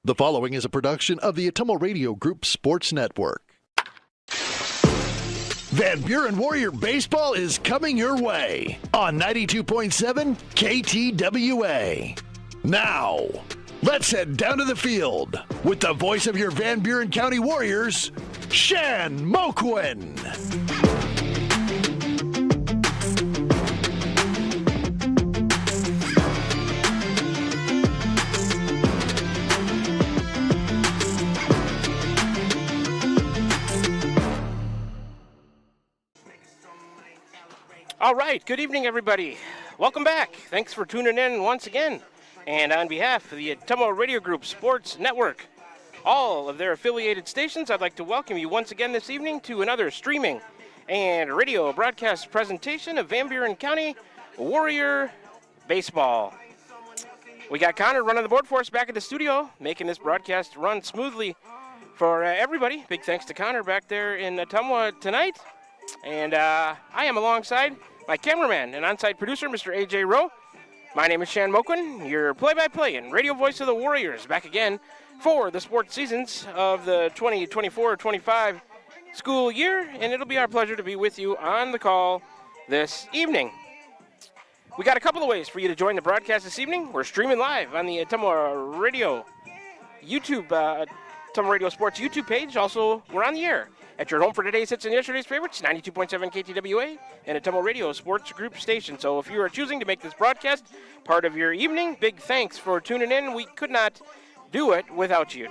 The following is a production of the Ottumwa Radio Group Sports Network. Van Buren Warrior Baseball is coming your way on 92.7 KTWA. Now, let's head down to the field with the voice of your Van Buren County Warriors, Shan Moquin. All right, good evening, everybody. Welcome back. Thanks for tuning in once again. And on behalf of the Ottumwa Radio Group Sports Network, all of their affiliated stations, I'd like to welcome you once again this evening to another streaming and radio broadcast presentation of Van Buren County Warrior Baseball. We got Connor running the board for us back at the studio, making this broadcast run smoothly for everybody. Big thanks to Connor back there in Ottumwa tonight. And I am alongside my cameraman and on-site producer, Mr. A.J. Rowe. My name is Shan Moquin, your play-by-play and radio voice of the Warriors, back again for the sports seasons of the 2024-25 school year, and it'll be our pleasure to be with you on the call this evening. We got a couple of ways for you to join the broadcast this evening. We're streaming live on the Ottumwa Radio YouTube, Ottumwa Radio Sports YouTube page. Also, we're on the air at your home for today's hits and yesterday's favorites, 92.7 KTWA and Ottumwa Radio Sports Group Station. So if you are choosing to make this broadcast part of your evening, big thanks for tuning in. We could not do it without you.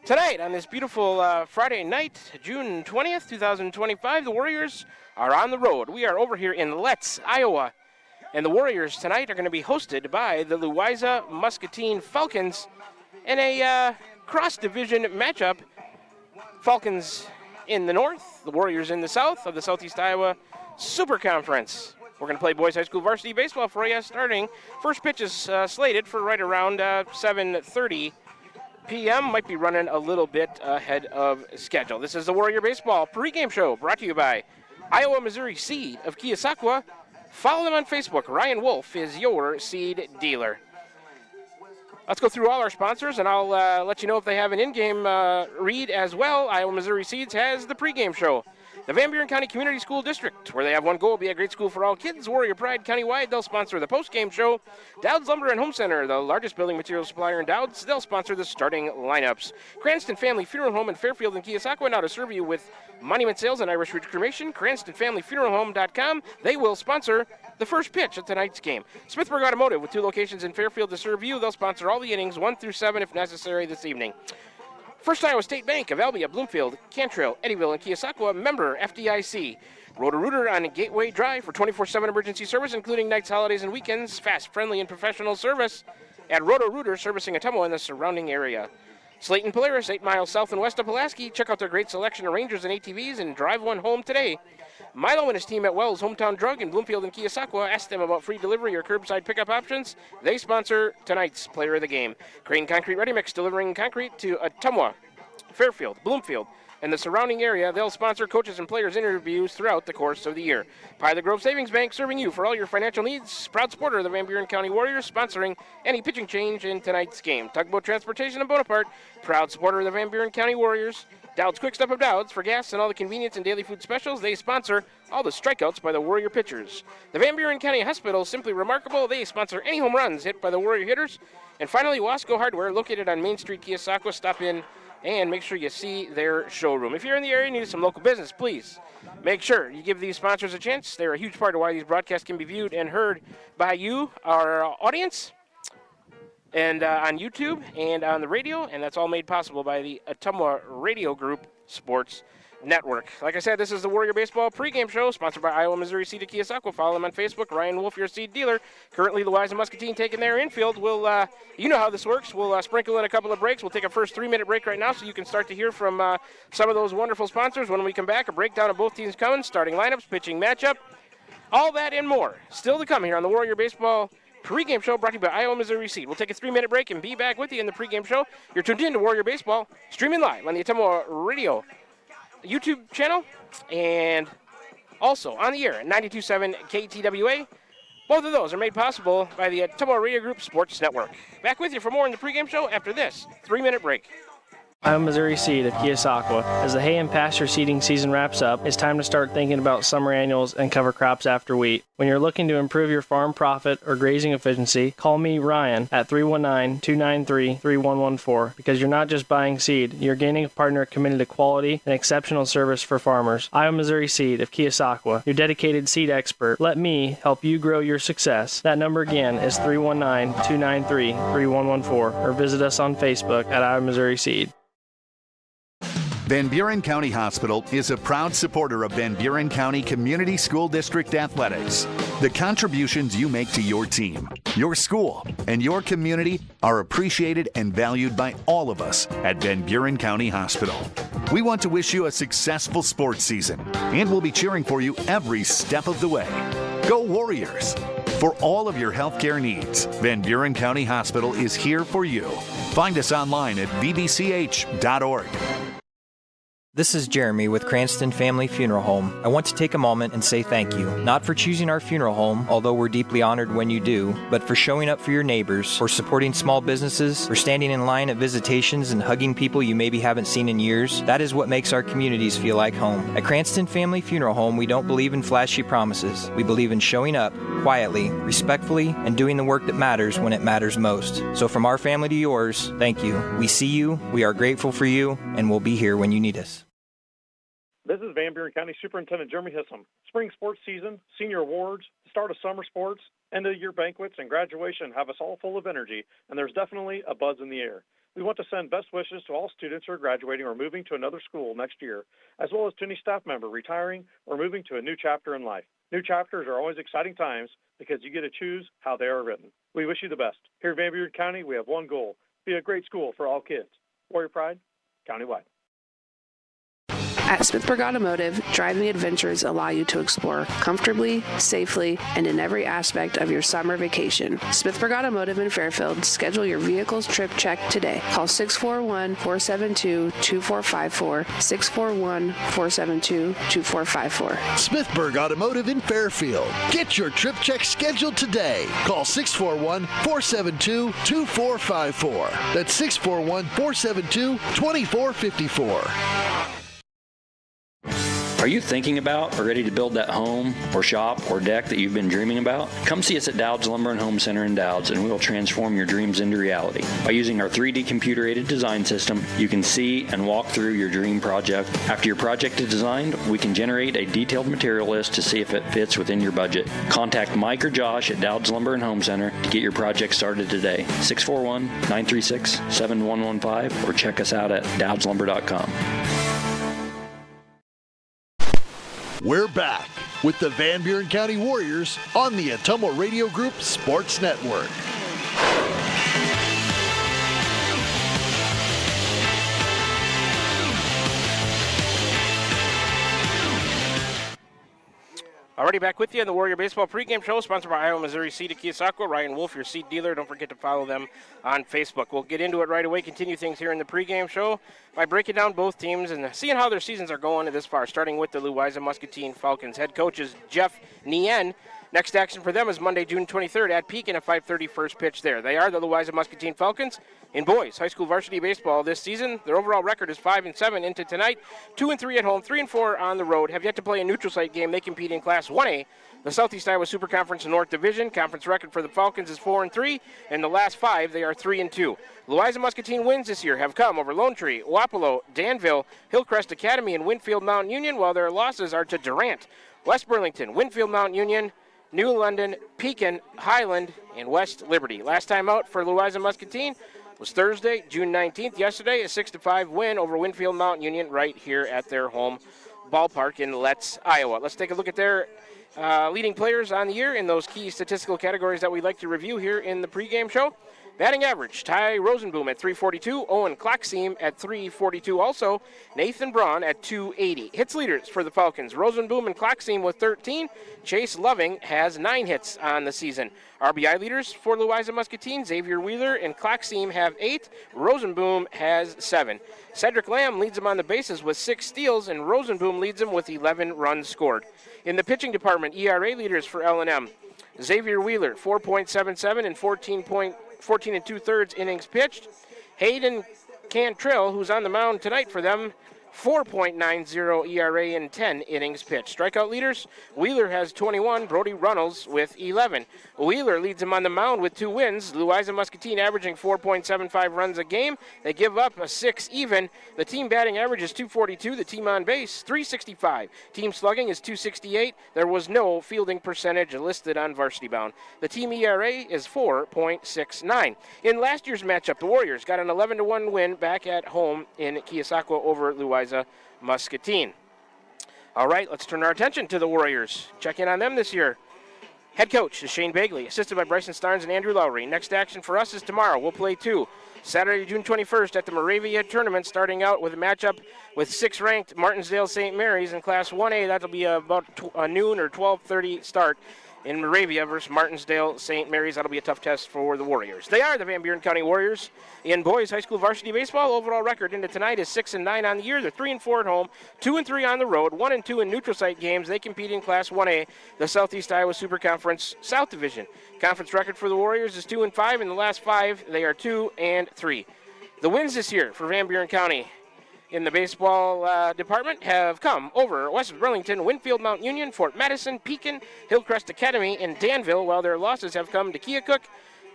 Tonight, on this beautiful Friday night, June 20th, 2025, the Warriors are on the road. We are over here in Letts, Iowa, and the Warriors tonight are going to be hosted by the Louisa Muscatine Falcons in a cross-division matchup. Falcons in the north, the Warriors in the south of the Southeast Iowa Super Conference. We're going to play boys high school varsity baseball for you starting. First pitch is slated for right around 7:30 p.m. Might be running a little bit ahead of schedule. This is the Warrior Baseball pregame show brought to you by Iowa Missouri Seed of Keosauqua. Follow them on Facebook. Ryan Wolf is your seed dealer. Let's go through all our sponsors, and I'll let you know if they have an in-game read as well. Iowa Missouri Seeds has the pregame show. The Van Buren County Community School District, where they have one goal, be a great school for all kids. Warrior Pride countywide, they'll sponsor the post-game show. Dowd's Lumber and Home Center, the largest building materials supplier in Dowd's, they'll sponsor the starting lineups. Cranston Family Funeral Home in Fairfield and Keosauqua, now to serve you with monument sales and Irish Ridge cremation. CranstonFamilyFuneralHome.com, they will sponsor the first pitch of tonight's game. Smithburg Automotive, with 2 locations in Fairfield to serve you, they'll sponsor all the innings 1 through 7 if necessary this evening. First Iowa State Bank of Albia, Bloomfield, Cantrell, Eddyville, and Keosauqua, member FDIC. Roto-Rooter on Gateway Drive for 24/7 emergency service, including nights, holidays, and weekends. Fast, friendly, and professional service at Roto-Rooter, servicing Ottumwa and the surrounding area. Slayton Polaris, 8 miles south and west of Pulaski. Check out their great selection of Rangers and ATVs and drive one home today. Milo and his team at Wells Hometown Drug in Bloomfield and Keosauqua. Ask them about free delivery or curbside pickup options. They sponsor tonight's player of the game. Crane Concrete Ready Mix, delivering concrete to Ottumwa, Fairfield, Bloomfield, and the surrounding area. They'll sponsor coaches and players' interviews throughout the course of the year. Pilot Grove Savings Bank, serving you for all your financial needs. Proud supporter of the Van Buren County Warriors, sponsoring any pitching change in tonight's game. Tugboat Transportation in Bonaparte, proud supporter of the Van Buren County Warriors. Dowd's Quick Stop of Dowd's, for gas and all the convenience and daily food specials. They sponsor all the strikeouts by the Warrior pitchers. The Van Buren County Hospital, simply remarkable. They sponsor any home runs hit by the Warrior hitters. And finally, Wasco Hardware, located on Main Street, Keosauqua. Stop in and make sure you see their showroom. If you're in the area and need some local business, please make sure you give these sponsors a chance. They're a huge part of why these broadcasts can be viewed and heard by you, our audience, and on YouTube and on the radio, and that's all made possible by the Ottumwa Radio Group Sports Network. Like I said, this is the Warrior Baseball pregame show, sponsored by Iowa Missouri Seed of Keosauqua. Follow them on Facebook. Ryan Wolf, your seed dealer. Currently, Louisa Muscatine taking their infield. We'll, you know how this works. We'll sprinkle in a couple of breaks. We'll take a first 3-minute break right now so you can start to hear from some of those wonderful sponsors. When we come back, a breakdown of both teams coming, starting lineups, pitching matchup, all that and more. Still to come here on the Warrior Baseball pregame show, brought to you by Iowa Missouri Seed. We'll take a 3-minute break and be back with you in the pregame show. You're tuned in to Warrior Baseball, streaming live on the Ottumwa Radio YouTube channel, and also on the air at 92.7 KTWA. Both of those are made possible by the Tummo Radio Group Sports Network. Back with you for more in the pregame show after this 3-minute break. I'm Missouri Seed of Keosauqua. As the hay and pasture seeding season wraps up, it's time to start thinking about summer annuals and cover crops after wheat. When you're looking to improve your farm profit or grazing efficiency, call me, Ryan, at 319-293-3114 because you're not just buying seed, you're gaining a partner committed to quality and exceptional service for farmers. I'm Missouri Seed of Keosauqua, your dedicated seed expert. Let me help you grow your success. That number again is 319-293-3114 or visit us on Facebook at I'm Missouri Seed. Van Buren County Hospital is a proud supporter of Van Buren County Community School District Athletics. The contributions you make to your team, your school, and your community are appreciated and valued by all of us at Van Buren County Hospital. We want to wish you a successful sports season, and we'll be cheering for you every step of the way. Go Warriors! For all of your healthcare needs, Van Buren County Hospital is here for you. Find us online at vbch.org. This is Jeremy with Cranston Family Funeral Home. I want to take a moment and say thank you, not for choosing our funeral home, although we're deeply honored when you do, but for showing up for your neighbors, for supporting small businesses, for standing in line at visitations and hugging people you maybe haven't seen in years. That is what makes our communities feel like home. At Cranston Family Funeral Home, we don't believe in flashy promises. We believe in showing up, quietly, respectfully, and doing the work that matters when it matters most. So from our family to yours, thank you. We see you, we are grateful for you, and we'll be here when you need us. This is Van Buren County Superintendent Jeremy Hissom. Spring sports season, senior awards, start of summer sports, end of year banquets, and graduation have us all full of energy, and there's definitely a buzz in the air. We want to send best wishes to all students who are graduating or moving to another school next year, as well as to any staff member retiring or moving to a new chapter in life. New chapters are always exciting times because you get to choose how they are written. We wish you the best. Here in Van Buren County, we have one goal: be a great school for all kids. Warrior Pride, countywide. At Smithburg Automotive, driving adventures allow you to explore comfortably, safely, and in every aspect of your summer vacation. Smithburg Automotive in Fairfield, schedule your vehicle's trip check today. Call 641-472-2454, 641-472-2454. Smithburg Automotive in Fairfield. Get your trip check scheduled today. Call 641-472-2454. That's 641-472-2454. Are you thinking about or ready to build that home or shop or deck that you've been dreaming about? Come see us at Dowd's Lumber and Home Center in Dowd's, and we will transform your dreams into reality. By using our 3D computer-aided design system, you can see and walk through your dream project. After your project is designed, we can generate a detailed material list to see if it fits within your budget. Contact Mike or Josh at Dowd's Lumber and Home Center to get your project started today. 641-936-7115 or check us out at dowdslumber.com. We're back with the Van Buren County Warriors on the Atomo Radio Group Sports Network. Already back with you on the Warrior Baseball pregame show, sponsored by Iowa Missouri Seed of Keosauqua. Ryan Wolf, your seed dealer. Don't forget to follow them on Facebook. We'll get into it right away, continue things here in the pregame show by breaking down both teams and seeing how their seasons are going this far, starting with the Louisa Muscatine Falcons. Head coach is Jeff Nien. Next action for them is Monday, June 23rd at Pekin, a 5:30 first pitch there. They are the Louisa Muscatine Falcons. In boys high school varsity baseball this season, their overall record is 5-7 into tonight, 2-3 at home, 3-4 on the road. Have yet to play a neutral site game. They compete in Class 1A, the Southeast Iowa Super Conference North Division. Conference record for the Falcons is 4-3, and the last 5 they are 3-2. Louisa Muscatine wins this year have come over Lone Tree, Wapello, Danville, Hillcrest Academy, and Winfield Mountain Union, while their losses are to Durant, West Burlington, Winfield Mountain Union, New London, Pekin, Highland, and West Liberty. Last time out for Louisa Muscatine was Thursday, June 19th. Yesterday, a 6-5 win over Winfield Mountain Union right here at their home ballpark in Letts, Iowa. Let's take a look at their leading players on the year in those key statistical categories that we like to review here in the pregame show. Batting average, Ty Rosenboom at 342, Owen Klockseam at 342 also, Nathan Braun at 280. Hits leaders for the Falcons, Rosenboom and Klockseam with 13, Chase Loving has 9 hits on the season. RBI leaders for Louisa Muscatine, Xavier Wheeler and Klockseam have 8, Rosenboom has 7. Cedric Lamb leads them on the bases with 6 steals, and Rosenboom leads them with 11 runs scored. In the pitching department, ERA leaders for L&M, Xavier Wheeler, 4.77 and 14 and 2/3 innings pitched. Hayden Cantrill, who's on the mound tonight for them, 4.90 ERA in 10 innings pitched. Strikeout leaders, Wheeler has 21, Brody Runnels with 11. Wheeler leads him on the mound with 2 wins. Louisa Muscatine averaging 4.75 runs a game. They give up a 6 even. The team batting average is 242. The team on base, 365. Team slugging is 268. There was no fielding percentage listed on Varsity Bound. The team ERA is 4.69. In last year's matchup, the Warriors got an 11-1 win back at home in Keosauqua over Louisa Muscatine. All right, let's turn our attention to the Warriors. Check in on them this year. Head coach is Shane Bagley, assisted by Bryson Starnes and Andrew Lowry. Next action for us is tomorrow. We'll play 2. Saturday, June 21st at the Moravia Tournament, starting out with a matchup with 6th-ranked Martinsdale St. Mary's in Class 1A. That'll be about a noon or 12:30 start in Moravia versus Martinsdale St. Mary's. That'll be a tough test for the Warriors. They are the Van Buren County Warriors in boys high school varsity baseball. Overall record into tonight is 6-9 on the year. They're 3-4 at home, 2-3 on the road, 1-2 in neutral site games. They compete in Class 1A, the Southeast Iowa Super Conference South Division. Conference record for the Warriors is 2-5. In the last 5, they are 2-3. The wins this year for Van Buren County in the baseball department have come over West Burlington, Winfield Mount Union, Fort Madison, Pekin, Hillcrest Academy, and Danville, while their losses have come to Keokuk,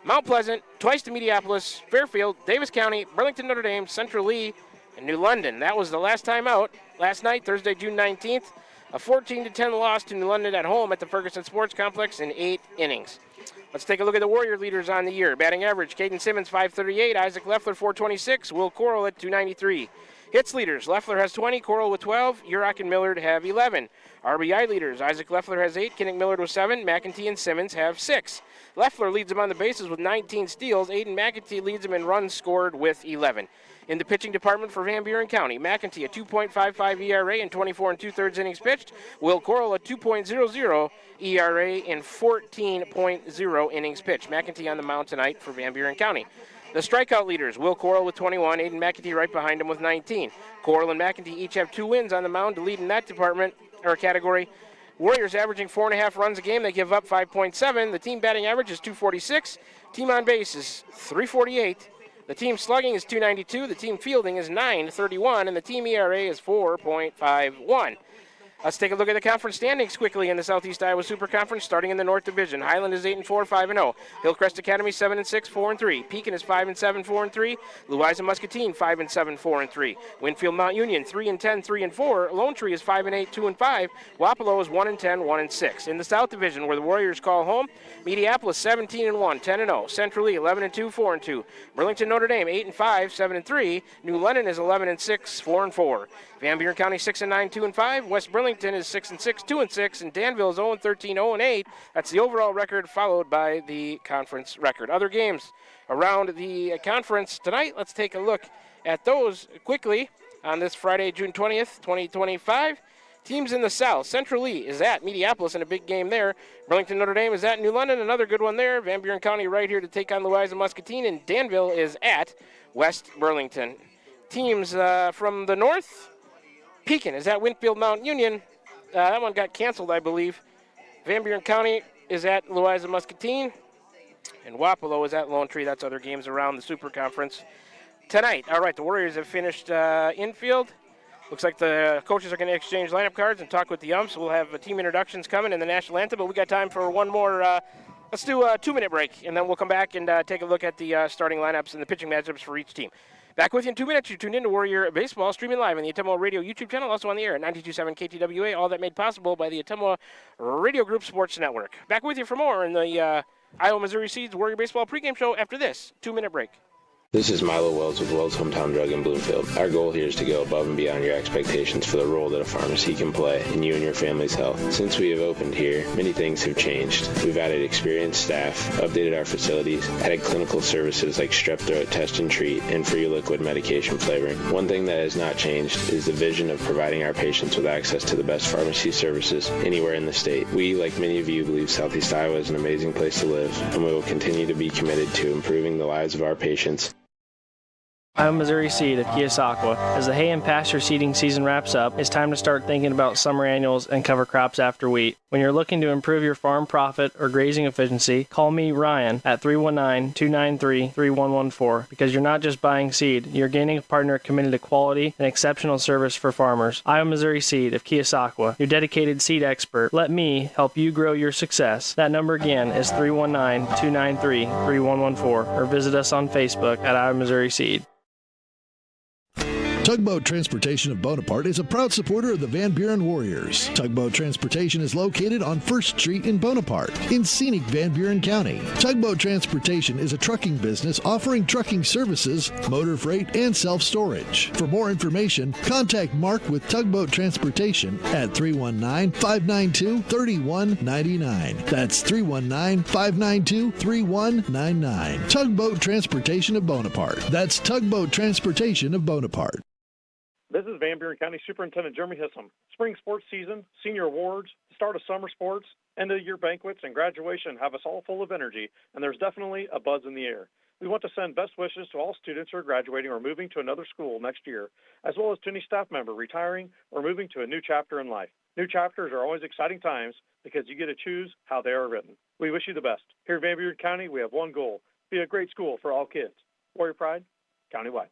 Mount Pleasant, twice to Mediapolis, Fairfield, Davis County, Burlington Notre Dame, Central Lee, and New London. That was the last time out last night, Thursday, June 19th. A 14-10 loss to New London at home at the Ferguson Sports Complex in 8 innings. Let's take a look at the Warrior leaders on the year. Batting average, Caden Simmons, 538, Isaac Leffler, 426, Will Coral at 293. Hits leaders, Leffler has 20, Coral with 12, Urach and Millard have 11. RBI leaders, Isaac Leffler has 8, Kinnick Millard with 7, McEntee and Simmons have 6. Leffler leads them on the bases with 19 steals, Aiden McEntee leads them in runs scored with 11. In the pitching department for Van Buren County, McEntee a 2.55 ERA in 24 2/3 innings pitched, Will Coral a 2.00 ERA in 14.0 innings pitched. McEntee on the mound tonight for Van Buren County. The strikeout leaders, Will Coral with 21, Aiden McEntee right behind him with 19. Coral and McEntee each have 2 wins on the mound to lead in that department or category. Warriors averaging 4.5 runs a game. They give up 5.7. The team batting average is 246. Team on base is 348. The team slugging is 292. The team fielding is 931, and the team ERA is 4.51. Let's take a look at the conference standings quickly in the Southeast Iowa Super Conference, starting in the North Division. Highland is 8-4, 5-0. Hillcrest Academy 7-6, 4-3. Pekin is 5-7, 4-3. Louisa Muscatine 5-7, 4-3. Winfield Mount Union 3-10, 3-4. Lone Tree is 5-8, 2-5. Wapello is 1-10, 1-6. In the South Division, where the Warriors call home, Mediapolis 17-1, 10-0. Central Lee 11-2, 4-2. Burlington Notre Dame 8-5, 7-3. New London is 11-6, 4-4. Van Buren County 6-9, 2-5. West Burlington is 6-6, 2-6, and Danville is 0-13, 0-8. That's the overall record, followed by the conference record. Other games around the conference tonight. Let's take a look at those quickly on this Friday, June 20th, 2025. Teams in the South. Central Lee is at Mediapolis in a big game there. Burlington Notre Dame is at New London, another good one there. Van Buren County right here to take on Louisa Muscatine, and Danville is at West Burlington. Teams from the North. Pekin is at Winfield Mount Union. That one got canceled, I believe. Van Buren County is at Louisa Muscatine. And Wapello is at Lone Tree. That's other games around the Super Conference tonight. All right, the Warriors have finished infield. Looks like the coaches are going to exchange lineup cards and talk with the umps. We'll have team introductions coming in the national anthem, but we got time for one more. Let's do a 2-minute break, and then we'll come back and take a look at the starting lineups and the pitching matchups for each team. Back with you in 2 minutes. You're tuned in to Warrior Baseball, streaming live on the Ottumwa Radio YouTube channel, also on the air at 92.7 KTWA, all that made possible by the Ottumwa Radio Group Sports Network. Back with you for more in the Iowa Missouri Seeds Warrior Baseball pregame show after this 2-minute break. This is Milo Wells with Wells Hometown Drug in Bloomfield. Our goal here is to go above and beyond your expectations for the role that a pharmacy can play in you and your family's health. Since we have opened here, many things have changed. We've added experienced staff, updated our facilities, added clinical services like strep throat test and treat, and free liquid medication flavoring. One thing that has not changed is the vision of providing our patients with access to the best pharmacy services anywhere in the state. We, like many of you, believe Southeast Iowa is an amazing place to live, and we will continue to be committed to improving the lives of our patients. Iowa Missouri Seed of Keosauqua. As the hay and pasture seeding season wraps up, it's time to start thinking about summer annuals and cover crops after wheat. When you're looking to improve your farm profit or grazing efficiency, call me, Ryan, at 319-293-3114, because you're not just buying seed, you're gaining a partner committed to quality and exceptional service for farmers. Iowa Missouri Seed of Keosauqua, your dedicated seed expert. Let me help you grow your success. That number again is 319-293-3114, or visit us on Facebook at Iowa Missouri Seed. Tugboat Transportation of Bonaparte is a proud supporter of the Van Buren Warriors. Tugboat Transportation is located on 1st Street in Bonaparte, in scenic Van Buren County. Tugboat Transportation is a trucking business offering trucking services, motor freight, and self-storage. For more information, contact Mark with Tugboat Transportation at 319-592-3199. That's 319-592-3199. Tugboat Transportation of Bonaparte. That's Tugboat Transportation of Bonaparte. This is Van Buren County Superintendent Jeremy Hissom. Spring sports season, senior awards, start of summer sports, end of year banquets, and graduation have us all full of energy, and there's definitely a buzz in the air. We want to send best wishes to all students who are graduating or moving to another school next year, as well as to any staff member retiring or moving to a new chapter in life. New chapters are always exciting times because you get to choose how they are written. We wish you the best. Here in Van Buren County, we have one goal: be a great school for all kids. Warrior Pride, countywide.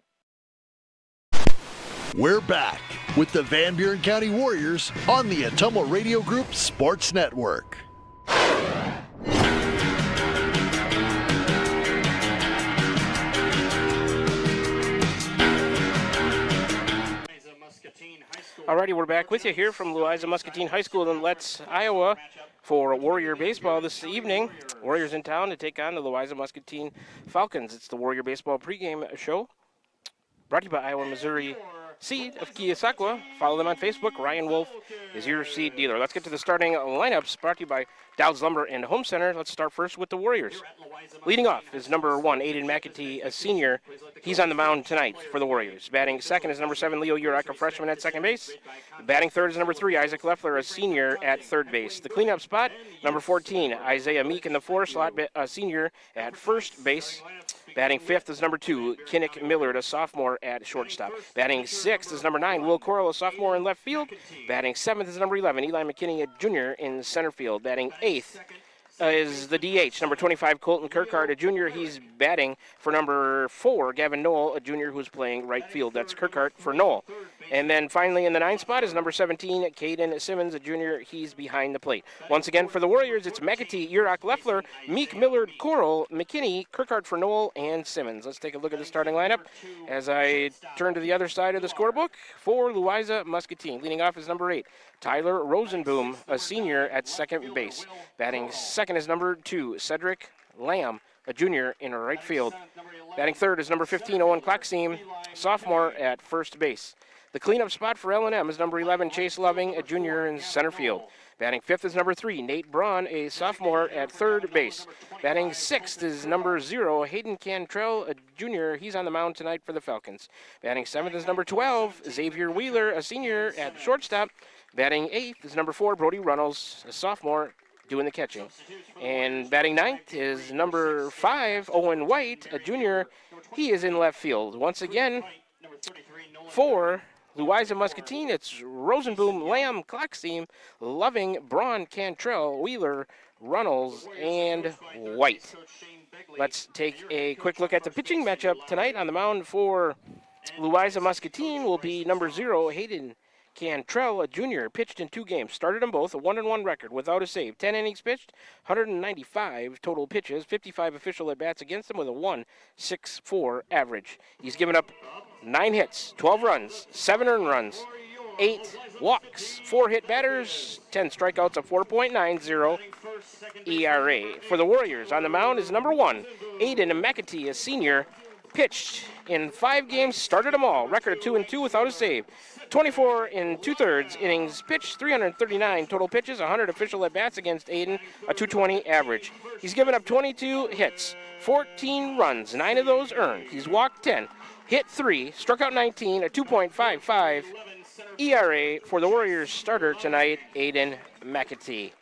We're back with the Van Buren County Warriors on the Atomo Radio Group Sports Network. Alrighty, we're back with you here from Louisa Muscatine High School in Letts, Iowa, for Warrior Baseball this evening. Warriors in town to take on the Louisa Muscatine Falcons. It's the Warrior Baseball pregame show, brought to you by Iowa Missouri Seed of Keosauqua. Follow them on Facebook. Ryan Wolf is your seed dealer. Let's get to the starting lineups, brought to you by Dowd's Lumber and Home Center. Let's start first with the Warriors. Leading off is number 1, Aiden McAtee, a senior. He's on the mound tonight for the Warriors. Batting second is number 7, Leo Urach, a freshman at second base. Batting third is number 3, Isaac Leffler, a senior at third base. The cleanup spot, number 14, Isaiah Meek in the 4 slot, a senior at first base. Batting fifth is number 2, Kinnick Millard, a sophomore at shortstop. Batting sixth is number 9, Will Coral, a sophomore in left field. Batting seventh is number 11, Eli McKinney, a junior in center field. Batting eighth is the DH, number 25, Colton Kirkhart, a junior. He's batting for number 4, Gavin Knoll, a junior who's playing right field. That's Kirkhart for Knoll. And then finally in the 9th spot is number 17, Caden Simmons, a junior. He's behind the plate. Once again for the Warriors, it's McAtee, Urach, Leffler, Meek, Millard, Coral, McKinney, Kirkhart for Knoll, and Simmons. Let's take a look at the starting lineup as I turn to the other side of the scorebook for Louisa Muscatine. Leading off is number 8, Tyler Rosenboom, a senior at second base. Batting second is number 2, Cedric Lamb, a junior in right field. Batting third is number 15, Owen Klockseam, sophomore at first base. The cleanup spot for L&M is number 11, Chase Loving, a junior in center field. Batting fifth is number 3, Nate Braun, a sophomore at third base. Batting sixth is number 0, Hayden Cantrell, a junior. He's on the mound tonight for the Falcons. Batting seventh is number 12, Xavier Wheeler, a senior at shortstop. Batting eighth is number 4, Brody Runnels, a sophomore, doing the catching. And batting ninth is number 5, Owen White, a junior. He is in left field. Once again, for Louisa Muscatine, it's Rosenboom, Lamb, Klockseam, Loving, Braun, Cantrell, Wheeler, Runnels, and White. Let's take a quick look at the pitching matchup tonight. On the mound for Louisa Muscatine will be number 0, Hayden Cantrell, a junior, pitched in 2 games, started them both, a 1-1 record without a save. 10 innings pitched, 195 total pitches, 55 official at-bats against him with a 1.64 average. He's given up 9 hits, 12 runs, 7 earned runs, 8 walks, 4 hit batters, 10 strikeouts, a 4.90 ERA. For the Warriors, on the mound is number 1, Aiden McAtee, a senior. pitched in 5 games, started them all. Record of 2-2 without a save. 24 in 2/3 innings pitched, 339 total pitches, 100 official at-bats against Aiden, a 220 average. He's given up 22 hits, 14 runs, 9 of those earned. He's walked 10, hit 3, struck out 19, a 2.55 ERA for the Warriors starter tonight, Aiden McAtee.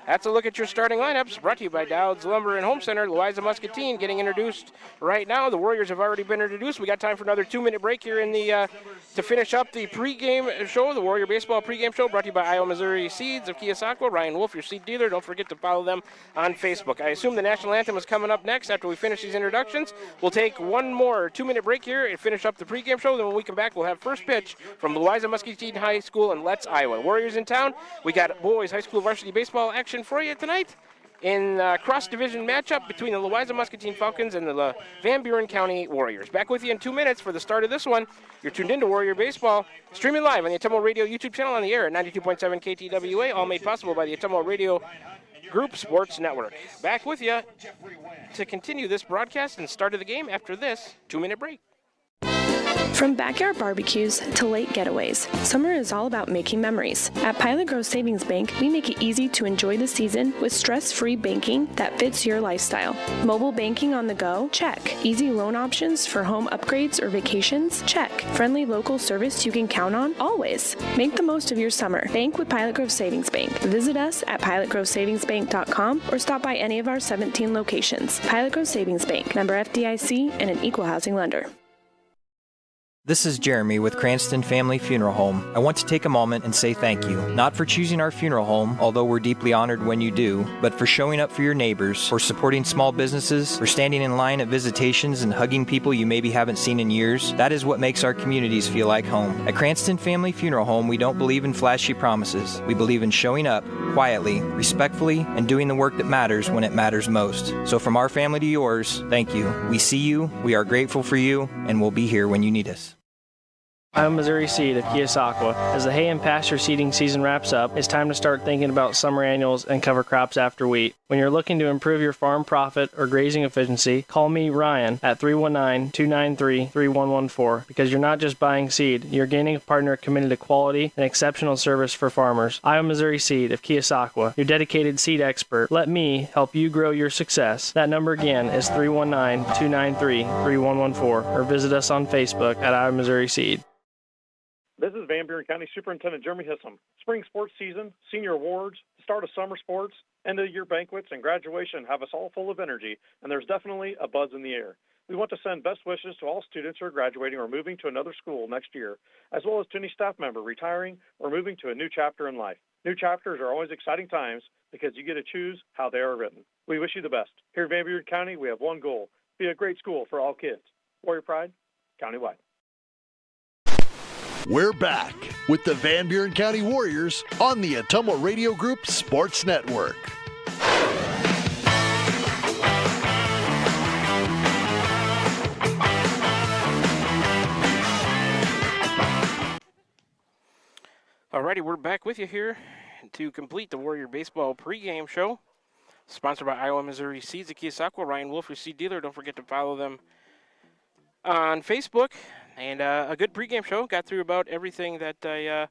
That's a look at your starting lineups, brought to you by Dowd's Lumber and Home Center. Louisa Muscatine getting introduced right now. The Warriors have already been introduced. We got time for another 2-minute break here in the to finish up the pregame show, the Warrior Baseball pregame show, brought to you by Iowa Missouri Seeds of Keosauqua. Ryan Wolf, your seed dealer. Don't forget to follow them on Facebook. I assume the national anthem is coming up next after we finish these introductions. We'll take one more 2-minute break here and finish up the pregame show. Then when we come back, we'll have first pitch from Louisa Muscatine High School and Let's Iowa. Warriors in town. We got boys high school varsity baseball action for you tonight in cross-division matchup between the Louisa Muscatine Falcons and the Van Buren County Warriors. Back with you in 2 minutes for the start of this one. You're tuned into Warrior Baseball, streaming live on the Atomo Radio YouTube channel on the air at 92.7 KTWA, all made possible by the Atomo Radio Group Sports Network. Back with you to continue this broadcast and start of the game after this 2-minute break. From backyard barbecues to late getaways, summer is all about making memories. At Pilot Grove Savings Bank, we make it easy to enjoy the season with stress-free banking that fits your lifestyle. Mobile banking on the go? Check. Easy loan options for home upgrades or vacations? Check. Friendly local service you can count on? Always. Make the most of your summer. Bank with Pilot Grove Savings Bank. Visit us at pilotgrovesavingsbank.com or stop by any of our 17 locations. Pilot Grove Savings Bank, member FDIC, and an equal housing lender. This is Jeremy with Cranston Family Funeral Home. I want to take a moment and say thank you, not for choosing our funeral home, although we're deeply honored when you do, but for showing up for your neighbors, for supporting small businesses, for standing in line at visitations and hugging people you maybe haven't seen in years. That is what makes our communities feel like home. At Cranston Family Funeral Home, we don't believe in flashy promises. We believe in showing up quietly, respectfully, and doing the work that matters when it matters most. So from our family to yours, thank you. We see you, we are grateful for you, and we'll be here when you need us. Iowa Missouri Seed of Keosauqua. As the hay and pasture seeding season wraps up, it's time to start thinking about summer annuals and cover crops after wheat. When you're looking to improve your farm profit or grazing efficiency, call me, Ryan, at 319-293-3114, because you're not just buying seed, you're gaining a partner committed to quality and exceptional service for farmers. Iowa Missouri Seed of Keosauqua, your dedicated seed expert. Let me help you grow your success. That number again is 319-293-3114, or visit us on Facebook at Iowa Missouri Seed. This is Van Buren County Superintendent Jeremy Hissom. Spring sports season, senior awards, start of summer sports, end of year banquets, and graduation have us all full of energy, and there's definitely a buzz in the air. We want to send best wishes to all students who are graduating or moving to another school next year, as well as to any staff member retiring or moving to a new chapter in life. New chapters are always exciting times because you get to choose how they are written. We wish you the best. Here in Van Buren County, we have one goal: be a great school for all kids. Warrior Pride, countywide. We're back with the Van Buren County Warriors on the Atomo Radio Group Sports Network. Alrighty, we're back with you here to complete the Warrior Baseball pregame show, sponsored by Iowa Missouri Seeds of Keosauqua. Ryan Wolf, your seed dealer. Don't forget to follow them on Facebook. And a good pregame show. Got through about everything that I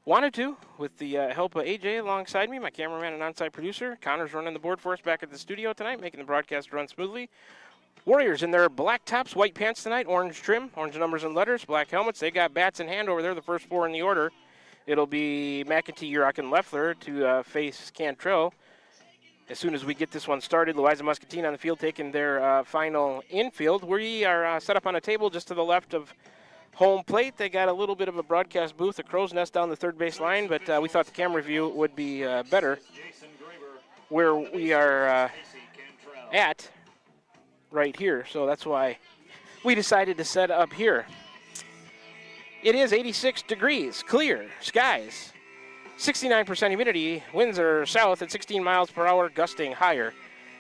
wanted to with the help of AJ alongside me, my cameraman and on-site producer. Connor's running the board for us back at the studio tonight, making the broadcast run smoothly. Warriors in their black tops, white pants tonight, orange trim, orange numbers and letters, black helmets. They got bats in hand over there, the first 4 in the order. It'll be McAtee, Yurok, and Leffler to face Cantrell. As soon as we get this one started, Louisa Muscatine on the field taking their final infield. We are set up on a table just to the left of home plate. They got a little bit of a broadcast booth, a crow's nest down the third base line, but we thought the camera view would be better where we are at right here. So that's why we decided to set up here. It is 86 degrees, clear skies. 69% humidity, winds are south at 16 miles per hour, gusting higher.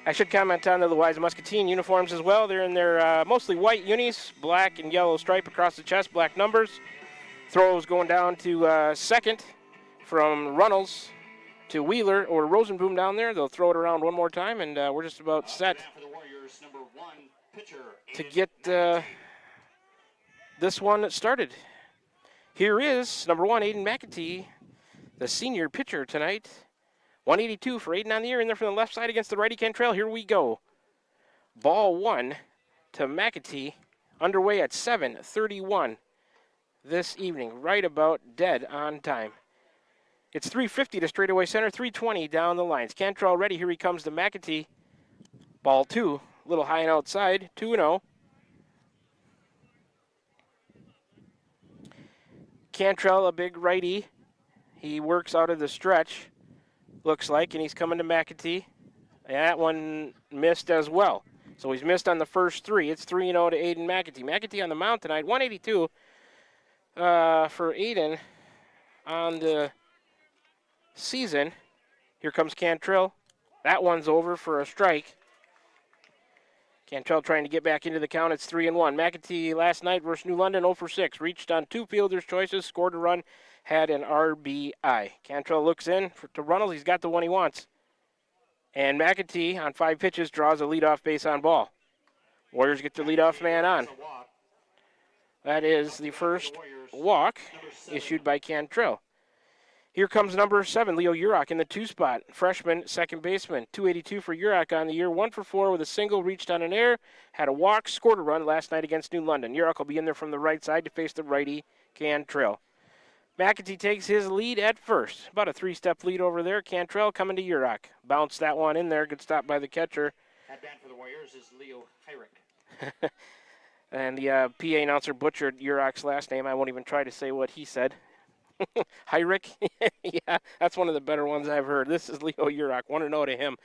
I should comment on the Louisa Muscatine uniforms as well. They're in their mostly white unis, black and yellow stripe across the chest, black numbers. Throws going down to second from Runnels to Wheeler or Rosenboom down there. They'll throw it around one more time, and we're just about set to get this one started. Here is number 1, Aiden McAtee, the senior pitcher tonight. 182 for Aiden on the year, in there from the left side against the righty Cantrell. Here we go. Ball 1 to McAtee, underway at 7:31 this evening, right about dead on time. It's 350 to straightaway center, 320 down the lines. Cantrell ready, here he comes to McAtee. Ball 2, a little high and outside, 2-0. Cantrell, a big righty. He works out of the stretch, looks like, and he's coming to McAtee. That one missed as well. So he's missed on the first 3. It's 3-0 to Aiden McAtee. McAtee on the mound tonight, 182 for Aiden on the season. Here comes Cantrell. That one's over for a strike. Cantrell trying to get back into the count. It's 3-1. McAtee last night versus New London, 0 for 6. Reached on 2 fielders' choices, scored a run, had an RBI. Cantrell looks in to Runnels. He's got the one he wants. And McAtee on 5 pitches draws a leadoff base on ball. Warriors get the leadoff man on. That is the first walk issued by Cantrell. Here comes number 7, Leo Urach in the 2 spot. Freshman, second baseman. 282 for Urach on the year. 1 for 4 with a single, reached on an error. Had a walk, scored a run last night against New London. Urach will be in there from the right side to face the righty Cantrell. McAtee takes his lead at first. About a 3-step lead over there. Cantrell coming to Urach. Bounced that one in there. Good stop by the catcher. At bat for the Warriors is Leo Hyrick. And the PA announcer butchered Urach's last name. I won't even try to say what he said. Hyrick? Yeah, that's one of the better ones I've heard. This is Leo Urach. 1-0 to him.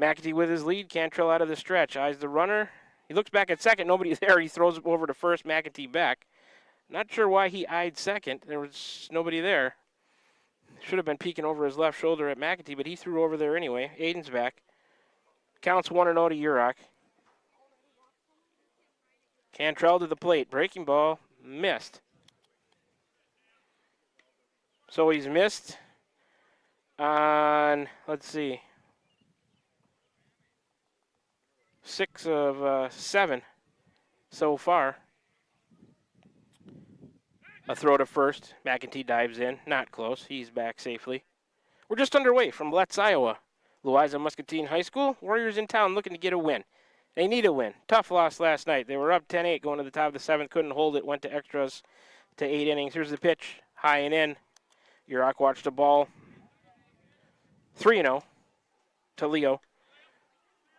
McAtee with his lead. Cantrell out of the stretch. Eyes the runner. He looks back at second. Nobody there. He throws it over to first. McAtee back. Not sure why he eyed second. There was nobody there. Should have been peeking over his left shoulder at McAtee, but he threw over there anyway. Aiden's back. Counts 1-0 to Urach. Cantrell to the plate. Breaking ball. Missed. So he's missed on, let's see, 6 of 7 so far. A throw to first. McAtee dives in. Not close. He's back safely. We're just underway from Letts, Iowa. Louisa Muscatine High School. Warriors in town looking to get a win. They need a win. Tough loss last night. They were up 10-8 going to the top of the 7th. Couldn't hold it. Went to extras to 8 innings. Here's the pitch. High and in. Urach watched the ball. 3-0 to Leo.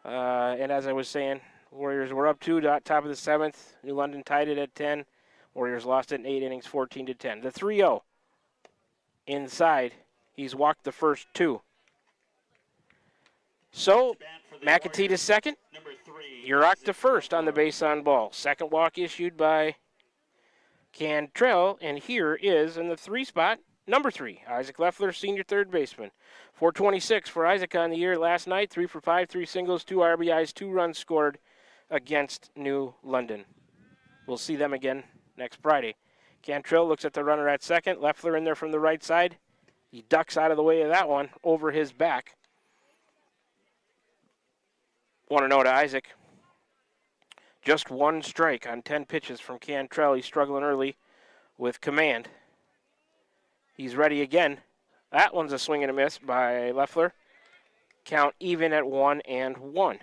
And as I was saying, Warriors were up 2, top of the 7th. New London tied it at 10. Warriors lost it in 8 innings, 14-10. The 3-0 inside. He's walked the first 2. So, McAtee to second. Urach to first on the base on ball. Second walk issued by Cantrell. And here is in the 3 spot, number 3, Isaac Leffler, senior third baseman. 426 for Isaac on the year last night. 3 for 5, 3 singles, 2 RBIs, 2 runs scored against New London. We'll see them again next Friday. Cantrell looks at the runner at second. Leffler in there from the right side. He ducks out of the way of that one over his back. 1-0 to Isaac. Just 1 strike on 10 pitches from Cantrell. He's struggling early with command. He's ready again. That one's a swing and a miss by Leffler. Count even at 1-1.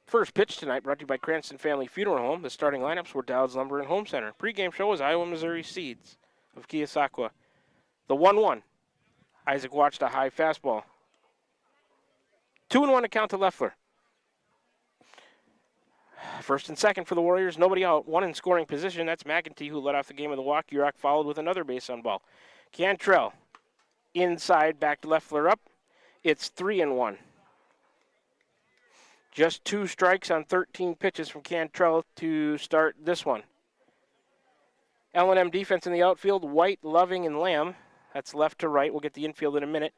First pitch tonight brought to you by Cranston Family Funeral Home. The starting lineups were Dowd's Lumber and Home Center. Pre-game show was Iowa Missouri Seeds of Keosauqua. The 1-1. Isaac watched a high fastball. 2-1 to count to Leffler. First and second for the Warriors. Nobody out. 1 in scoring position. That's McAtee who led off the game of the walk. Urach followed with another base on ball. Cantrell inside, back to Leffler up. It's 3-1. Just 2 strikes on 13 pitches from Cantrell to start this one. L&M defense in the outfield, White, Loving, and Lamb. That's left to right. We'll get the infield in a minute.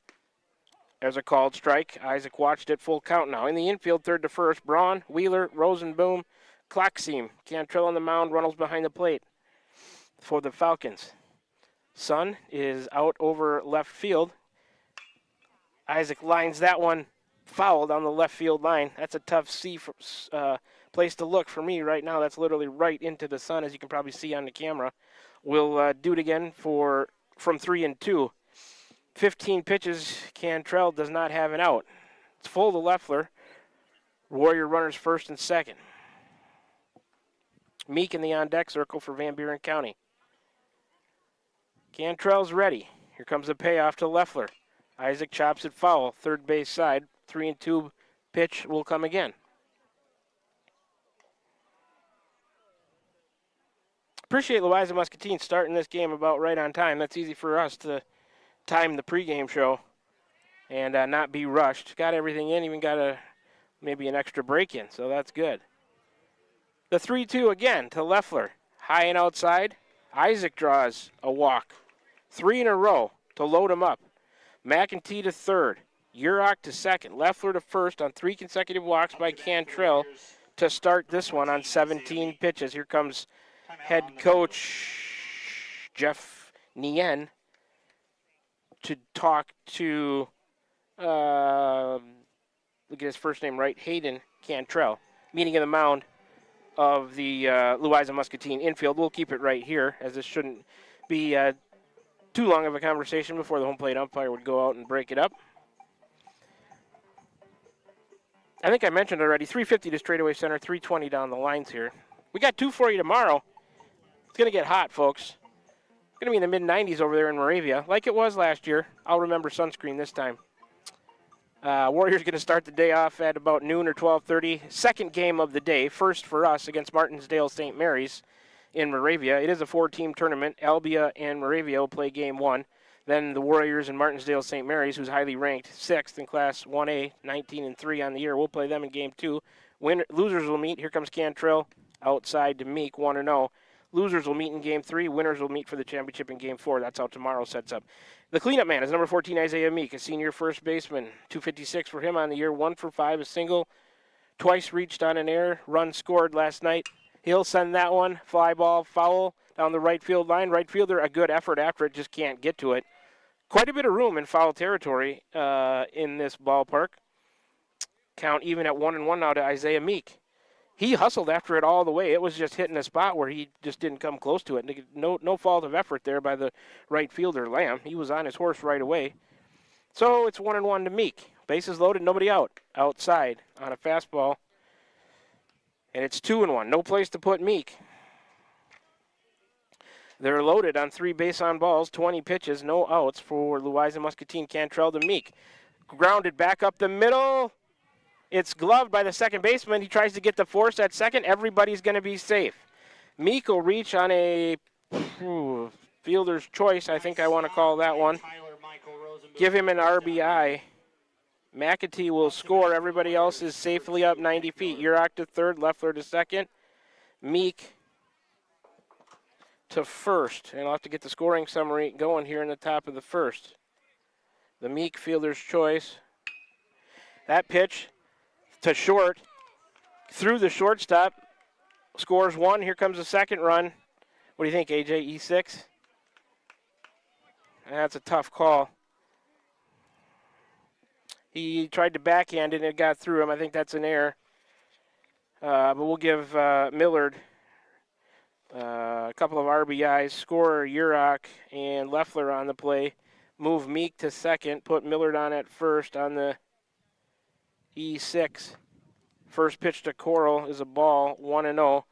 There's a called strike. Isaac watched it, full count now. In the infield, third to first, Braun, Wheeler, Rosenboom, Klockseam. Cantrell on the mound, Runnels behind the plate for the Falcons. Sun is out over left field. Isaac lines that one foul down the left field line. That's a tough place to look for me right now. That's literally right into the sun, as you can probably see on the camera. We'll do it again from 3-2. 15 pitches, Cantrell does not have an out. It's full to Leffler. Warrior runners first and second. Meek in the on-deck circle for Van Buren County. Cantrell's ready. Here comes the payoff to Leffler. Isaac chops it foul, third base side. 3-2 pitch will come again. Appreciate Louisa Muscatine starting this game about right on time. That's easy for us to time the pregame show and not be rushed. Got everything in, even got maybe an extra break in, so that's good. The 3-2 again to Leffler. High and outside. Isaac draws a walk. 3 in a row to load him up. McEntee to third. Urach to second. Leffler to first on 3 consecutive walks by Cantrell to start this one on 17 pitches. Here comes head coach Jeff Nien to talk to, look at his first name right, Hayden Cantrell. Meeting in the mound of the Louisa Muscatine infield. We'll keep it right here, as this shouldn't be too long of a conversation before the home plate umpire would go out and break it up. I think I mentioned already, 350 to straightaway center, 320 down the lines here. We got 2 for you tomorrow. It's going to get hot, folks. It's going to be in the mid-90s over there in Moravia, like it was last year. I'll remember sunscreen this time. Warriors going to start the day off at about noon or 12:30. Second game of the day, first for us against Martinsdale St. Mary's in Moravia. It is a 4-team tournament. Albia and Moravia will play game 1. Then the Warriors and Martinsdale St. Mary's, who's highly ranked, 6th in Class 1A, 19-3 on the year. We'll play them in game 2. Losers will meet. Here comes Cantrell outside to Meek, 1-0. Losers will meet in game 3. Winners will meet for the championship in game 4. That's how tomorrow sets up. The cleanup man is number 14, Isaiah Meek, a senior first baseman. 256 for him on the year, 1 for 5, a single. Twice reached on an error. Run scored last night. He'll send that one. Fly ball, foul down the right field line. Right fielder, a good effort after it, just can't get to it. Quite a bit of room in foul territory in this ballpark. Count even at 1-1 now to Isaiah Meek. He hustled after it all the way. It was just hitting a spot where he just didn't come close to it. No fault of effort there by the right fielder, Lamb. He was on his horse right away. So it's 1-1 to Meek. Bases loaded, nobody out. Outside on a fastball. And it's 2-1. No place to put Meek. They're loaded on 3 base on balls, 20 pitches, no outs for Louisa Muscatine. Cantrell to Meek. Grounded back up the middle. It's gloved by the second baseman. He tries to get the force at second. Everybody's going to be safe. Meek will reach on a fielder's choice, I think I want to call that one. Give him an RBI. McEntee will score. Everybody else is safely up 90 feet. Urach to third, Leffler to second. Meek to first. And I'll have to get the scoring summary going here in the top of the first. The Meek fielder's choice. That pitch to short, through the shortstop, scores 1. Here comes the second run. What do you think, AJ? E6? That's a tough call. He tried to backhand it and it got through him. I think that's an error. But we'll give Millard a couple of RBIs. Scorer Urach and Leffler on the play. Move Meek to second. Put Millard on at first on the E6. First pitch to Coral is a ball, 1-0.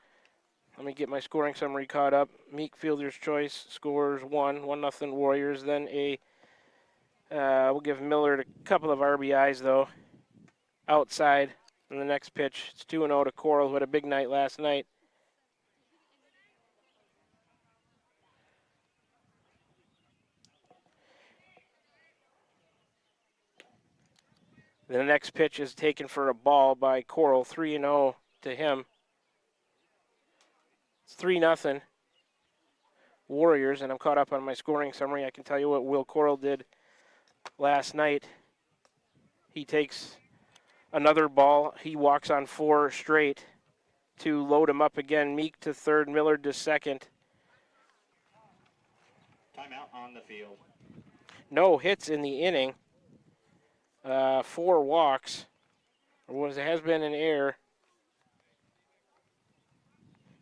Let me get my scoring summary caught up. Meek fielder's choice scores 1-0 Warriors. Then we'll give Millard a couple of RBIs though. Outside in the next pitch, it's 2-0 to Coral, who had a big night last night. The next pitch is taken for a ball by Coral, 3-0 to him. It's 3-0 Warriors, and I'm caught up on my scoring summary. I can tell you what Will Coral did last night. He takes another ball. He walks on 4 straight to load him up again. Meek to third, Millard to second. Timeout on the field. No hits in the inning. 4 walks, or has been an error.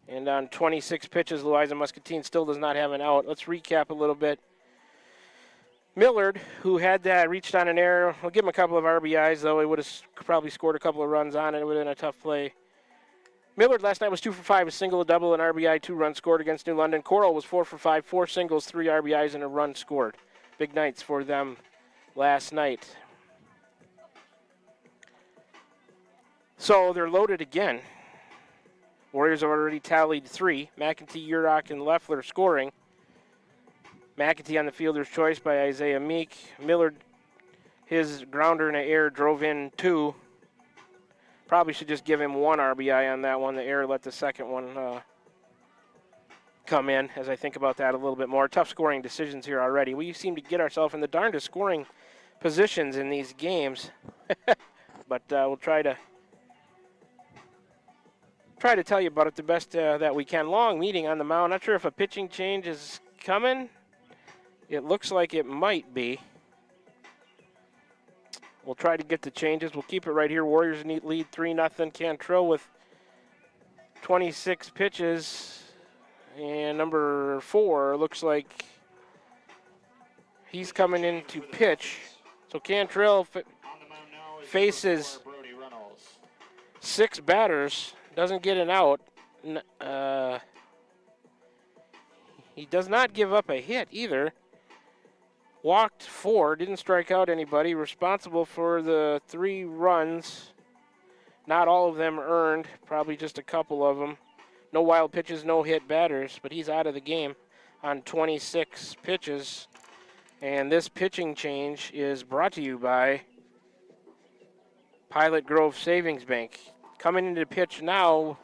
And on 26 pitches, Louisa Muscatine still does not have an out. Let's recap a little bit. Millard, who had that, reached on an error. We'll give him a couple of RBIs, though. He would have probably scored a couple of runs on it. It would have been a tough play. Millard last night was 2 for 5, a single, a double, an RBI, 2 runs scored against New London. Coral was 4 for 5, 4 singles, 3 RBIs, and a run scored. Big nights for them last night. So they're loaded again. Warriors have already tallied 3. McEntee, Urach, and Leffler scoring. McEntee on the fielder's choice by Isaiah Meek. Millard, his grounder and an error drove in 2. Probably should just give him 1 RBI on that one. The error let the second one come in, as I think about that a little bit more. Tough scoring decisions here already. We seem to get ourselves in the darndest scoring positions in these games. But we'll try to tell you about it the best that we can. Long meeting on the mound. Not sure if a pitching change is coming. It looks like it might be. We'll try to get the changes. We'll keep it right here. Warriors lead 3-0. Cantrell with 26 pitches. And number 4 looks like he's coming in to pitch. So Cantrell faces 6 batters. Doesn't get an out. He does not give up a hit either. Walked 4, didn't strike out anybody. Responsible for the 3 runs. Not all of them earned, probably just a couple of them. No wild pitches, no hit batters, but he's out of the game on 26 pitches. And this pitching change is brought to you by Pilot Grove Savings Bank. Coming into pitch now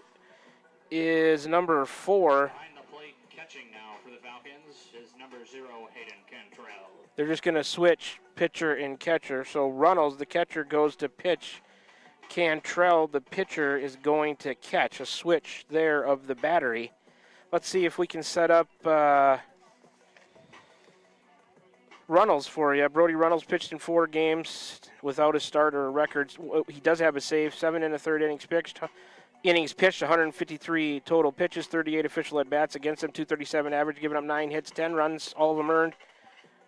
is number 4. Behind the plate, catching now for the Falcons is number 0, Hayden Cantrell. They're just going to switch pitcher and catcher. So Runnels, the catcher, goes to pitch. Cantrell, the pitcher, is going to catch. A switch there of the battery. Let's see if we can set up Runnels for you. Brody Runnels pitched in 4 games without a start or a record. He does have a save. 7 1/3 innings pitched. 153 total pitches, 38 official at-bats against him, 237 average, giving up 9 hits, 10 runs, all of them earned.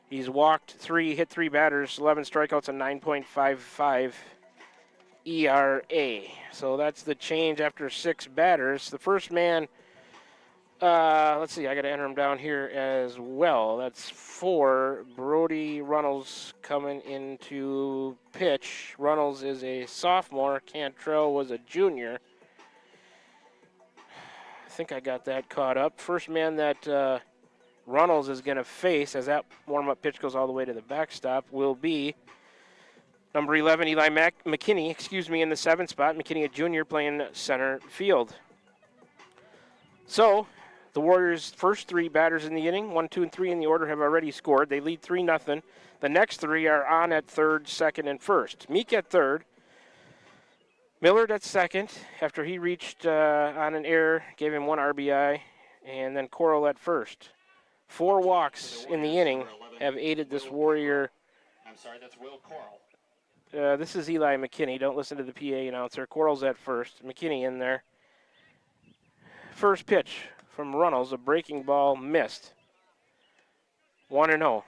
He's walked 3, hit 3 batters, 11 strikeouts, and 9.55 ERA. So that's the change after 6 batters. The first man, let's see, I got to enter him down here as well. That's 4. Brody Runnels coming into pitch. Runnels is a sophomore. Cantrell was a junior. I think I got that caught up. First man that Runnels is going to face, as that warm-up pitch goes all the way to the backstop, will be number 11, Eli McKinney, in the 7th spot. McKinney, a junior, playing center field. So the Warriors' first 3 batters in the inning, 1, 2, and 3 in the order, have already scored. They lead 3-0. The next 3 are on at 3rd, 2nd, and 1st. Meek at 3rd. Millard at 2nd after he reached on an error, gave him 1 RBI, and then Coral at 1st. 4 walks in the inning have aided this Warrior. I'm sorry, that's Will Coral. This is Eli McKinney. Don't listen to the PA announcer. Coral's at 1st. McKinney in there. First pitch from Runnels, a breaking ball, missed. 1-0.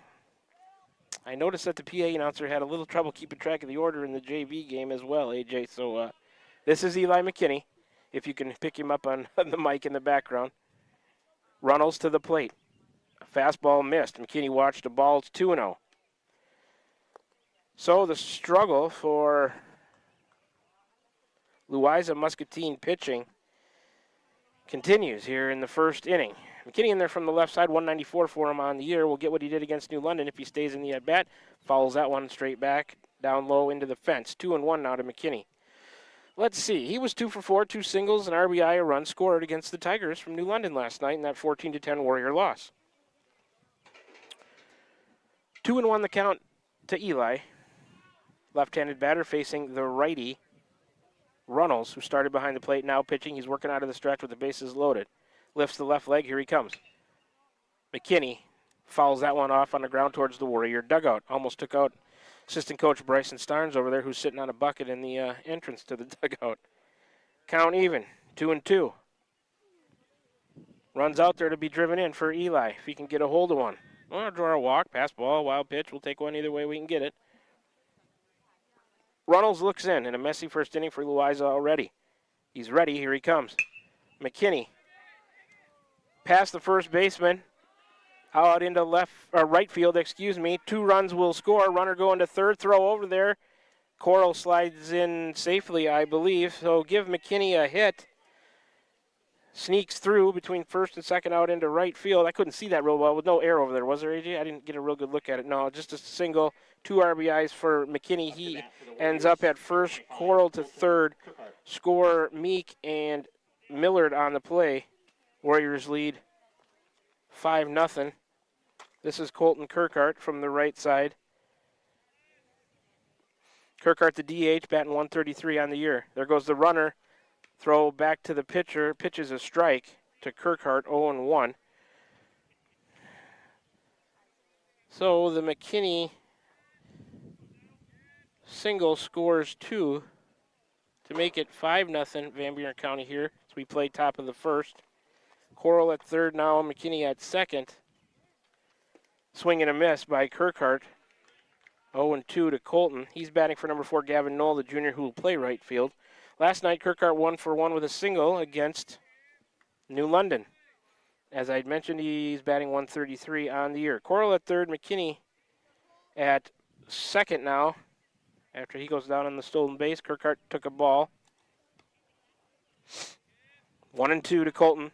I noticed that the PA announcer had a little trouble keeping track of the order in the JV game as well, AJ. So this is Eli McKinney, if you can pick him up on the mic in the background. Runnels to the plate. A fastball missed. McKinney watched the ball. It's 2-0. So the struggle for Louisa Muscatine pitching continues here in the first inning. McKinney in there from the left side, 194 for him on the year. We'll get what he did against New London if he stays in the at-bat. Fouls that one straight back, down low into the fence. 2-1 now to McKinney. Let's see. He was 2 for 4, 2 singles, an RBI, a run scored against the Tigers from New London last night in that 14-10 Warrior loss. 2-1 the count to Eli. Left-handed batter facing the righty, Runnels, who started behind the plate, now pitching. He's working out of the stretch with the bases loaded. Lifts the left leg. Here he comes. McKinney fouls that one off on the ground towards the Warrior dugout. Almost took out assistant coach Bryson Starnes over there, who's sitting on a bucket in the entrance to the dugout. Count even, 2-2. Runs out there to be driven in for Eli, if he can get a hold of one. Well, draw a walk, pass ball, wild pitch. We'll take one either way we can get it. Runnels looks in a messy first inning for Louisa already. He's ready. Here he comes. McKinney past the first baseman, out into right field, 2 runs will score. Runner going to third, throw over there. Coral slides in safely, I believe, so give McKinney a hit. Sneaks through between first and second out into right field. I couldn't see that real well with no air over there, was there, AJ? I didn't get a real good look at it. No, just a single, 2 RBIs for McKinney. He ends up at first, Coral to third. Score Meek and Millard on the play. Warriors lead 5-0. This is Colton Kirkhart from the right side. Kirkhart, the DH, batting 133 on the year. There goes the runner. Throw back to the pitcher. Pitches a strike to Kirkhart, 0-1. So the McKinney single scores 2 to make it 5-0 Van Buren County here as we play top of the first. Coral at third now, McKinney at second. Swing and a miss by Kirkhart. 0-2 to Colton. He's batting for number 4, Gavin Knoll, the junior who will play right field. Last night, Kirkhart 1-for-1 with a single against New London. As I mentioned, he's batting 133 on the year. Coral at third, McKinney at second now. After he goes down on the stolen base, Kirkhart took a ball. 1-2 to Colton.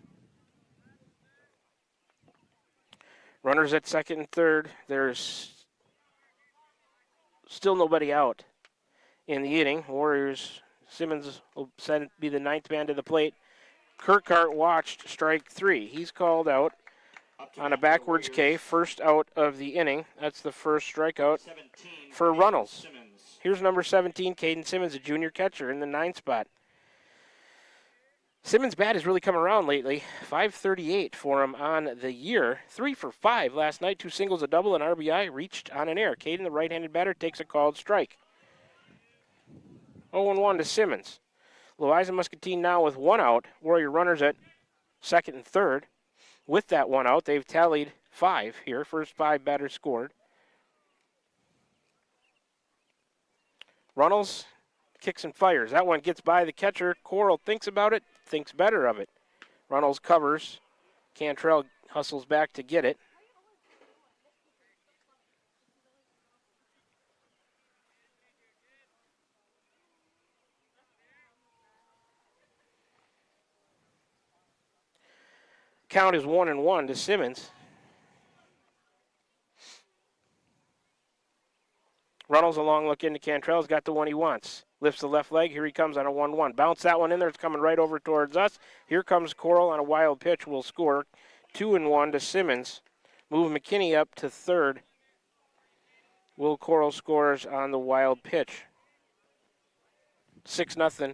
Runners at second and third. There's still nobody out in the inning. Warriors, Simmons will be the 9th man to the plate. Kirkhart watched strike 3. He's called out on a backwards K, first out of the inning. That's the first strikeout for Runnels. Here's number 17, Caden Simmons, a junior catcher in the 9th spot. Simmons' bat has really come around lately. 538 for him on the year. 3 for 5 last night. 2 singles, a double, and RBI reached on an air. Caden, the right-handed batter, takes a called strike. 0-1 to Simmons. Louisa Muscatine now with 1 out. Warrior runners at second and third. With that 1 out, they've tallied 5 here. First 5 batters scored. Runnels kicks and fires. That one gets by the catcher. Coral thinks about it, thinks better of it. Runnels covers. Cantrell hustles back to get it. Count is 1-1 to Simmons. Runnels a long look into Cantrell's got the one he wants. Lifts the left leg. Here he comes on a 1-1. Bounce that one in there. It's coming right over towards us. Here comes Coral on a wild pitch. Will score 2-1 to Simmons. Move McKinney up to third. Will Coral scores on the wild pitch. 6-0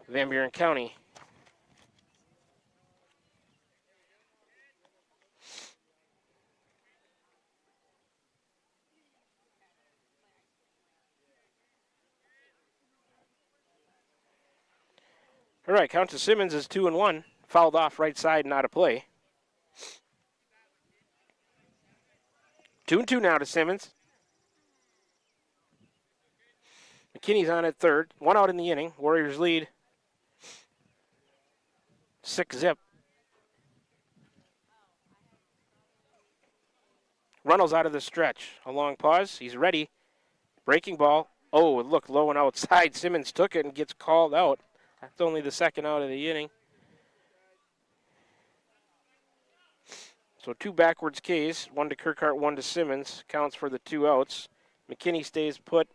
Van Buren County. All right, count to Simmons is 2-1. Fouled off right side, not a play. 2-2 now to Simmons. McKinney's on at third. 1 out in the inning. Warriors lead 6-0. Runnels out of the stretch. A long pause. He's ready. Breaking ball. Oh, look, low and outside. Simmons took it and gets called out. That's only the 2nd out of the inning. So 2 backwards Ks, 1 to Kirkhart, 1 to Simmons. Counts for the 2 outs. McKinney stays put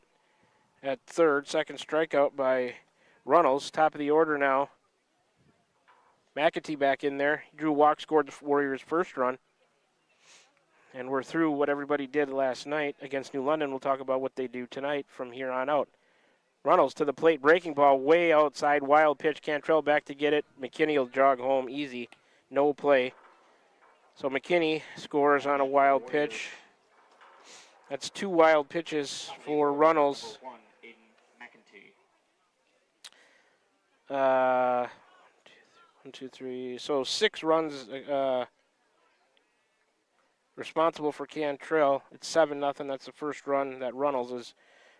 at third. 2nd strikeout by Runnels. Top of the order now. McAtee back in there. Drew walk, scored the Warriors' first run. And we're through what everybody did last night against New London. We'll talk about what they do tonight from here on out. Runnels to the plate, breaking ball way outside, wild pitch. Cantrell back to get it. McKinney will jog home easy, no play. So McKinney scores on a wild pitch. That's 2 wild pitches for Runnels. 1, 2, 3. So 6 runs responsible for Cantrell. It's 7-0. That's the first run that Runnels is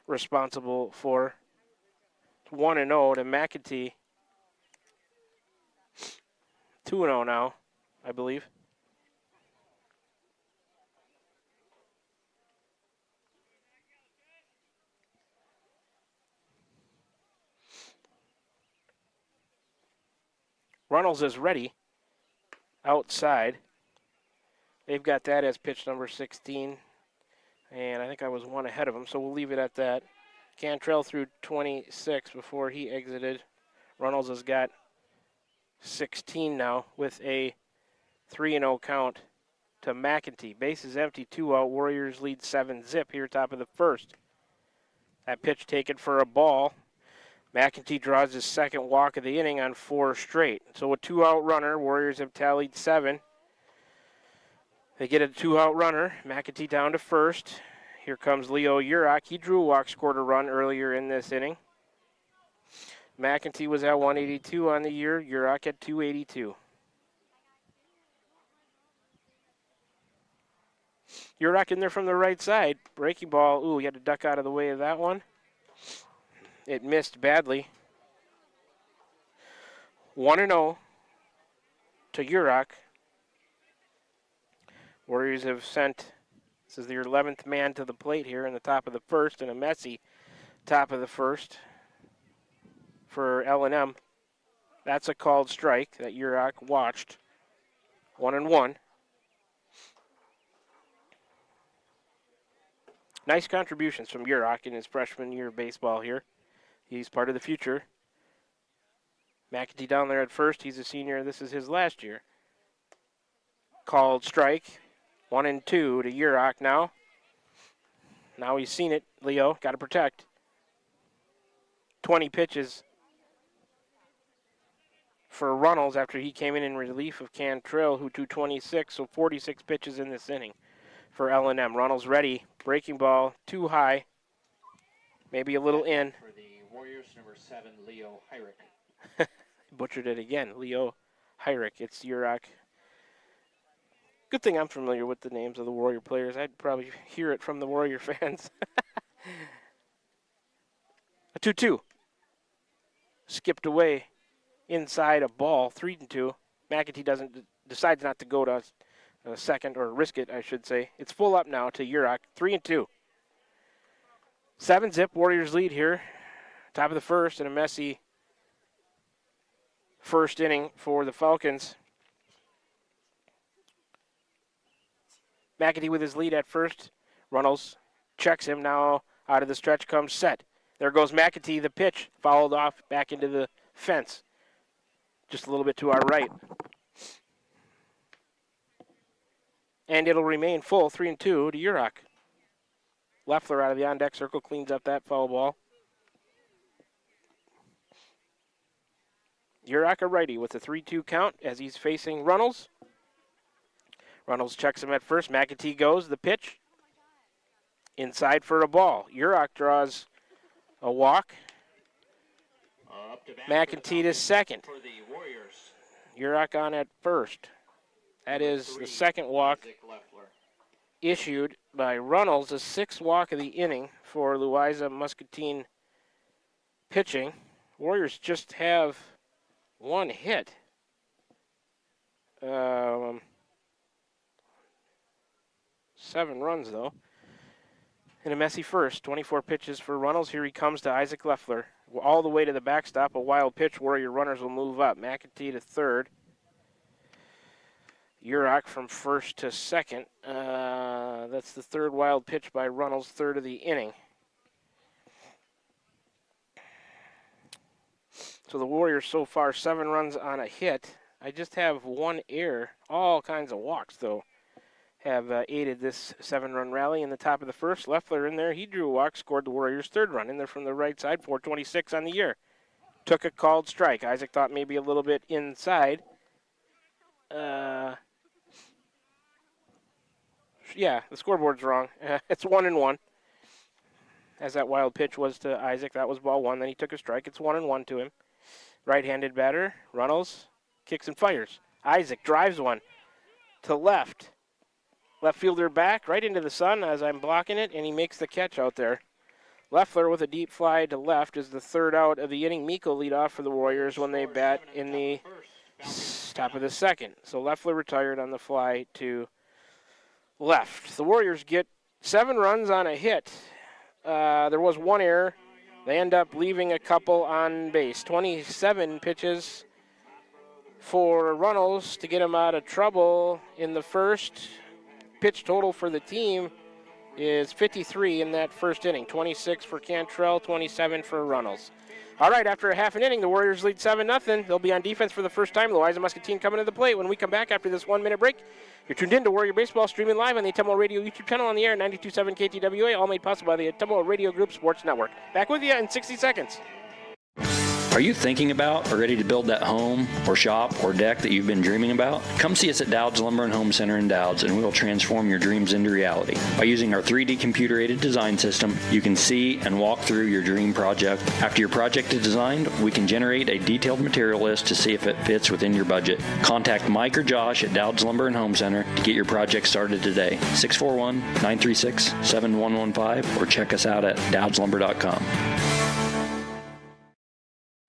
responsible for. It's 1-0 to McEntee. 2-0 now, I believe. Runnels is ready outside. They've got that as pitch number 16. And I think I was 1 ahead of him, so we'll leave it at that. Cantrell threw 26 before he exited. Runnels has got 16 now with a 3-0 count to McEntee. Base is empty, 2 out. Warriors lead 7-0 here, top of the first. That pitch taken for a ball. McEntee draws his second walk of the inning on 4 straight. So a 2-out runner. Warriors have tallied 7. They get a 2-out runner. McEntee down to first. Here comes Leo Urach. He drew a walk, scored a run earlier in this inning. McEntee was at 182 on the year. Urach at 282. Urach in there from the right side. Breaking ball. Ooh, he had to duck out of the way of that one. It missed badly. 1-0 to Urach. Warriors have sent, this is their 11th man to the plate here in the top of the first, and a messy top of the first for L&M. That's a called strike that Urach watched. 1-1. Nice contributions from Urach in his freshman year of baseball here. He's part of the future. McEntee down there at first. He's a senior. This is his last year. Called strike. 1-2 to Urach now. Now he's seen it. Leo, got to protect. 20 pitches for Runnels after he came in relief of Cantrell, who threw 26, so 46 pitches in this inning for L&M. Runnels ready. Breaking ball, too high. Maybe a little in. For the Warriors, number 7, Leo Hyrick. Butchered it again. Leo Hyrick. It's Urach. Good thing I'm familiar with the names of the Warrior players. I'd probably hear it from the Warrior fans. A 2-2. Skipped away inside a ball. 3-2. McEntee decides not to go to a second, or risk it, I should say. It's full up now to Urach. 3-2. 7-0. Warriors lead here. Top of the first, and a messy first inning for the Falcons. McEntee with his lead at first. Runnels checks him. Now out of the stretch comes Set. There goes McEntee. The pitch fouled off back into the fence. Just a little bit to our right. And it'll remain full, 3-2 to Urach. Leffler out of the on-deck circle cleans up that foul ball. Urach a righty with a 3-2 count as he's facing Runnels. Runnels checks him at first. McEntee goes. The pitch. Inside for a ball. Urach draws a walk. McEntee to second. For the Warriors. Urach on at first. That is the second walk issued by Runnels, the 6th walk of the inning for Louisa Muscatine pitching. Warriors just have 1 hit. 7 runs, though. In a messy first, 24 pitches for Runnels. Here he comes to Isaac Leffler. All the way to the backstop, a wild pitch. Warrior runners will move up. McEntee to third. Urach from first to second. That's the 3rd wild pitch by Runnels, 3rd of the inning. So the Warriors so far, 7 runs on a hit. I just have 1 error. All kinds of walks, though, have aided this 7-run rally in the top of the first. Leffler in there. He drew a walk, scored the Warriors' 3rd run in there from the right side, 426 on the year. Took a called strike. Isaac thought maybe a little bit inside. Yeah, the scoreboard's wrong. It's 1-1. As that wild pitch was to Isaac, that was ball one. Then he took a strike. It's 1-1 to him. Right-handed batter, Runnels, kicks and fires. Isaac drives one to left. Left fielder back, right into the sun as I'm blocking it, and he makes the catch out there. Leffler with a deep fly to left is the third out of the inning. Miko lead off for the Warriors when they bat in the top of the second. So Leffler retired on the fly to left. The Warriors get 7 runs on a hit. There was one error. They end up leaving a couple on base. 27 pitches for Runnels to get him out of trouble in the first. Pitch total for the team is 53 in that first inning. 26 for Cantrell, 27 for Runnels. All right, after a half an inning, the Warriors lead 7-0. They'll be on defense for the first time. The Louisa Muscatine coming to the plate. When we come back after this 1-minute break, you're tuned in to Warrior Baseball, streaming live on the Ottumwa Radio YouTube channel on the air, 92.7 KTWA, all made possible by the Ottumwa Radio Group Sports Network. Back with you in 60 seconds. Are you thinking about or ready to build that home or shop or deck that you've been dreaming about? Come see us at Dowd's Lumber and Home Center in Dowd's, and we will transform your dreams into reality. By using our 3D computer-aided design system, you can see and walk through your dream project. After your project is designed, we can generate a detailed material list to see if it fits within your budget. Contact Mike or Josh at Dowd's Lumber and Home Center to get your project started today. 641-936-7115 or check us out at dowdslumber.com.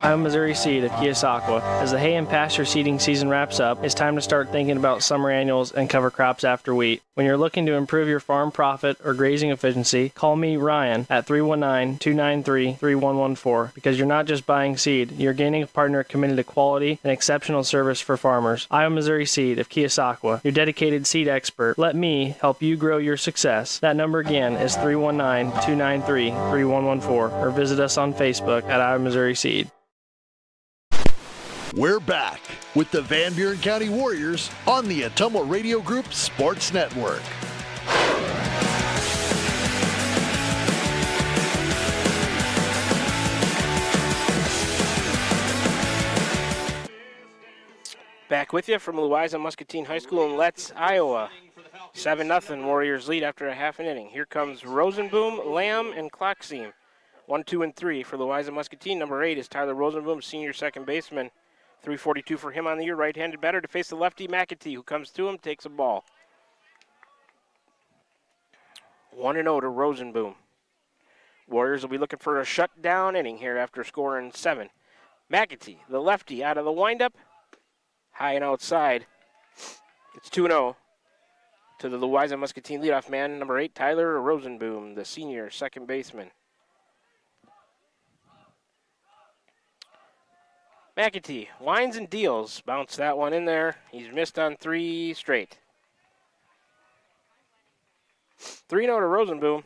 I'm Missouri Seed of Keosauqua. As the hay and pasture seeding season wraps up, it's time to start thinking about summer annuals and cover crops after wheat. When you're looking to improve your farm profit or grazing efficiency, call me, Ryan, at 319-293-3114, because you're not just buying seed, you're gaining a partner committed to quality and exceptional service for farmers. I'm Missouri Seed of Keosauqua, your dedicated seed expert. Let me help you grow your success. That number again is 319-293-3114, or visit us on Facebook at I'm Missouri Seed. We're back with the Van Buren County Warriors on the Ottumwa Radio Group Sports Network. Back with you from Louisa Muscatine High School in Letts, Iowa. 7-0 Warriors lead after a half an inning. Here comes Rosenboom, Lamb, and Clockseam. 1, 2, and 3 for Louisa Muscatine. Number 8 is Tyler Rosenboom, senior second baseman. 342 for him on the year. Right-handed batter to face the lefty McAtee, who comes to him, takes a ball. 1-0 to Rosenboom. Warriors will be looking for a shutdown inning here after scoring 7. McAtee, the lefty, out of the windup. High and outside. It's 2-0 to the Louisa Muscatine leadoff man, number 8, Tyler Rosenboom, the senior second baseman. McAtee winds and deals. Bounce that one in there. He's missed on 3 straight. 3-0 to Rosenboom.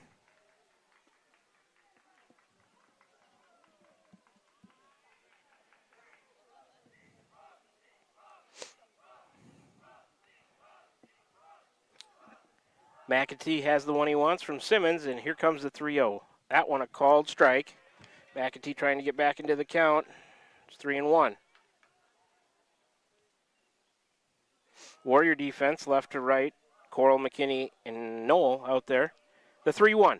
McAtee has the one he wants from Simmons, and here comes the 3-0. That one a called strike. McAtee trying to get back into the count. It's 3-1. Warrior defense, left to right. Coral, McKinney, and Knoll out there. The 3-1.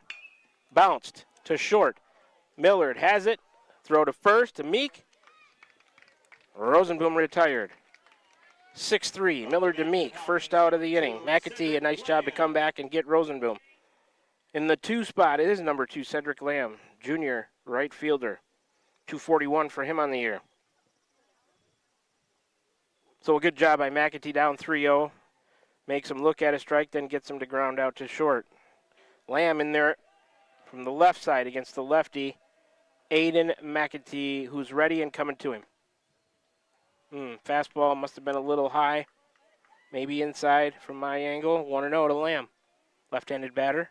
Bounced to short. Millard has it. Throw to first to Meek. Rosenboom retired. 6-3. Millard to Meek. First out of the inning. McAtee, a nice job to come back and get Rosenboom. In the 2 spot, it is number 2, Cedric Lamb, junior right fielder. 241 for him on the year. So a good job by McAtee, down 3-0. Makes him look at a strike, then gets him to ground out to short. Lamb in there from the left side against the lefty, Aiden McAtee, who's ready and coming to him. Fastball must have been a little high. Maybe inside from my angle. 1-0 to Lamb. Left-handed batter.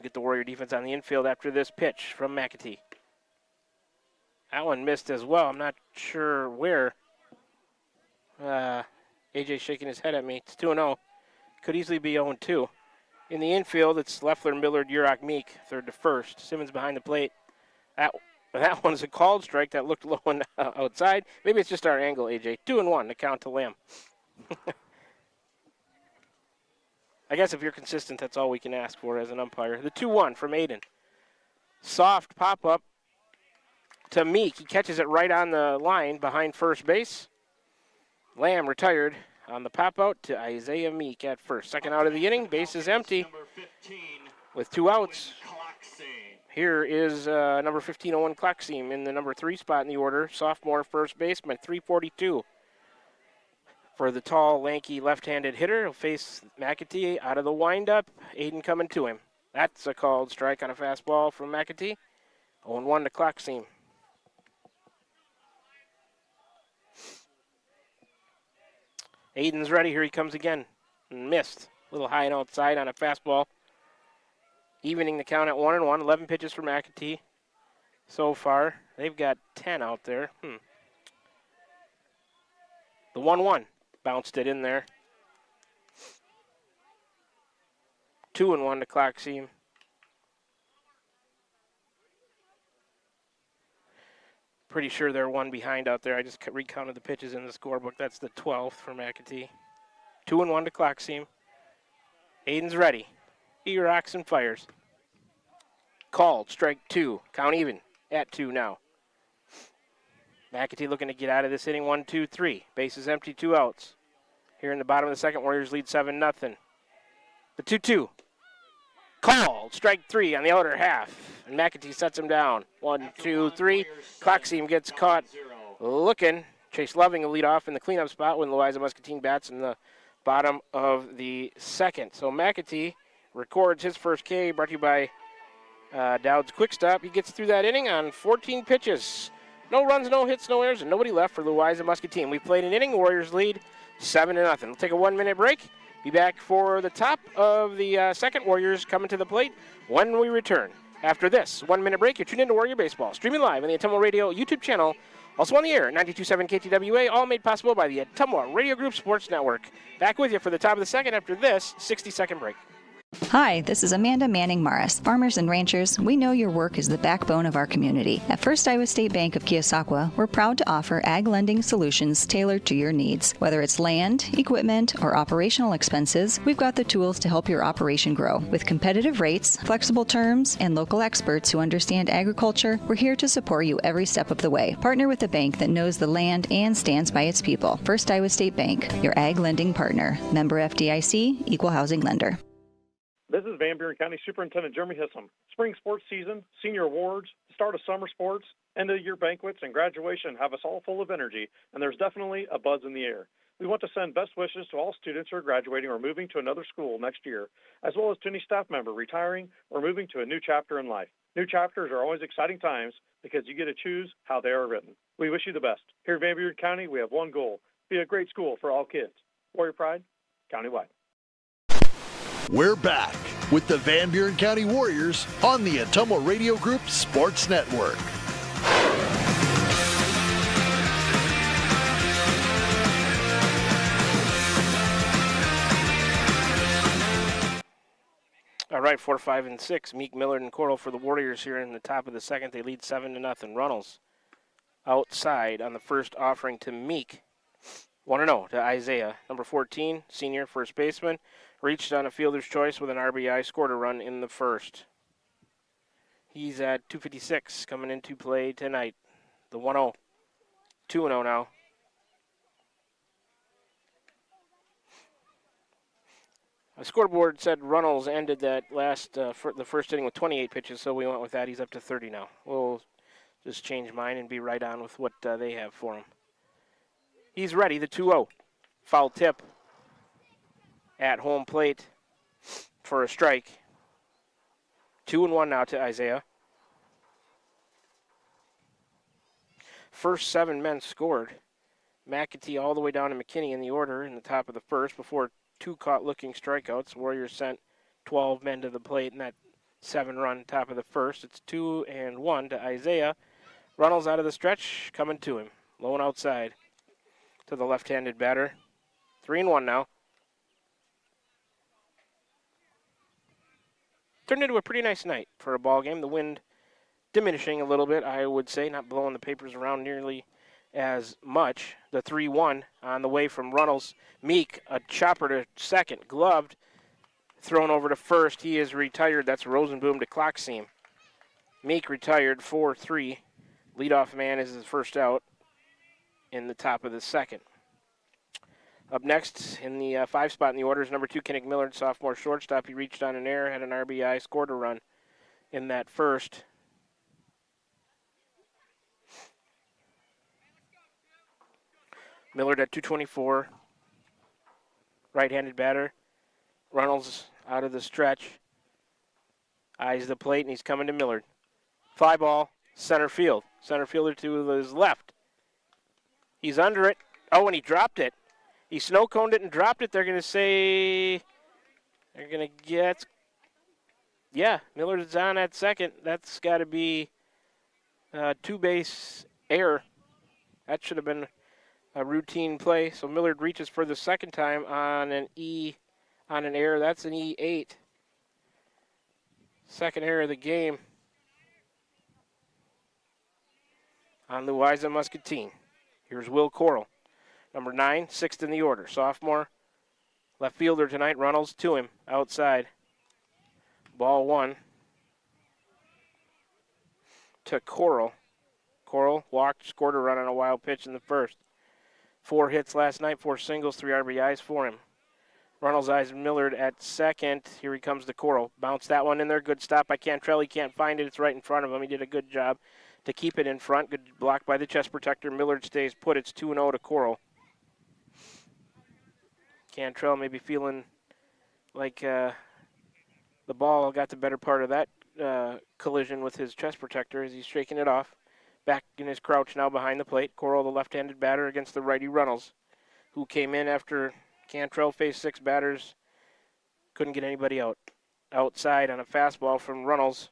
Get the Warrior defense on the infield after this pitch from McAtee. That one missed as well. I'm not sure where. AJ shaking his head at me. It's 2-0. Could easily be 0-2. In the infield, it's Leffler, Millard, Urach, Meek, third to first. Simmons behind the plate. That one's a called strike that looked low and outside. Maybe it's just our angle, AJ. 2-1 to count to Lamb. I guess if you're consistent, that's all we can ask for as an umpire. The 2-1 from Aiden. Soft pop-up to Meek. He catches it right on the line behind first base. Lamb retired on the pop-out to Isaiah Meek at first. Second out of the inning. Base is empty with 2 outs. Here is number 15, Owen Klockseam, in the number 3 spot in the order. Sophomore first baseman, 342. For the tall, lanky, left-handed hitter, he'll face McAtee out of the windup. Aiden coming to him. That's a called strike on a fastball from McAtee. 0-1 to Klockseam. Aiden's ready. Here he comes again. Missed. A little high and outside on a fastball. Evening the count at 1-1. 11 pitches for McAtee so far. They've got 10 out there. The 1-1. Bounced it in there. 2-1 to Klockseam. Pretty sure they're 1 behind out there. I just recounted the pitches in the scorebook. That's the 12th for McAtee. 2-1 to Klockseam. Aiden's ready. He rocks and fires. Called. Strike 2. Count even at 2 now. McAtee looking to get out of this inning. 1-2-3. Base is empty. 2 outs. Here in the bottom of the second, Warriors lead 7-0. The 2-2. Called. Strike 3 on the outer half. And McAtee sets him down. 1-2-3. Klockseam gets caught looking. Chase Loving will lead off in the cleanup spot when Louisa Muscatine bats in the bottom of the second. So McAtee records his first K, brought to you by Dowd's Quick Stop. He gets through that inning on 14 pitches. No runs, no hits, no errors, and nobody left for Louisa Muscatine. We've played an inning. Warriors lead 7-0. We'll take a 1-minute break. Be back for the top of the second. Warriors coming to the plate when we return. After this 1-minute break, you're tuned into Warrior Baseball, streaming live on the Ottumwa Radio YouTube channel, also on the air at 92.7 KTWA, all made possible by the Ottumwa Radio Group Sports Network. Back with you for the top of the second after this 60-second break. Hi, this is Amanda Manning Morris. Farmers and ranchers, we know your work is the backbone of our community. At First Iowa State Bank of Keosauqua, we're proud to offer ag lending solutions tailored to your needs. Whether it's land, equipment, or operational expenses, we've got the tools to help your operation grow. With competitive rates, flexible terms, and local experts who understand agriculture, we're here to support you every step of the way. Partner with a bank that knows the land and stands by its people. First Iowa State Bank, your ag lending partner. Member FDIC, Equal Housing Lender. This is Van Buren County Superintendent Jeremy Hissom. Spring sports season, senior awards, start of summer sports, end of year banquets, and graduation have us all full of energy, and there's definitely a buzz in the air. We want to send best wishes to all students who are graduating or moving to another school next year, as well as to any staff member retiring or moving to a new chapter in life. New chapters are always exciting times because you get to choose how they are written. We wish you the best. Here in Van Buren County, we have one goal: be a great school for all kids. Warrior Pride, countywide. We're back with the Van Buren County Warriors on the Ottumwa Radio Group Sports Network. All right, 4, 5, and 6. Meek, Millard, and Cordell for the Warriors here in the top of the second. They lead 7-0. Runnels outside on the first offering to Meek. 1-0 to Isaiah. Number 14, senior first baseman. Reached on a fielder's choice with an RBI, scored a run in the first. He's at 256 coming into play tonight. The 1-0. 2-0 now. The scoreboard said Runnels ended that the first inning with 28 pitches, so we went with that. He's up to 30 now. We'll just change mine and be right on with what they have for him. He's ready, the 2-0. Foul tip at home plate for a strike. 2-1 now to Isaiah. First 7 men scored. McAtee all the way down to McKinney in the order in the top of the first before 2 caught-looking strikeouts. Warriors sent 12 men to the plate in that 7-run top of the first. It's 2-1 to Isaiah. Runnels out of the stretch, coming to him. Low and outside to the left-handed batter. 3-1 now. Turned into a pretty nice night for a ball game. The wind diminishing a little bit, I would say, not blowing the papers around nearly as much. The 3-1 on the way from Runnels. Meek, a chopper to second, gloved. thrown over to first. He is retired. That's Rosenboom to clock seam. Meek retired 4-3. Leadoff man is his first out in the top of the second. Up next in the 5 spot in the order is number 2, Kinnick Millard, sophomore shortstop. He reached on an error, had an RBI, scored a run in that first. Millard at 224. Right-handed batter. Runnels out of the stretch. Eyes the plate, and he's coming to Millard. Fly ball, center field. Center fielder to his left. He's under it. Oh, and he dropped it. He snow-coned it and dropped it. They're going to say, they're going to get, yeah, Millard's on at second. That's got to be a 2-base error. That should have been a routine play. So Millard reaches for the second time on an error. That's an E8. Second error of the game on Louisa Muscatine. Here's Will Coral, number 9, 6th in the order. Sophomore, left fielder tonight. Runnels to him, outside. Ball 1 to Coral. Coral walked, scored a run on a wild pitch in the first. 4 hits last night, 4 singles, 3 RBIs for him. Runnels eyes Millard at second. Here he comes to Coral. Bounce that one in there. Good stop by Cantrell. He can't find it. It's right in front of him. He did a good job to keep it in front. Good block by the chest protector. Millard stays put. It's 2-0 to Coral. Cantrell may be feeling like the ball got the better part of that collision with his chest protector as he's shaking it off. Back in his crouch now behind the plate. Coral, the left-handed batter against the righty Runnels, who came in after Cantrell faced 6 batters. Couldn't get anybody out. Outside on a fastball from Runnels.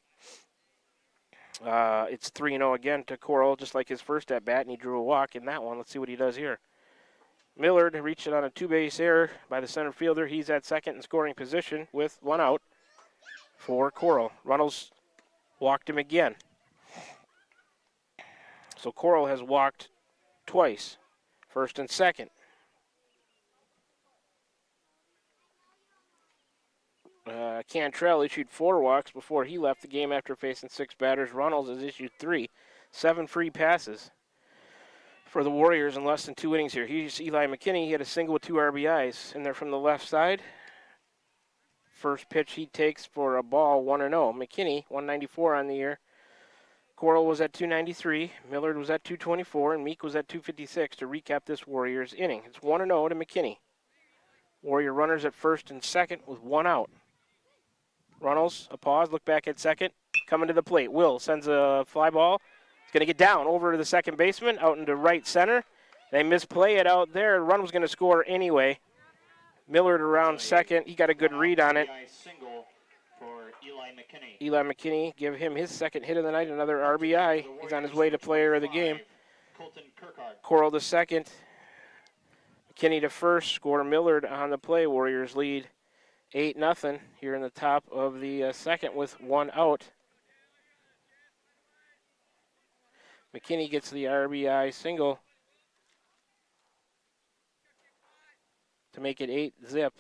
It's 3-0 again to Coral, just like his first at-bat, and he drew a walk in that one. Let's see what he does here. Millard reached it on a 2-base error by the center fielder. He's at second in scoring position with 1 out for Coral. Runnels walked him again. So Coral has walked twice, first and second. Cantrell issued 4 walks before he left the game after facing 6 batters. Runnels has issued 3, 7 free passes for the Warriors in less than 2 innings here. Here's Eli McKinney. He had a single with 2 RBIs in there from the left side. First pitch he takes for a ball, 1-0. McKinney, 194 on the year. Coral was at 293, Millard was at 224, and Meek was at 256 to recap this Warriors inning. It's 1-0 to McKinney. Warrior runners at first and second with 1 out. Runnels, a pause, look back at second, coming to the plate. Will sends a fly ball. It's going to get down over to the second baseman, out into right center. They misplay it out there. The run was going to score anyway. Millard around second. He got a good read on it. Eli McKinney, give him his second hit of the night, another RBI. He's on his way to player of the game. Coral to second. McKinney to first. Score Millard on the play. Warriors lead 8-0 here in the top of the second with 1 out. McKinney gets the RBI single to make it 8-0.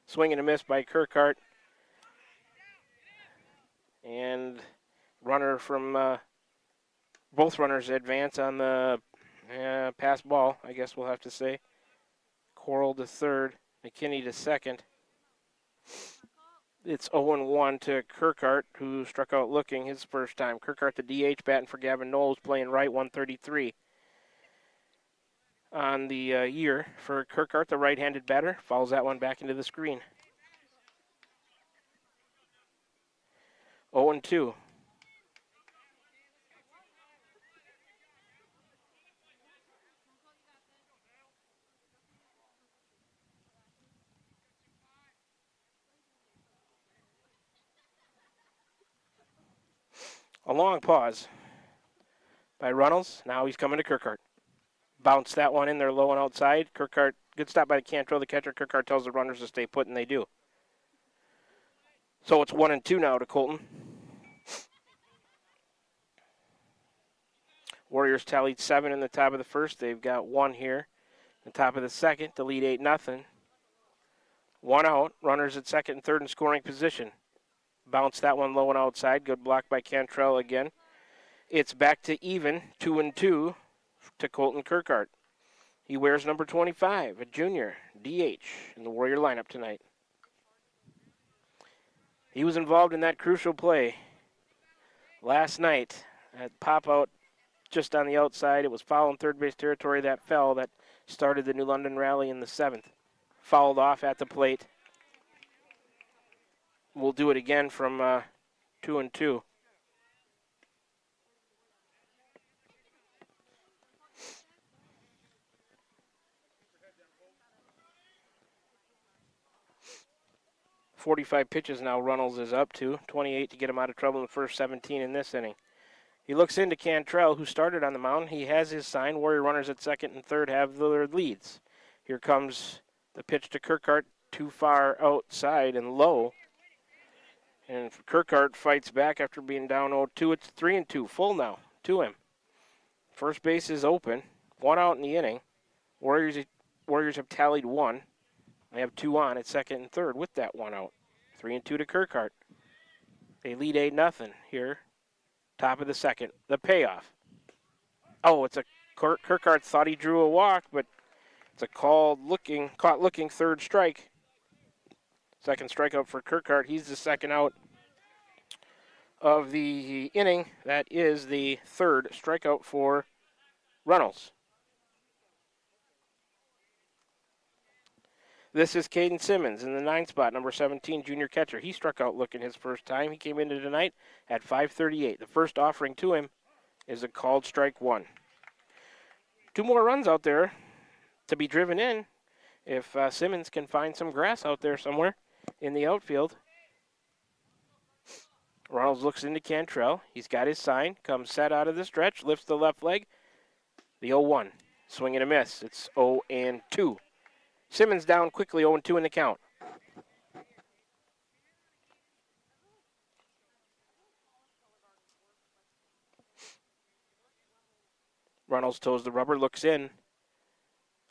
Swing and a miss by Kirkhart. And runner from both runners advance on the pass ball, I guess we'll have to say. Coral to third, McKinney to second. It's 0-1 to Kirkhart, who struck out looking his first time. Kirkhart, the DH, batting for Gavin Knowles, playing right, 133 on the year for Kirkhart, the right-handed batter. Fouls that one back into the screen. 0-2. A long pause by Runnels. Now he's coming to Kirkhart. Bounce that one in there low and outside. Kirkhart, good stop by the Cantrell, the catcher. Kirkhart tells the runners to stay put, and they do. So it's 1-2 now to Colton. Warriors tallied 7 in the top of the first. They've got 1 here in the top of the second to lead 8-0. One out, runners at second and third in scoring position. Bounce that one low and outside. Good block by Cantrell again. It's back to even, 2-2 to Colton Kirkhart. He wears number 25, a junior, DH, in the Warrior lineup tonight. He was involved in that crucial play last night at pop out just on the outside. It was foul in third base territory that fell that started the New London rally in the 7th. Fouled off at the plate. We'll do it again from 2-2. .45 pitches now Runnels is up to. 28 to get him out of trouble in the first 17 in this inning. He looks into Cantrell, who started on the mound. He has his sign. Warrior runners at second and third have their leads. Here comes the pitch to Kirkhart, too far outside and low. And Kirkhart fights back after being down 0-2. It's 3-2, full now to him. First base is open. One out in the inning. Warriors have tallied one. They have two on at second and third with that one out. 3-2 to Kirkhart. They lead 8-0 here. Top of the second. The payoff. Oh, it's a Kirkhart thought he drew a walk, but it's a caught looking third strike. Second strikeout for Kirkhart. He's the second out of the inning. That is the third strikeout for Runnels. This is Caden Simmons in the 9th spot, number 17, junior catcher. He struck out looking his first time. He came into tonight at 5:38. The first offering to him is a called strike one. Two more runs out there to be driven in if Simmons can find some grass out there somewhere in the outfield. Ronalds looks into Cantrell. He's got his sign, comes set out of the stretch, lifts the left leg. The 0-1, swing and a miss. It's 0-2. Simmons down quickly, 0-2 in the count. Runnels toes the rubber, looks in.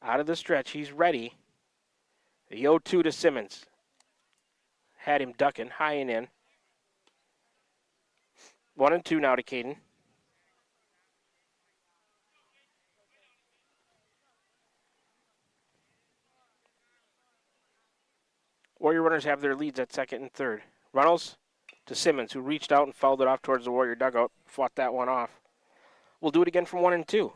Out of the stretch, he's ready. The 0-2 to Simmons. Had him ducking, high and in. 1-2 now to Caden. Warrior runners have their leads at second and third. Runnels to Simmons, who reached out and fouled it off towards the Warrior dugout. Fought that one off. We'll do it again from 1-2.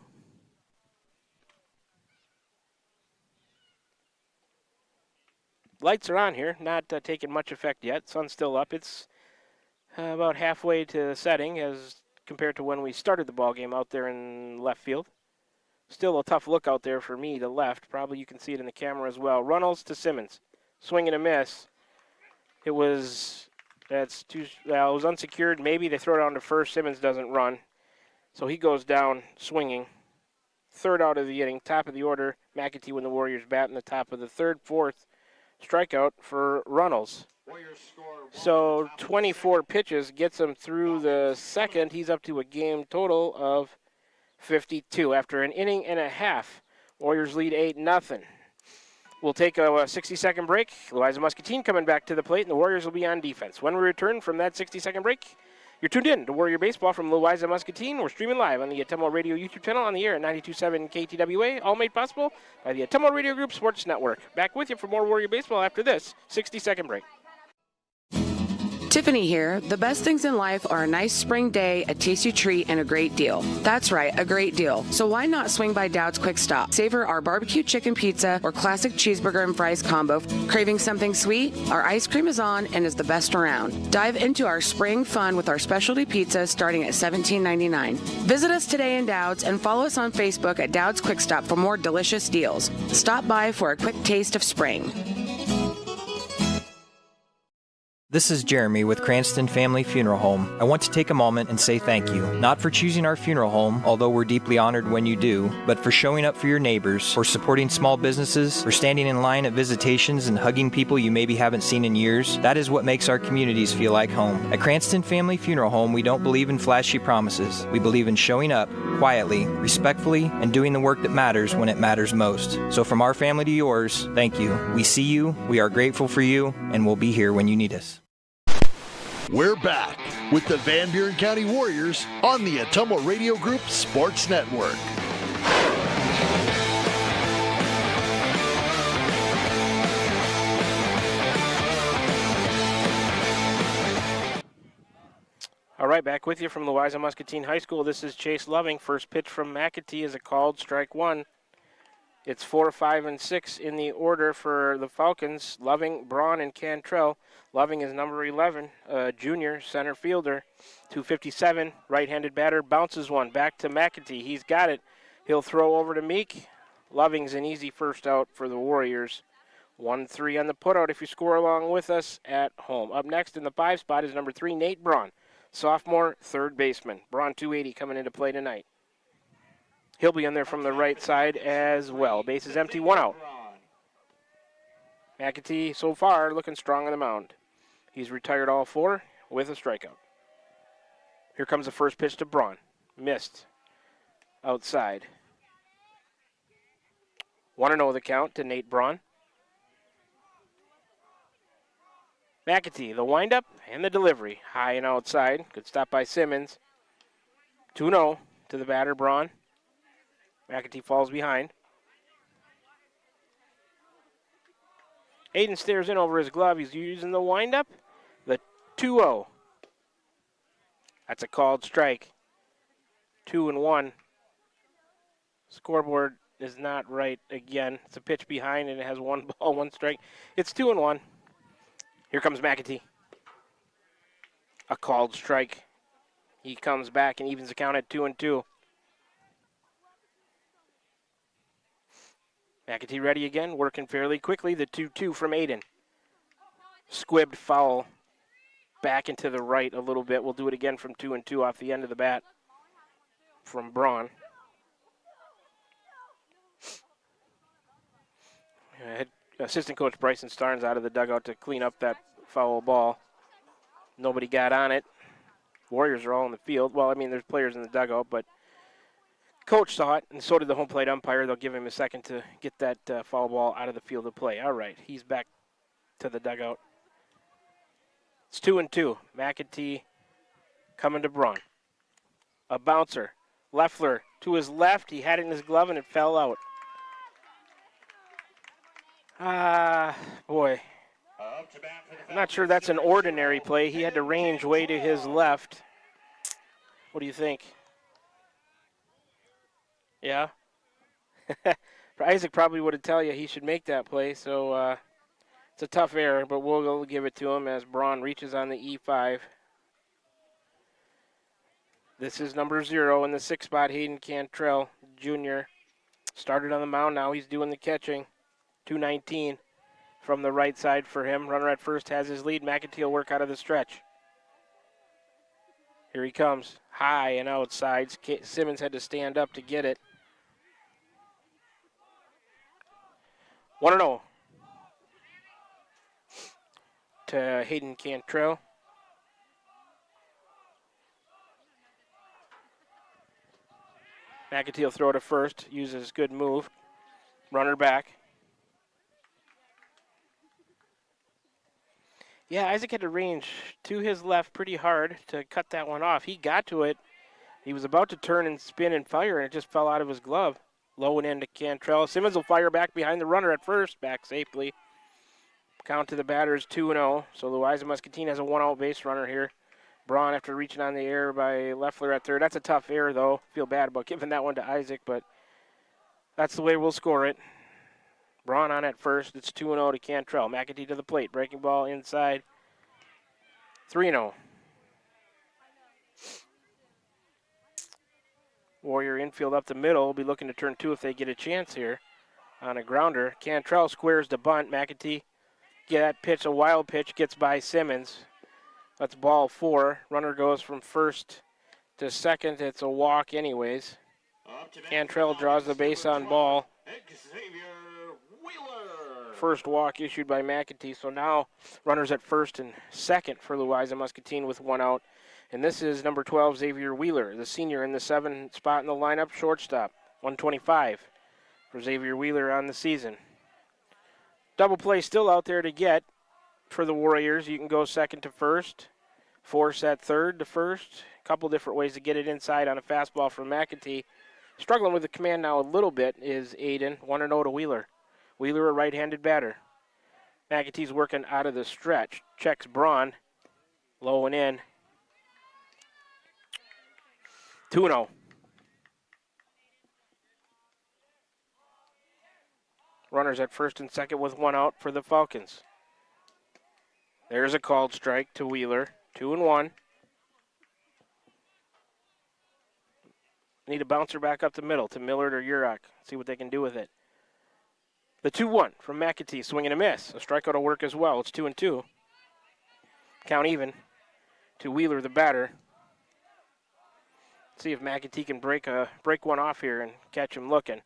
Lights are on here, not taking much effect yet. Sun's still up. It's about halfway to setting as compared to when we started the ball game out there in left field. Still a tough look out there for me to left. Probably you can see it in the camera as well. Runnels to Simmons. Swing and a miss. It was unsecured. Maybe they throw it on to first. Simmons doesn't run. So he goes down swinging. Third out of the inning, top of the order. McAtee when the Warriors bat in the top of the third, fourth. Strikeout for Runnels. So 24 pitches gets him through the second. He's up to a game total of 52 after an inning and a half. Warriors lead 8-0. We'll take a 60-second break. Louisa Muscatine coming back to the plate, and the Warriors will be on defense. When we return from that 60-second break, you're tuned in to Warrior Baseball from Louisa Muscatine. We're streaming live on the Atemo Radio YouTube channel on the air at 92.7 KTWA, all made possible by the Atemo Radio Group Sports Network. Back with you for more Warrior Baseball after this 60-second break. Tiffany here. The best things in life are a nice spring day, a tasty treat, and a great deal. That's right, a great deal. So why not swing by Dowd's Quick Stop? Savor our barbecue chicken pizza or classic cheeseburger and fries combo. Craving something sweet? Our ice cream is on and is the best around. Dive into our spring fun with our specialty pizza starting at $17.99. Visit us today in Dowd's and follow us on Facebook at Dowd's Quick Stop for more delicious deals. Stop by for a quick taste of spring. This is Jeremy with Cranston Family Funeral Home. I want to take a moment and say thank you, not for choosing our funeral home, although we're deeply honored when you do, but for showing up for your neighbors, for supporting small businesses, for standing in line at visitations and hugging people you maybe haven't seen in years. That is what makes our communities feel like home. At Cranston Family Funeral Home, we don't believe in flashy promises. We believe in showing up quietly, respectfully, and doing the work that matters when it matters most. So from our family to yours, thank you. We see you, we are grateful for you, and we'll be here when you need us. We're back with the Van Buren County Warriors on the Atomo Radio Group Sports Network. All right, back with you from Louisa Muscatine High School. This is Chase Loving. First pitch from McAtee is a called strike one. It's 4, 5, and 6 in the order for the Falcons. Loving, Braun, and Cantrell. Loving is number 11, junior center fielder. 257, right-handed batter, bounces one back to McAtee. He's got it. He'll throw over to Meek. Loving's an easy first out for the Warriors. 1-3 on the putout if you score along with us at home. Up next in the 5 spot is number 3, Nate Braun, sophomore third baseman. Braun 280 coming into play tonight. He'll be in there from the right side as well. Base is empty, 1 out. McAtee so far looking strong on the mound. He's retired all 4 with a strikeout. Here comes the first pitch to Braun. Missed. Outside. 1-0 the count to Nate Braun. McAtee, the windup and the delivery. High and outside. Good stop by Simmons. 2-0 to the batter, Braun. McAtee falls behind. Hayden stares in over his glove. He's using the windup. The 2-0. That's a called strike. 2-1. Scoreboard is not right again. It's a pitch behind and it has 1 ball, 1 strike. It's 2-1. Here comes McAtee. A called strike. He comes back and evens the count at 2-2. McAtee ready again, working fairly quickly. The 2-2 from Aiden. Squibbed foul back into the right a little bit. We'll do it again from 2-2 off the end of the bat from Braun. Assistant coach Bryson Starnes out of the dugout to clean up that foul ball. Nobody got on it. Warriors are all in the field. Well, I mean, there's players in the dugout, but coach saw it, and so did the home plate umpire. They'll give him a second to get that foul ball out of the field of play. All right, he's back to the dugout. It's 2-2. McAtee coming to Braun. A bouncer. Leffler to his left. He had it in his glove, and it fell out. Boy. I'm not sure that's an ordinary play. He had to range way to his left. What do you think? Yeah. Isaac probably would have tell you he should make that play, so it's a tough error, but we'll give it to him as Braun reaches on the E5. This is number 0 in the 6 spot, Hayden Cantrell Jr. Started on the mound, now he's doing the catching. 219 from the right side for him. Runner at first has his lead. McAtee will work out of the stretch. Here he comes, high and outside. Simmons had to stand up to get it. 1-0 to Hayden Cantrell. McAtee will throw to first, uses good move. Runner back. Yeah, Isaac had to range to his left pretty hard to cut that one off. He got to it. He was about to turn and spin and fire, and it just fell out of his glove. Low and in to Cantrell. Simmons will fire back behind the runner at first, back safely. Count to the batter is 2-0. So Louisa Muscatine has a 1-out base runner here. Braun after reaching on the air by Leffler at third. That's a tough error, though. Feel bad about giving that one to Isaac, but that's the way we'll score it. Braun on at first. It's 2-0 to Cantrell. McAtee to the plate. Breaking ball inside. 3-0. Warrior infield up the middle. Will be looking to turn 2 if they get a chance here on a grounder. Cantrell squares the bunt. McAtee that pitch, a wild pitch, gets by Simmons. That's ball 4. Runner goes from first to second. It's a walk anyways. Cantrell draws the base on ball. First walk issued by McAtee. So now runners at first and second for Louisa Muscatine with 1 out. And this is number 12, Xavier Wheeler, the senior in the 7th spot in the lineup, shortstop. 125 for Xavier Wheeler on the season. Double play still out there to get for the Warriors. You can go second to first, force at third to first. A couple different ways to get it inside on a fastball from McAtee. Struggling with the command now a little bit is Aiden. 1-0 to Wheeler. Wheeler, a right-handed batter. McAtee's working out of the stretch. Checks Braun. Low and in. 2-0. Runners at first and second with 1 out for the Falcons. There's a called strike to Wheeler. 2-1. Need a bouncer back up the middle to Millard or Urach. See what they can do with it. The 2-1 from McAtee, swing and a miss. A strikeout will work as well. It's 2-2. Count even to Wheeler, the batter. See if McAtee can break one off here and catch him looking.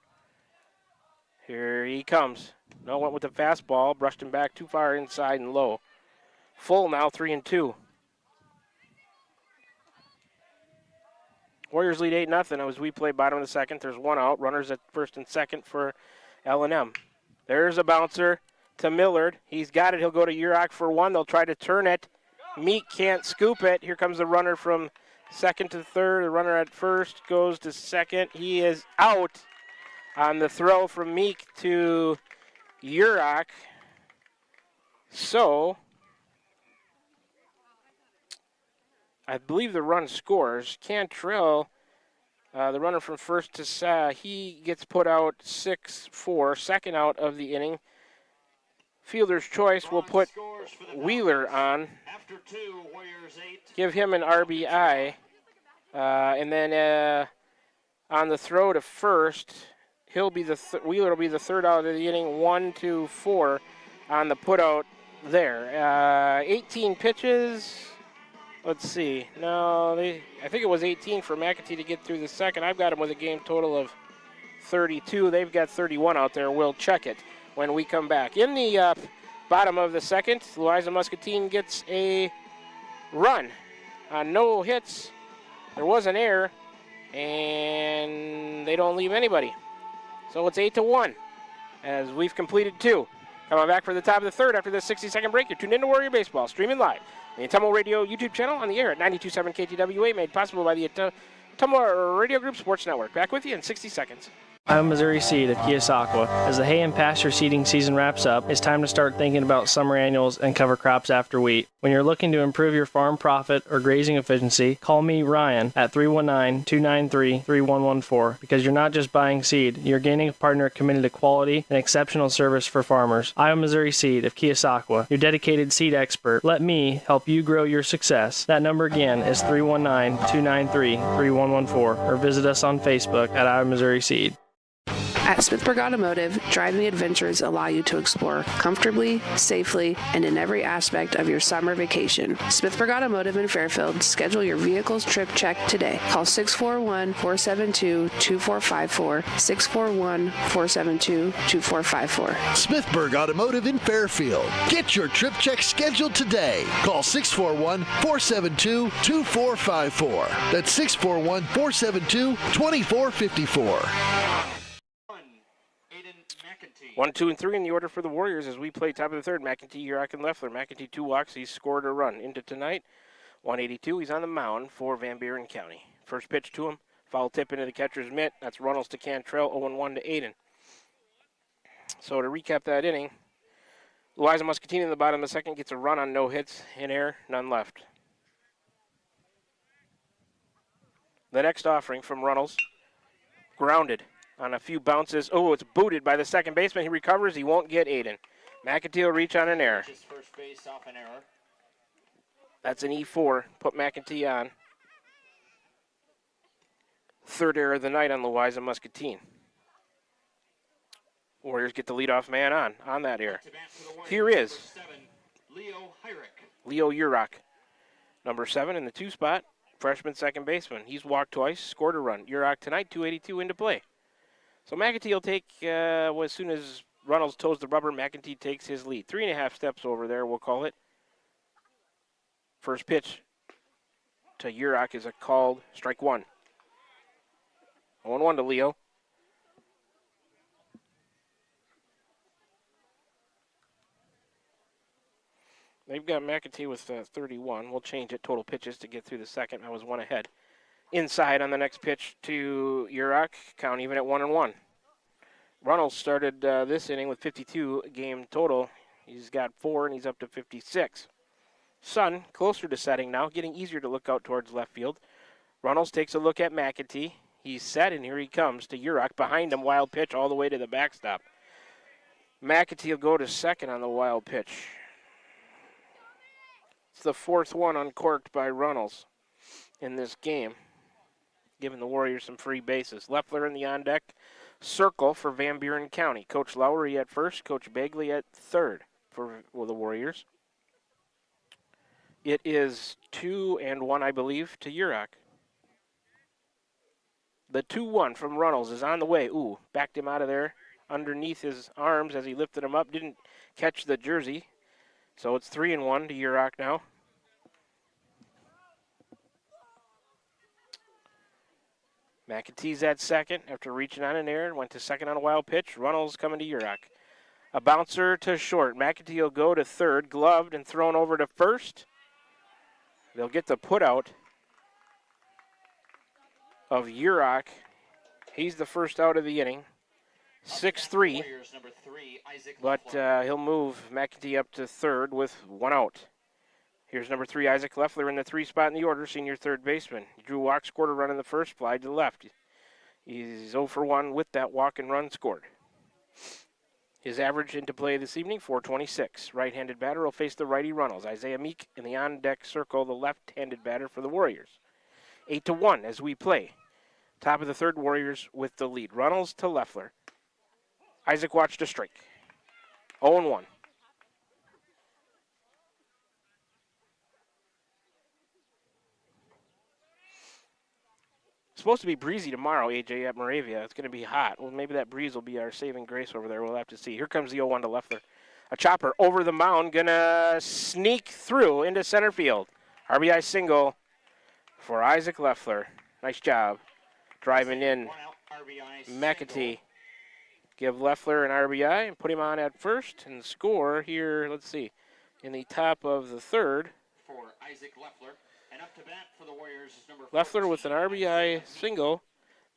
Here he comes. No, went with the fastball, brushed him back too far inside and low. Full now, 3-2. Warriors lead 8-0 as we play bottom of the second. There's 1 out. Runners at first and second for L&M. There's a bouncer to Millard. He's got it. He'll go to Urach for 1. They'll try to turn it. Meek can't scoop it. Here comes the runner from second to third. The runner at first goes to second. He is out on the throw from Meek to Urach. So I believe the run scores. Cantrell, the runner from first to he gets put out 6-4, second out of the inning. Fielder's choice will put Wheeler on, give him an RBI, and then on the throw to first, he'll be Wheeler will be the third out of the inning. 1-4 on the put out there. 18 pitches. Let's see. No, I think it was 18 for McAtee to get through the second. I've got him with a game total of 32. They've got 31 out there. We'll check it when we come back. In the bottom of the second, Louisa Muscatine gets a run on no hits. There was an error, and they don't leave anybody. So it's 8-1 as we've completed 2. Coming back for the top of the third after this 60-second break. You're tuned into Warrior Baseball, streaming live. The Tummo Radio YouTube channel on the air at 92.7 KTWA, made possible by the Tummo Radio Group Sports Network. Back with you in 60 seconds. I'm Missouri Seed of Keosauqua. As the hay and pasture seeding season wraps up, it's time to start thinking about summer annuals and cover crops after wheat. When you're looking to improve your farm profit or grazing efficiency, call me, Ryan, at 319-293-3114, because you're not just buying seed, you're gaining a partner committed to quality and exceptional service for farmers. I'm Missouri Seed of Keosauqua, your dedicated seed expert. Let me help you grow your success. That number again is 319-293-3114, or visit us on Facebook at I'm Missouri Seed. At Smithburg Automotive, driving adventures allow you to explore comfortably, safely, and in every aspect of your summer vacation. Smithburg Automotive in Fairfield. Schedule your vehicle's trip check today. Call 641-472-2454, 641-472-2454. Smithburg Automotive in Fairfield. Get your trip check scheduled today. Call 641-472-2454. That's 641-472-2454. 1, 2, and 3 in the order for the Warriors as we play top of the third. McAtee, Urach, and Leffler. McAtee 2 walks. He's scored a run into tonight. 182. He's on the mound for Van Buren County. First pitch to him. Foul tip into the catcher's mitt. That's Runnels to Cantrell. 0-1 to Aiden. So to recap that inning, Louisa Muscatine in the bottom of the second gets a run on no hits, in air, none left. The next offering from Runnels, grounded on a few bounces. Oh, it's booted by the second baseman. He recovers. He won't get Aiden. McAtee will reach on an error. First base off an error. That's an E4. Put McAtee on. Third error of the night on Louisa Muscatine. Warriors get the leadoff man on that air. Here is Leo Urach, number 7 in the 2 spot, freshman second baseman. He's walked twice, scored a run. Urach tonight, 282 into play. So McEntee will take, as soon as Runnels toes the rubber, McEntee takes his lead. 3.5 steps over there, we'll call it. First pitch to Urach is a called strike 1. 0-1 to Leo. They've got McEntee with 31. We'll change it, total pitches, to get through the second. I was 1 ahead. Inside on the next pitch to Urach, count even at 1-1. Runnels started this inning with 52 game total. He's got 4, and he's up to 56. Sun, closer to setting now, getting easier to look out towards left field. Runnels takes a look at McEntee. He's set, and here he comes to Urach. Behind him, wild pitch all the way to the backstop. McEntee will go to second on the wild pitch. It's the 4th one uncorked by Runnels in this game, giving the Warriors some free bases. Leffler in the on-deck circle for Van Buren County. Coach Lowry at first, Coach Bagley at third for the Warriors. It is 2-1, I believe, to Urach. The 2-1 from Runnels is on the way. Ooh, backed him out of there underneath his arms as he lifted him up. Didn't catch the jersey. So it's 3-1 to Urach now. McEntee's at second after reaching on an error. Went to second on a wild pitch. Runnels coming to Urach. A bouncer to short. McEntee will go to third. Gloved and thrown over to first. They'll get the put out of Urach. He's the first out of the inning. 6-3. But he'll move McEntee up to third with 1 out. Here's number 3, Isaac Leffler in the 3 spot in the order, senior third baseman. He drew a walk, scored a run in the first, fly to the left. He's 0 for 1 with that walk and run scored. His average into play this evening, 426. Right-handed batter will face the righty Runnels. Isaiah Meek in the on-deck circle, the left-handed batter for the Warriors. 8-1 as we play. Top of the third, Warriors with the lead. Runnels to Leffler. Isaac watched a strike. 0-1. It's supposed to be breezy tomorrow, AJ, at Moravia. It's going to be hot. Well, maybe that breeze will be our saving grace over there. We'll have to see. Here comes the 0-1 to Leffler. A chopper over the mound, going to sneak through into center field. RBI single for Isaac Leffler. Nice job driving in McEntee. Give Leffler an RBI and put him on at first and score here, let's see, in the top of the third. For Isaac Leffler. And up to bat for the Warriors is number 14. Leffler with an RBI single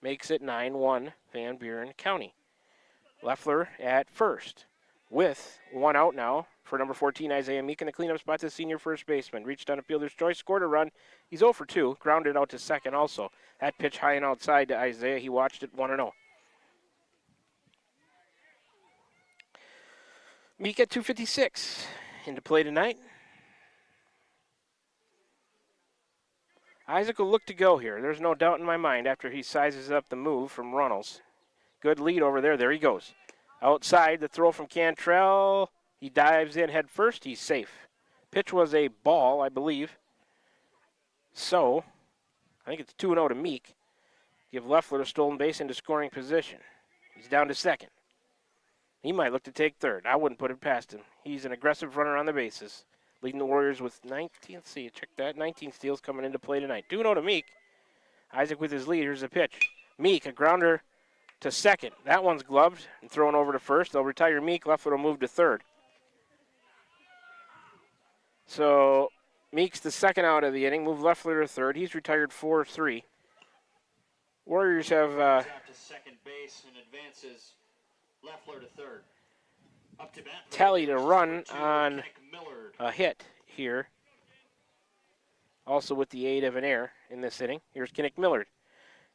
makes it 9-1 Van Buren County. Leffler at first with 1 out now for number 14, Isaiah Meek, in the cleanup spot to senior first baseman. Reached on a fielder's choice, scored a run. He's 0 for 2, grounded out to second also. That pitch high and outside to Isaiah. He watched it 1-0. Meek at 256 into play tonight. Isaac will look to go here. There's no doubt in my mind after he sizes up the move from Runnels. Good lead over there. There he goes. Outside, the throw from Cantrell. He dives in head first. He's safe. Pitch was a ball, I believe. So, I think it's 2-0 to Meek. Give Leffler a stolen base into scoring position. He's down to second. He might look to take third. I wouldn't put it past him. He's an aggressive runner on the bases. Leading the Warriors with 19, let's see, check that, 19 steals coming into play tonight. 2-0 to Meek. Isaac with his lead. Here's the pitch. Meek, a grounder to second. That one's gloved and thrown over to first. They'll retire Meek. Leffler will move to third. So Meek's the second out of the inning. Move Leffler to third. He's retired 4-3. Warriors have to second base and advances Leffler to third. Up to bat, tallied a run on a hit here. Also with the aid of an error in this inning. Here's Kinnick Millard.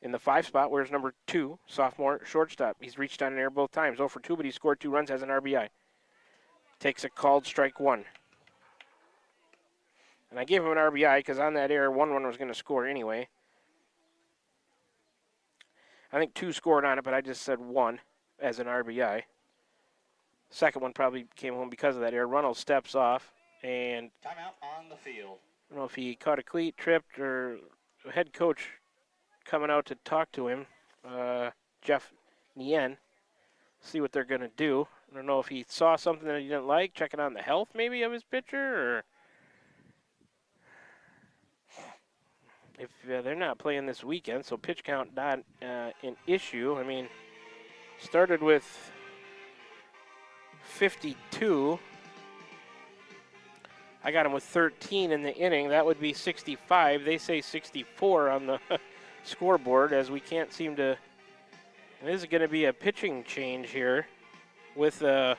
In the 5 spot, where's number 2, sophomore shortstop. He's reached on an error both times. 0 for 2, but he scored 2 runs, has an RBI. Takes a called strike 1. And I gave him an RBI because on that error, 1 run was going to score anyway. I think 2 scored on it, but I just said 1 as an RBI. Second one probably came home because of that error. Runnels steps off, and Timeout on the field. I don't know if he caught a cleat, tripped, or head coach coming out to talk to him, Jeff Nien, see what they're going to do. I don't know if he saw something that he didn't like, checking on the health maybe of his pitcher, or if they're not playing this weekend, so pitch count not an issue. I mean, started with 52. I got him with 13 in the inning. That would be 65. They say 64 on the scoreboard, as we can't seem to. This is going to be a pitching change here with a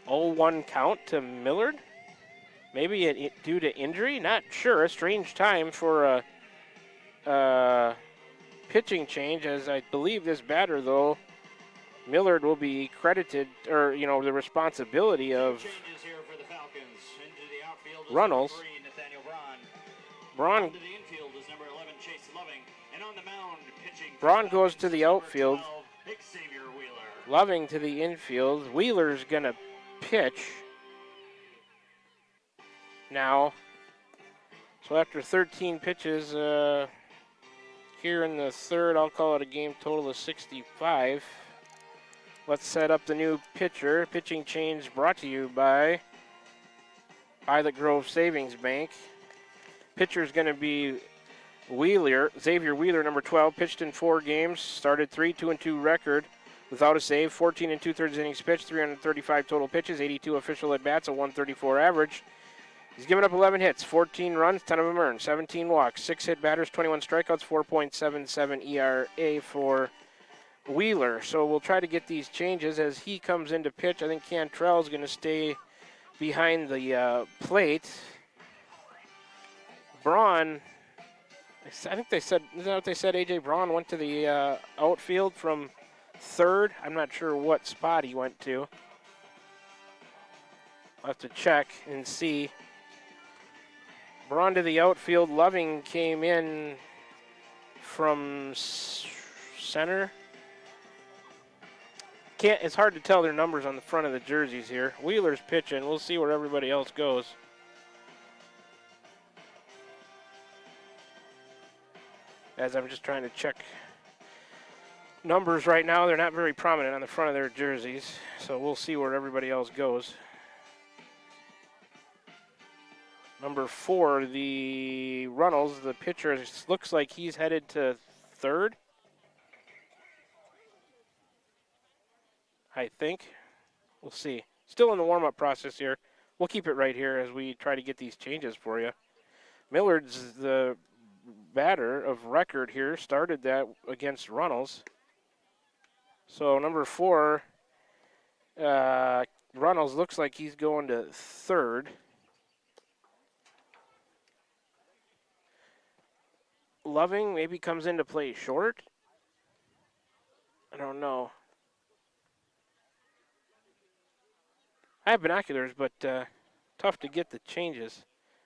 0-1 count to Millard. Maybe due to injury? Not sure. A strange time for a pitching change, as I believe this batter, though, Millard will be credited, or, the responsibility of Runnels. Braun goes to the outfield. Loving to the infield. Wheeler's going to pitch now. So after 13 pitches here in the third, I'll call it a game total of 65. Let's set up the new pitcher. Pitching change brought to you by Pilot Grove Savings Bank. Pitcher's going to be Xavier Wheeler, number 12, pitched in 4 games, started 3-2-2 record without a save, 14 2/3 innings pitched, 335 total pitches, 82 official at-bats, a 134 average. He's given up 11 hits, 14 runs, 10 of them earned, 17 walks, 6 hit batters, 21 strikeouts, 4.77 ERA for Wheeler. So we'll try to get these changes as he comes into pitch. I think Cantrell's going to stay behind the plate. Braun, I think they said, isn't that what they said? A.J. Braun went to the outfield from third. I'm not sure what spot he went to. I'll have to check and see. Braun to the outfield. Loving came in from center. It's hard to tell their numbers on the front of the jerseys here. Wheeler's pitching. We'll see where everybody else goes. As I'm just trying to check numbers right now, they're not very prominent on the front of their jerseys, so we'll see where everybody else goes. Number 4, the Runnels, the pitcher, looks like he's headed to third, I think. We'll see. Still in the warm-up process here. We'll keep it right here as we try to get these changes for you. Millard's the batter of record here, started that against Runnels. So number 4, Runnels looks like he's going to third. Loving maybe comes into play short. I don't know. I have binoculars, but tough to get the changes.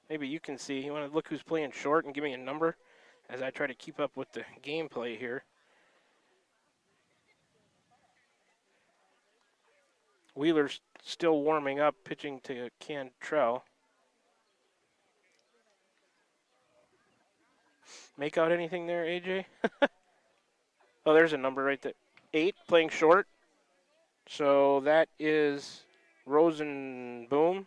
Maybe you can see. You want to look who's playing short and give me a number as I try to keep up with the gameplay here. Wheeler's still warming up, pitching to Cantrell. Make out anything there, AJ? Oh, there's a number right there. 8, playing short. So that is Rosenboom.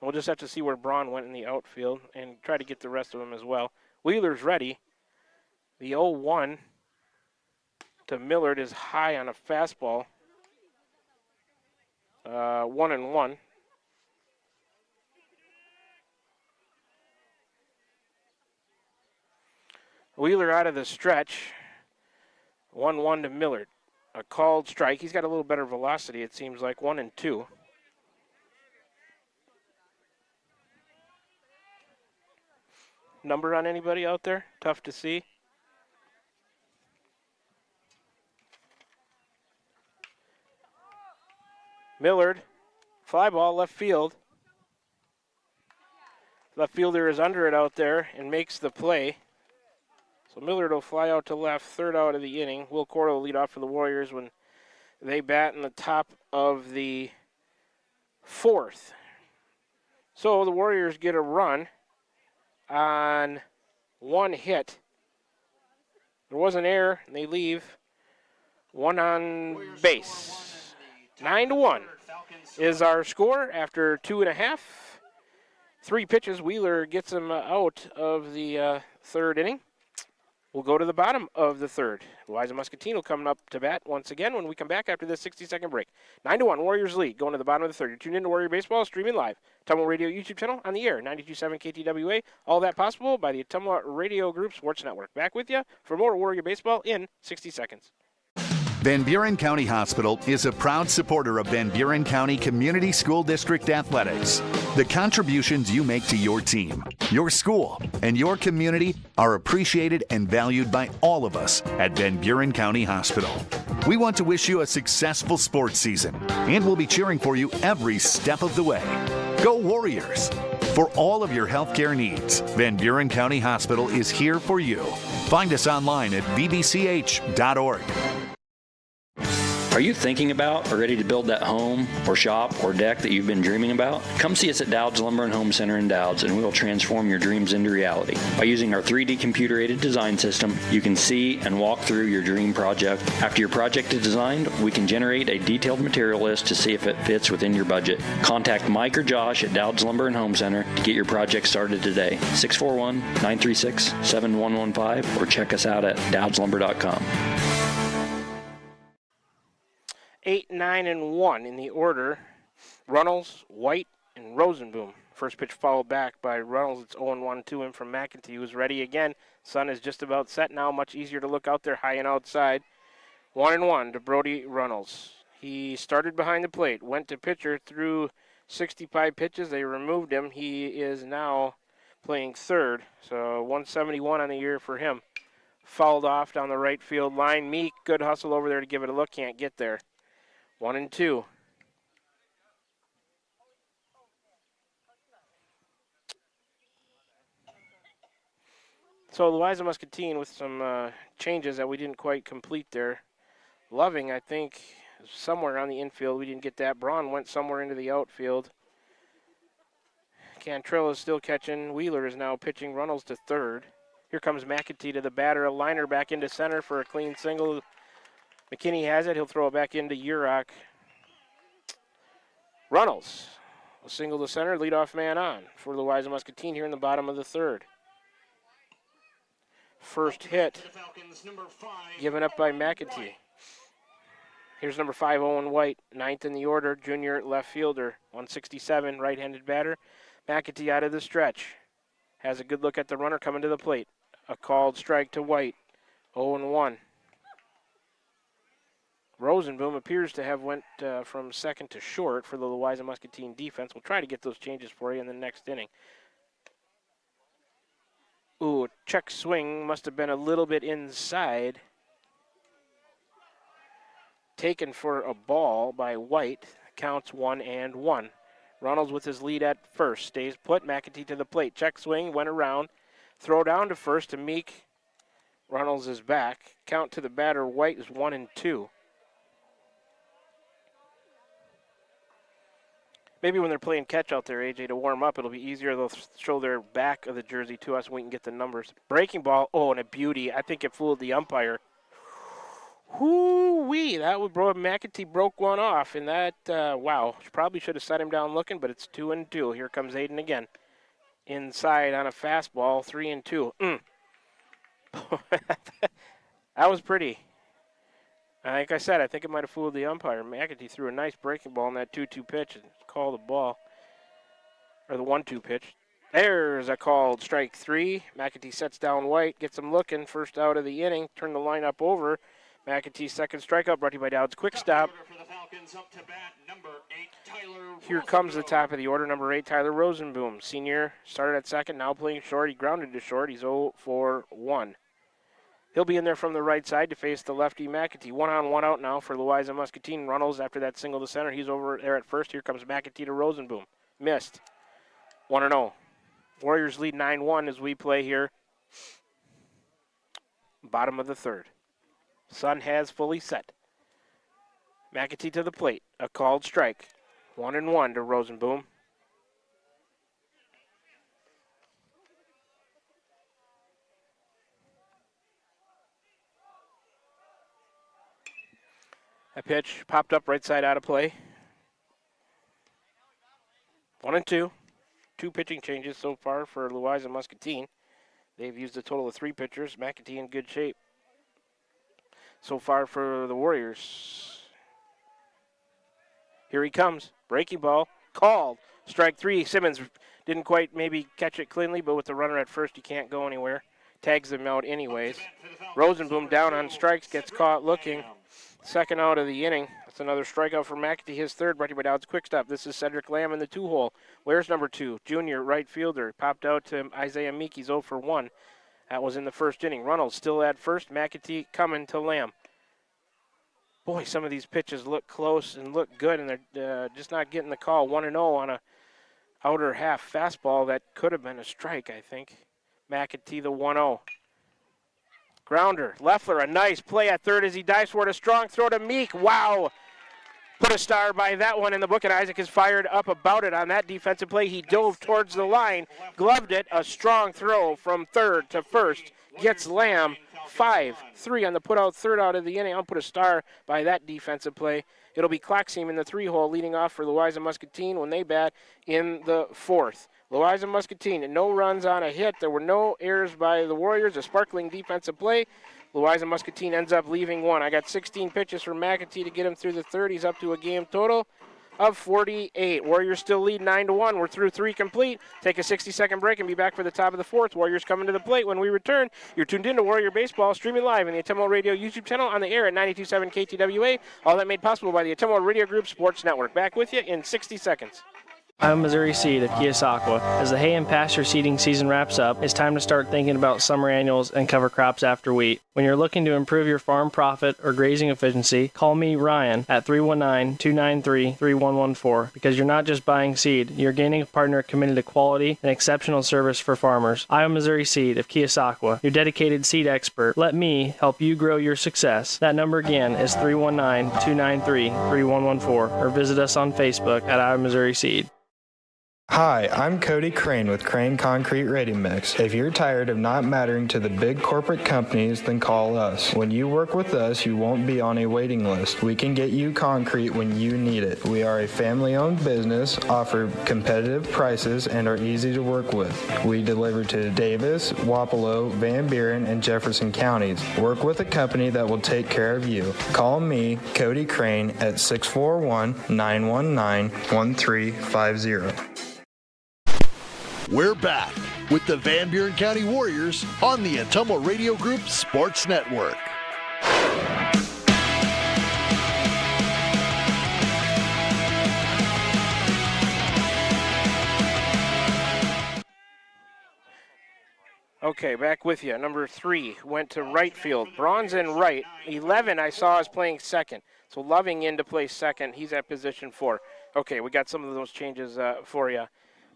We'll just have to see where Braun went in the outfield and try to get the rest of them as well. Wheeler's ready. The 0-1 to Millard is high on a fastball. 1-1. Wheeler out of the stretch. 1-1 to Millard. A called strike. He's got a little better velocity, it seems like. 1-2. Number on anybody out there? Tough to see. Millard, fly ball, left field. Left fielder is under it out there and makes the play. So Millard will fly out to left, third out of the inning. Will Cordell will lead off for the Warriors when they bat in the top of the fourth. So the Warriors get a run on one hit. There was an error, and they leave one on base. 9-1 is our score after 2.5. 3 pitches. Wheeler gets him out of the third inning. We'll go to the bottom of the third. Louisa Muscatino coming up to bat once again when we come back after this 60-second break. 9-1, Warriors lead, going to the bottom of the third. You're tuned into Warrior Baseball, streaming live. Tumwa Radio YouTube channel on the air, 92.7 KTWA. All that possible by the Tumwa Radio Group Sports Network. Back with you for more Warrior Baseball in 60 seconds. Van Buren County Hospital is a proud supporter of Van Buren County Community School District Athletics. The contributions you make to your team, your school, and your community are appreciated and valued by all of us at Van Buren County Hospital. We want to wish you a successful sports season, and we'll be cheering for you every step of the way. Go Warriors! For all of your healthcare needs, Van Buren County Hospital is here for you. Find us online at vbch.org. Are you thinking about or ready to build that home or shop or deck that you've been dreaming about? Come see us at Dowd's Lumber and Home Center in Dowd's, and we will transform your dreams into reality. By using our 3D computer-aided design system, you can see and walk through your dream project. After your project is designed, we can generate a detailed material list to see if it fits within your budget. Contact Mike or Josh at Dowd's Lumber and Home Center to get your project started today. 641-936-7115 or check us out at dowdslumber.com. 8, 9, and 1 in the order. Runnels, White, and Rosenboom. First pitch followed back by Runnels. It's 0-1, 2 in from McEntee, who's ready again. Sun is just about set now. Much easier to look out there, high and outside. 1-1 to Brody Runnels. He started behind the plate, went to pitcher, threw 65 pitches. They removed him. He is now playing third, so 171 on the year for him. Fouled off down the right field line. Meek, good hustle over there to give it a look. Can't get there. 1-2. So Louisa Muscatine with some changes that we didn't quite complete there. Loving, I think, somewhere on the infield. We didn't get that. Braun went somewhere into the outfield. Cantrell is still catching. Wheeler is now pitching. Runnels to third. Here comes McEntee to the batter. A liner back into center for a clean single. McKinney has it. He'll throw it back into Urach. Runnels, a single to center, leadoff man on for Louisa Muscatine here in the bottom of the third. First hit given up by McEntee. Here's number 5, Owen White, 9th in the order, junior left fielder, 167, right-handed batter. McEntee out of the stretch. Has a good look at the runner coming to the plate. A called strike to White, 0-1. Rosenboom appears to have went from second to short for the Louisa Muscatine defense. We'll try to get those changes for you in the next inning. Ooh, check swing must have been a little bit inside. Taken for a ball by White. Counts 1-1. Runnels with his lead at first. Stays put. McEntee to the plate. Check swing, went around. Throw down to first to Meek. Runnels is back. Count to the batter. White is 1-2. Maybe when they're playing catch out there, AJ, to warm up, it'll be easier. They'll show their back of the jersey to us and we can get the numbers. Breaking ball, oh, and a beauty. I think it fooled the umpire. Whoo-wee, that would McEntee broke one off, and that, wow. Probably should have set him down looking, but it's 2-2. Here comes Aiden again. Inside on a fastball, 3-2. That was pretty. Like I said, I think it might have fooled the umpire. McEntee threw a nice breaking ball in that 2-2 pitch and called the ball. Or the 1-2 pitch. There's a called strike 3. McEntee sets down White, gets him looking. First out of the inning. Turn the lineup over. McEntee's second strikeout brought to you by Dowd's Quick Stop. Here comes the top of the order, number 8, Tyler Rosenboom. Senior started at second, now playing short. He grounded to short. He's 0-for-1. He'll be in there from the right side to face the lefty McEntee. 1-on-1 out now for Louisa Muscatine. Runnels after that single to center. He's over there at first. Here comes McEntee to Rosenboom. Missed. 1-0. Warriors lead 9-1 as we play here bottom of the third. Sun has fully set. McAtee to the plate. A called strike. 1-1 to Rosenboom. A pitch popped up right side out of play. 1-2. 2 pitching changes so far for Louisa Muscatine. They've used a total of 3 pitchers. McAtee in good shape so far for the Warriors. Here he comes. Breaking ball. Called. Strike 3. Simmons didn't quite maybe catch it cleanly, but with the runner at first, he can't go anywhere. Tags him out anyways. Rosenboom down on strikes. Gets caught looking. Second out of the inning. That's another strikeout for McAtee, his third, brought to you by Dowd's Quick Stop. This is Cedric Lamb in the 2-hole. Where's number 2? Junior right fielder. Popped out to Isaiah Meek. He's 0 for 1. That was in the first inning. Runnels still at first. McAtee coming to Lamb. Boy, some of these pitches look close and look good, and they're just not getting the call. 1-0 on a outer half fastball that could have been a strike, I think. McAtee the 1-0. Grounder. Leffler, a nice play at third as he dives for it. A strong throw to Meek. Wow. Put a star by that one in the book, and Isaac is fired up about it on that defensive play. He dove towards the line, gloved it. A strong throw from third to first. Gets Lamb 5-3 on the put-out third out of the inning. I'll put a star by that defensive play. It'll be Klockseam in the 3-hole leading off for Louisa Muscatine when they bat in the 4th. Louisa Muscatine, no runs on a hit. There were no errors by the Warriors. A sparkling defensive play. Louisa Muscatine ends up leaving 1. I got 16 pitches for McAtee to get him through the third. He's up to a game total of 48. Warriors still lead 9-1. We're through 3 complete. Take a 60-second break and be back for the top of the 4th. Warriors coming to the plate when we return. You're tuned in to Warrior Baseball, streaming live in the Atemo Radio YouTube channel, on the air at 92.7 KTWA. All that made possible by the Atemo Radio Group Sports Network. Back with you in 60 seconds. I'm Missouri Seed of Keosauqua. As the hay and pasture seeding season wraps up, it's time to start thinking about summer annuals and cover crops after wheat. When you're looking to improve your farm profit or grazing efficiency, call me, Ryan, at 319-293-3114, because you're not just buying seed, you're gaining a partner committed to quality and exceptional service for farmers. I'm Missouri Seed of Keosauqua, your dedicated seed expert. Let me help you grow your success. That number again is 319-293-3114, or visit us on Facebook at I'm Missouri Seed. Hi, I'm Cody Crane with Crane Concrete Ready Mix. If you're tired of not mattering to the big corporate companies, then call us. When you work with us, you won't be on a waiting list. We can get you concrete when you need it. We are a family-owned business, offer competitive prices, and are easy to work with. We deliver to Davis, Wapello, Van Buren, and Jefferson counties. Work with a company that will take care of you. Call me, Cody Crane, at 641-919-1350. We're back with the Van Buren County Warriors on the Atemo Radio Group Sports Network. Okay, back with you. Number 3 went to right field. Braun's in right. 11 I saw is playing second. So Loving in to play second. He's at position 4. Okay, we got some of those changes for you.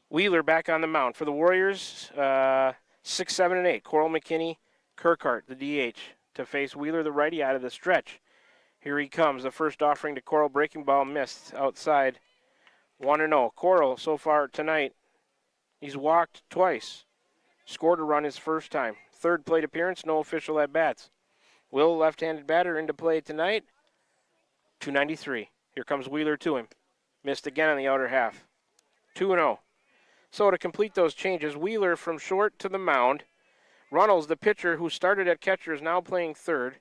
Wheeler back on the mound. For the Warriors, 6, 7, and 8. Coral McKinney, Kirkhart, the DH, to face Wheeler, the righty, out of the stretch. Here he comes. The first offering to Coral. Breaking ball missed outside. 1-0. Coral, so far tonight, he's walked twice. Scored a run his first time. Third plate appearance, no official at-bats. Will, left-handed batter, into play tonight. 293. Here comes Wheeler to him. Missed again on the outer half. 2-0. So to complete those changes, Wheeler from short to the mound. Runnels, the pitcher who started at catcher, is now playing third.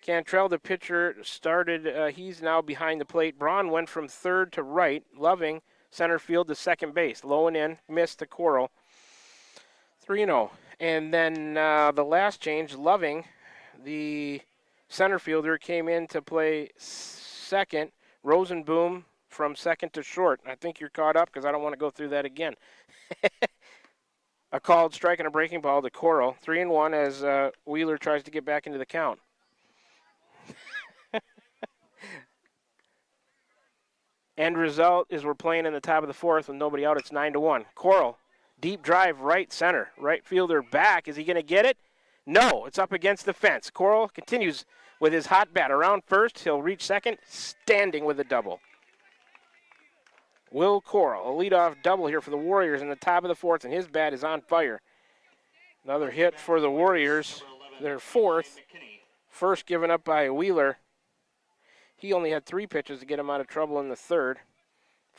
Cantrell, the pitcher, started, he's now behind the plate. Braun went from third to right. Loving, center field to second base. Low and in, missed to Coral. 3-0. And then the last change, Loving, the center fielder, came in to play second. Rosenboom from second to short. I think you're caught up because I don't want to go through that again. A called strike and a breaking ball to Coral. 3-1 as Wheeler tries to get back into the count. End result is we're playing in the top of the 4th with nobody out. It's 9-1. Coral, deep drive right center. Right fielder back. Is he going to get it? No, it's up against the fence. Coral continues with his hot bat around first. He'll reach second, standing with a double. Will Coral, a leadoff double here for the Warriors in the top of the fourth, and his bat is on fire. Another hit for the Warriors, their fourth. First given up by Wheeler. He only had 3 pitches to get him out of trouble in the third.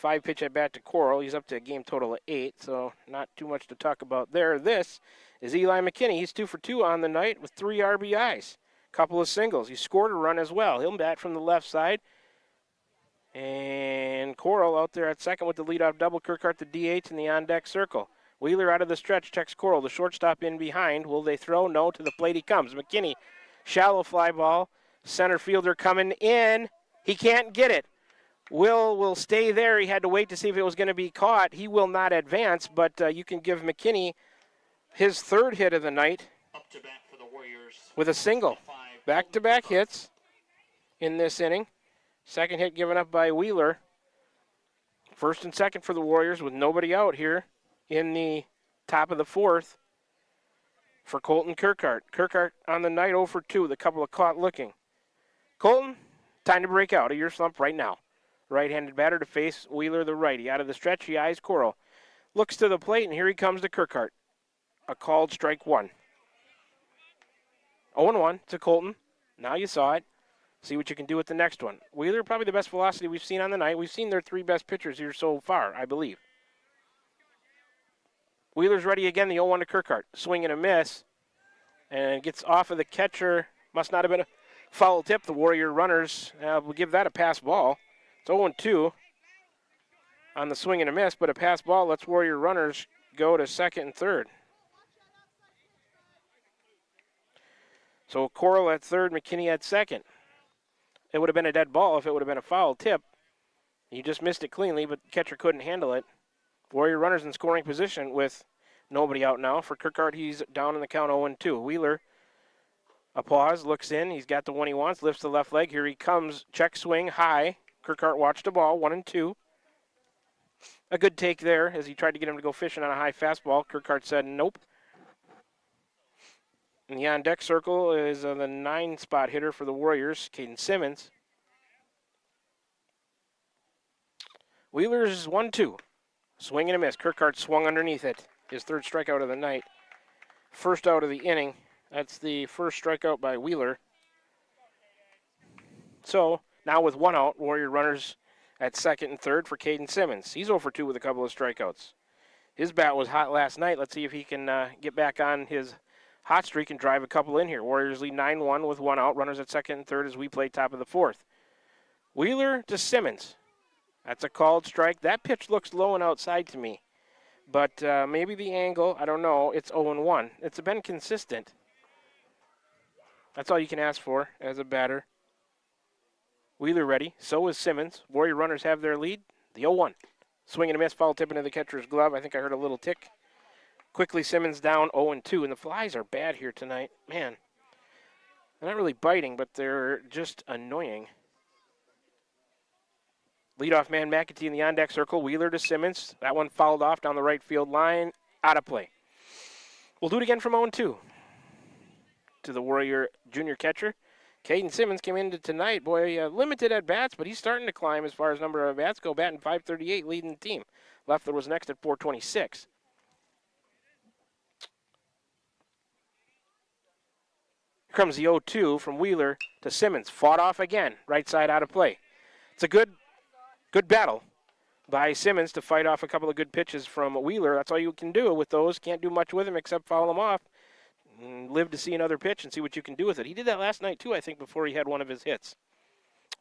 5-pitch at bat to Coral. He's up to a game total of 8, so not too much to talk about there. This is Eli McKinney. He's 2 for 2 on the night with 3 RBIs. Couple of singles. He scored a run as well. He'll bat from the left side. And Coral out there at second with the leadoff double. Kirkhart the DH in the on-deck circle. Wheeler out of the stretch checks Coral. The shortstop in behind. Will they throw? No. To the plate he comes. McKinney, shallow fly ball. Center fielder coming in. He can't get it. Will stay there. He had to wait to see if it was going to be caught. He will not advance, but you can give McKinney his 3rd hit of the night with a single. Back-to-back hits in this inning. Second hit given up by Wheeler. First and second for the Warriors with nobody out here in the top of the fourth for Colton Kirkhart. Kirkhart on the night 0 for 2 with a couple of caught looking. Colton, time to break out of your slump right now. Right-handed batter to face Wheeler, the righty. Out of the stretch, he eyes Coral. Looks to the plate, and here he comes to Kirkhart. A called strike 1. 0-1 to Colton. Now you saw it. See what you can do with the next one. Wheeler, probably the best velocity we've seen on the night. We've seen their 3 best pitchers here so far, I believe. Wheeler's ready again, the 0-1 to Kirkhart. Swing and a miss. And gets off of the catcher. Must not have been a foul tip. The Warrior runners will give that a pass ball. It's 0-2 on the swing and a miss, but a pass ball lets Warrior runners go to second and third. So Coral at third, McKinney at second. It would have been a dead ball if it would have been a foul tip. He just missed it cleanly, but the catcher couldn't handle it. Warrior runners in scoring position with nobody out now. For Kirkhart, he's down in the count 0-2. Wheeler, a pause, looks in. He's got the one he wants, lifts the left leg. Here he comes, check swing, high. Kirkhart watched the ball, 1-2. A good take there as he tried to get him to go fishing on a high fastball. Kirkhart said nope. In the on-deck circle is the 9-spot hitter for the Warriors, Caden Simmons. Wheeler's 1-2. Swing and a miss. Kirkhart swung underneath it. His 3rd strikeout of the night. First out of the inning. That's the first strikeout by Wheeler. So now with 1 out, Warrior runners at second and third for Caden Simmons. He's 0 for 2 with a couple of strikeouts. His bat was hot last night. Let's see if he can get back on his hot streak and drive a couple in here. Warriors lead 9-1 with 1 out. Runners at second and third as we play top of the fourth. Wheeler to Simmons. That's a called strike. That pitch looks low and outside to me. But maybe the angle, I don't know. It's 0-1. It's been consistent. That's all you can ask for as a batter. Wheeler ready. So is Simmons. Warrior runners have their lead. The 0-1. Swing and a miss. Foul tip into the catcher's glove. I think I heard a little tick. Quickly, Simmons down 0-2, and the flies are bad here tonight. Man, they're not really biting, but they're just annoying. Leadoff man McAtee in the on-deck circle. Wheeler to Simmons. That one fouled off down the right field line. Out of play. We'll do it again from 0-2. To the Warrior junior catcher. Caden Simmons came into tonight. Boy, limited at bats, but he's starting to climb as far as number of bats go. Batting .538, leading the team. Leffler was next at .426. Here comes the 0-2 from Wheeler to Simmons. Fought off again. Right side out of play. It's a good battle by Simmons to fight off a couple of good pitches from Wheeler. That's all you can do with those. Can't do much with him except foul him off. And live to see another pitch and see what you can do with it. He did that last night too, I think, before he had one of his hits.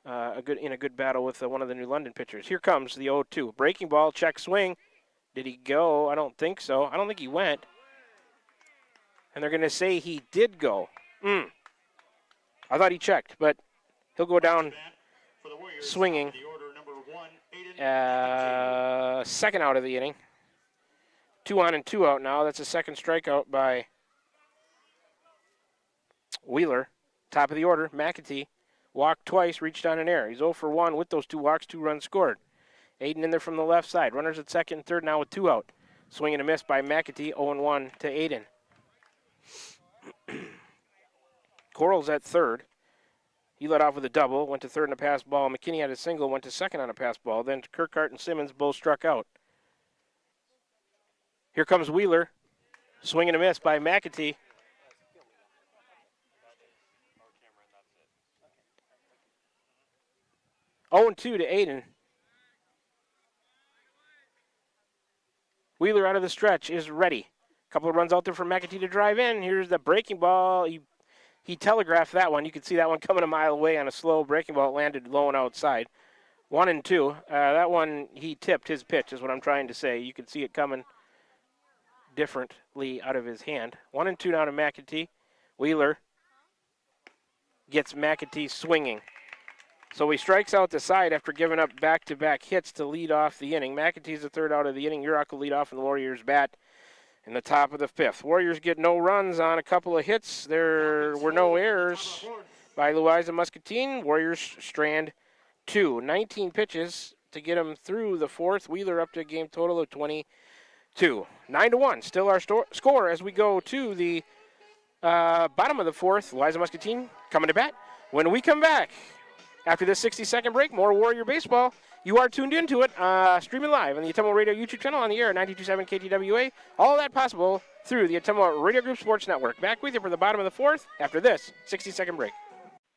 In a good battle with one of the New London pitchers. Here comes the 0-2. Breaking ball, check swing. Did he go? I don't think so. I don't think he went. And they're going to say he did go. I thought he checked, but he'll go down swinging. Second out of the inning. 2 on and 2 out now. That's a second strikeout by Wheeler. Top of the order, McAtee. Walked twice, reached on an error. He's 0 for 1 with those 2 walks, 2 runs scored. Aiden in there from the left side. Runners at second and third now with 2 out. Swing and a miss by McAtee. 0-1 to Aiden. Coral's at third. He led off with a double, went to third on a pass ball. McKinney had a single, went to second on a pass ball. Then Kirkhart and Simmons both struck out. Here comes Wheeler. Swing and a miss by McAtee. Oh, and 2 to Aiden. Wheeler out of the stretch is ready. A couple of runs out there for McAtee to drive in. Here's the breaking ball. He telegraphed that one. You could see that one coming a mile away on a slow breaking ball. It landed low and outside. 1 and 2. That one, he tipped his pitch is what I'm trying to say. You could see it coming differently out of his hand. 1 and 2 now to McAtee. Wheeler gets McAtee swinging. So he strikes out the side after giving up back-to-back hits to lead off the inning. McAtee's the third out of the inning. Yurok will lead off in the Warriors' bat in the top of the fifth. Warriors get no runs on a couple of hits. There were no errors by Louisa Muscatine. Warriors strand 2. 19 pitches to get them through the fourth. Wheeler up to a game total of 22. 9-1, still our score as we go to the bottom of the fourth. Louisa Muscatine coming to bat. When we come back, after this 60-second break, more Warrior Baseball. You are tuned into it, streaming live on the Ottumwa Radio YouTube channel on the air, 92.7 KTWA. All that possible through the Ottumwa Radio Group Sports Network. Back with you for the bottom of the fourth after this 60-second break.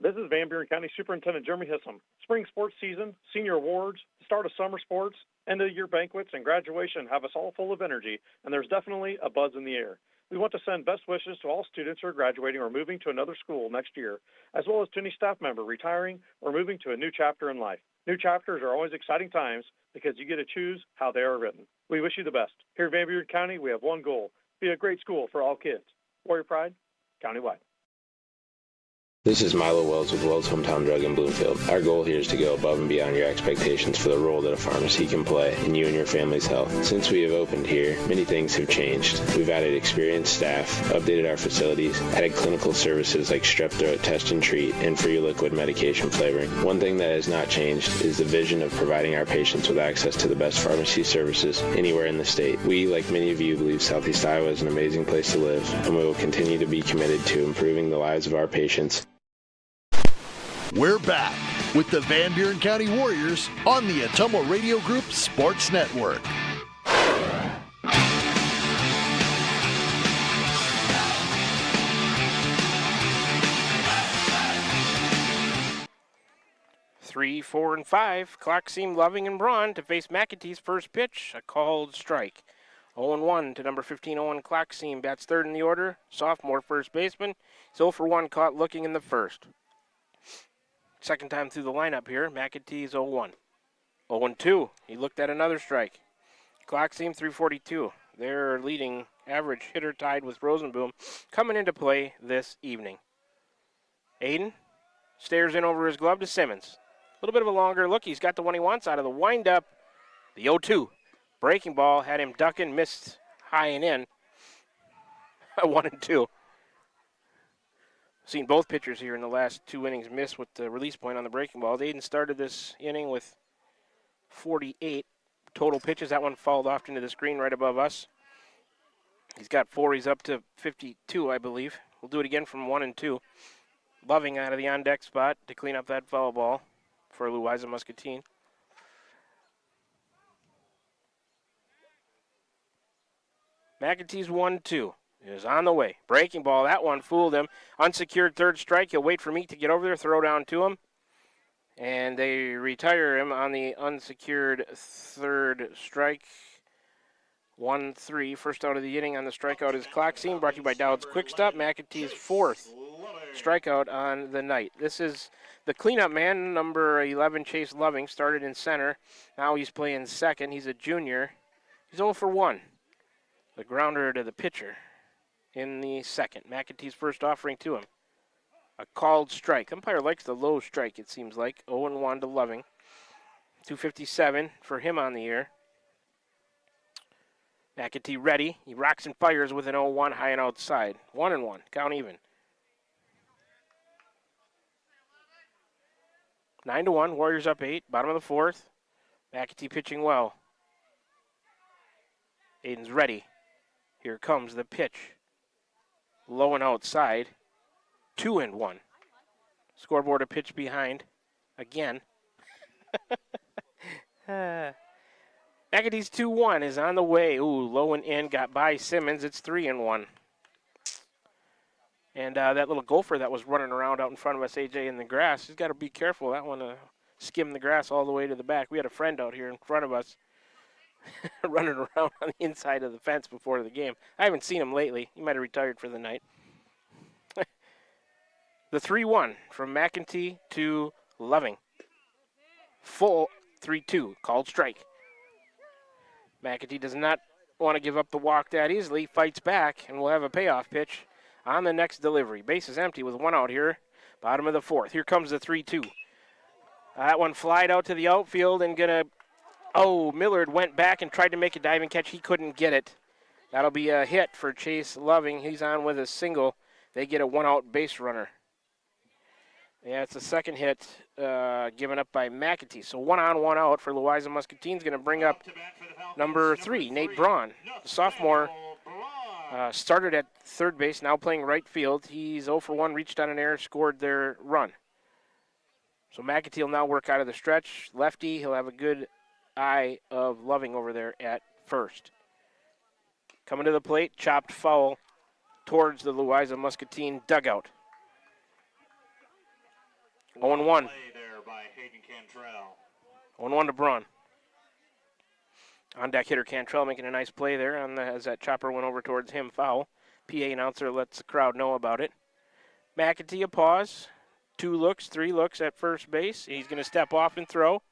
This is Van Buren County Superintendent Jeremy Hissom. Spring sports season, senior awards, the start of summer sports, end of year banquets, and graduation have us all full of energy, and there's definitely a buzz in the air. We want to send best wishes to all students who are graduating or moving to another school next year, as well as to any staff member retiring or moving to a new chapter in life. New chapters are always exciting times because you get to choose how they are written. We wish you the best. Here in Van Buren County, we have one goal: be a great school for all kids. Warrior Pride, countywide. This is Milo Wells with Wells Hometown Drug in Bloomfield. Our goal here is to go above and beyond your expectations for the role that a pharmacy can play in you and your family's health. Since we have opened here, many things have changed. We've added experienced staff, updated our facilities, added clinical services like strep throat test and treat, and free liquid medication flavoring. One thing that has not changed is the vision of providing our patients with access to the best pharmacy services anywhere in the state. We, like many of you, believe Southeast Iowa is an amazing place to live, and we will continue to be committed to improving the lives of our patients. We're back with the Van Buren County Warriors on the Ottumwa Radio Group Sports Network. Three, 4, and 5. Clock seemed Loving and Braun to face McAtee's first pitch, a called strike. 0-1 to number 15, Owen Clockseam. Bats third in the order. Sophomore first baseman. He's 0 for 1, caught looking in the first. Second time through the lineup here. McAtee's 0-1. 0-2. He looked at another strike. Clockseam 342. Their leading average hitter tied with Rosenboom coming into play this evening. Aiden stares in over his glove to Simmons. A little bit of a longer look. He's got the one he wants out of the windup. The 0-2. Breaking ball had him ducking, missed high and in. 1-2. Seen both pitchers here in the last two innings miss with the release point on the breaking ball. Aiden started this inning with 48 total pitches. That one fouled off into the screen right above us. He's got 4. He's up to 52, I believe. We'll do it again from 1 and 2. Loving out of the on-deck spot to clean up that foul ball for Louisa Muscatine. McAtee's 1-2. Is on the way. Breaking ball. That one fooled him. Unsecured third strike. He'll wait for Meek to get over there. Throw down to him. And they retire him on the unsecured third strike. 1-3. First out of the inning on the strikeout is Clockseam. Brought to you by Dowd's Quick Stop. McAtee's 4th strikeout on the night. This is the cleanup man. Number 11, Chase Loving, started in center. Now he's playing second. He's a junior. He's 0 for 1. The grounder to the pitcher in the second. McAtee's first offering to him. A called strike. Umpire likes the low strike, it seems like. 0-1 to Loving. 257 for him on the year. McAtee ready. He rocks and fires with an 0-1 high and outside. 1-1. Count even. 9-1. Warriors up 8. Bottom of the fourth. McAtee pitching well. Aiden's ready. Here comes the pitch. Low and outside. 2-1. Scoreboard a pitch behind again. McAtee's 2-1 is on the way. Ooh, low and in, got by Simmons. It's 3-1. And that little gopher that was running around out in front of us, AJ, in the grass, he's got to be careful. That one skimmed the grass all the way to the back. We had a friend out here in front of us running around on the inside of the fence before the game. I haven't seen him lately. He might have retired for the night. The 3-1 from McEntee to Loving. Full 3-2, called strike. McEntee does not want to give up the walk that easily, fights back, and will have a payoff pitch on the next delivery. Base is empty with one out here, bottom of the fourth. Here comes the 3-2. That one flied out to the outfield and Millard went back and tried to make a diving catch. He couldn't get it. That'll be a hit for Chase Loving. He's on with a single. They get a one-out base runner. Yeah, it's the second hit given up by McEntee. So 1 on, 1 out for Louisa Muscatine's going to bring up number 3, Nate Braun. The sophomore started at third base, now playing right field. He's 0 for 1, reached on an error, scored their run. So McEntee will now work out of the stretch. Lefty, he'll have a good eye of Loving over there at first. Coming to the plate, chopped foul towards the Louisa Muscatine dugout. 0-1. 0-1 to Braun. On deck hitter Cantrell making a nice play there as that chopper went over towards him, foul. PA announcer lets the crowd know about it. McEntee a pause. 2 looks, 3 looks at first base. He's going to step off and throw.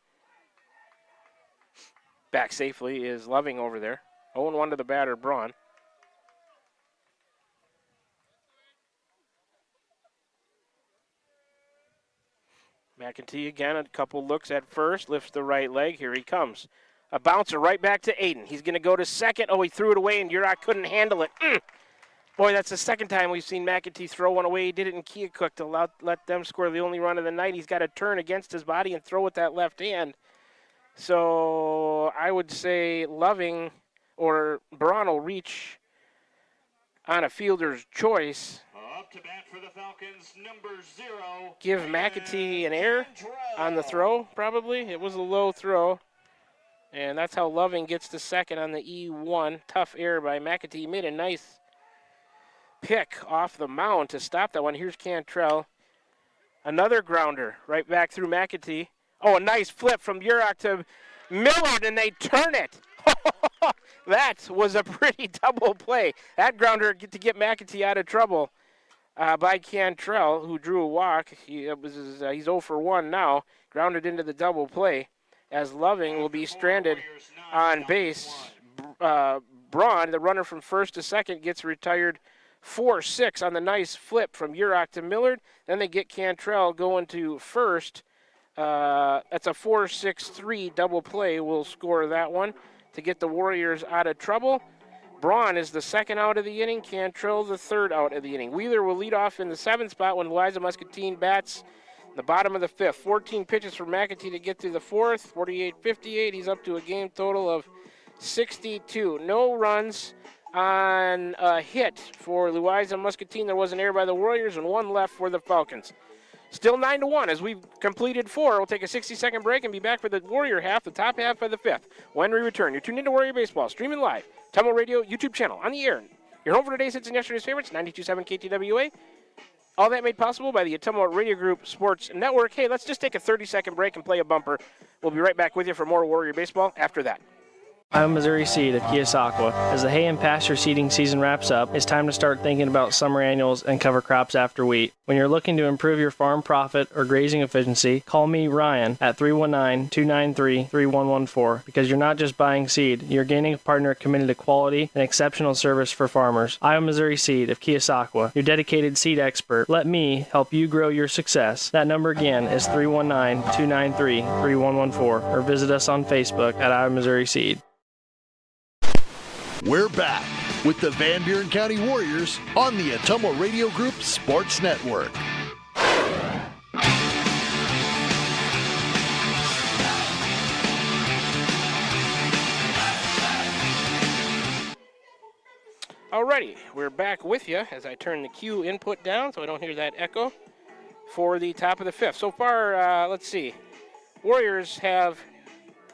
Back safely is Loving over there. 0-1 to the batter, Braun. McEntee again, a couple looks at first, lifts the right leg. Here he comes. A bouncer right back to Aiden. He's going to go to second. Oh, he threw it away, and Urach couldn't handle it. Boy, that's the second time we've seen McEntee throw one away. He did it in Keokuk to let them score the only run of the night. He's got to turn against his body and throw with that left hand. So I would say Loving or Braun will reach on a fielder's choice. Up to bat for the Falcons, number 0. Give McEntee an error on the throw, probably. It was a low throw. And that's how Loving gets to second on the E1. Tough error by McEntee. He made a nice pick off the mound to stop that one. Here's Cantrell. Another grounder right back through McEntee. Oh, a nice flip from Urach to Millard, and they turn it. That was a pretty double play. That grounder to get McEntee out of trouble by Cantrell, who drew a walk. He's 0 for 1 now. Grounded into the double play as Loving will be stranded on base. Braun, the runner from first to second, gets retired 4-6 on the nice flip from Urach to Millard. Then they get Cantrell going to first. That's a 4-6-3 double play. We'll score that one to get the Warriors out of trouble. Braun is the second out of the inning. Cantrell the third out of the inning. Wheeler will lead off in the 7th spot when Louisa Muscatine bats the bottom of the 5th. 14 pitches for McEntee to get through the 4th. 48-58. He's up to a game total of 62. No runs on a hit for Louisa Muscatine. There was an error by the Warriors and 1 left for the Falcons. Still 9-1 as we've completed 4. We'll take a 60-second break and be back for the Warrior half, the top half of the 5th. When we return, you're tuned into Warrior Baseball, streaming live, Tumble Radio YouTube channel, on the air. Your home for today's hits and yesterday's favorites, 92.7 KTWA. All that made possible by the Tumble Radio Group Sports Network. Hey, let's just take a 30-second break and play a bumper. We'll be right back with you for more Warrior Baseball after that. I'm Missouri Seed of Keosauqua. As the hay and pasture seeding season wraps up, it's time to start thinking about summer annuals and cover crops after wheat. When you're looking to improve your farm profit or grazing efficiency, call me, Ryan, at 319-293-3114 because you're not just buying seed, you're gaining a partner committed to quality and exceptional service for farmers. I'm Missouri Seed of Keosauqua, your dedicated seed expert. Let me help you grow your success. That number again is 319-293-3114 or visit us on Facebook at I'm Missouri Seed. We're back with the Van Buren County Warriors on the Atumo Radio Group Sports Network. All right. Alrighty, we're back with you as I turn the cue input down so I don't hear that echo for the top of the fifth. So far, let's see. Warriors have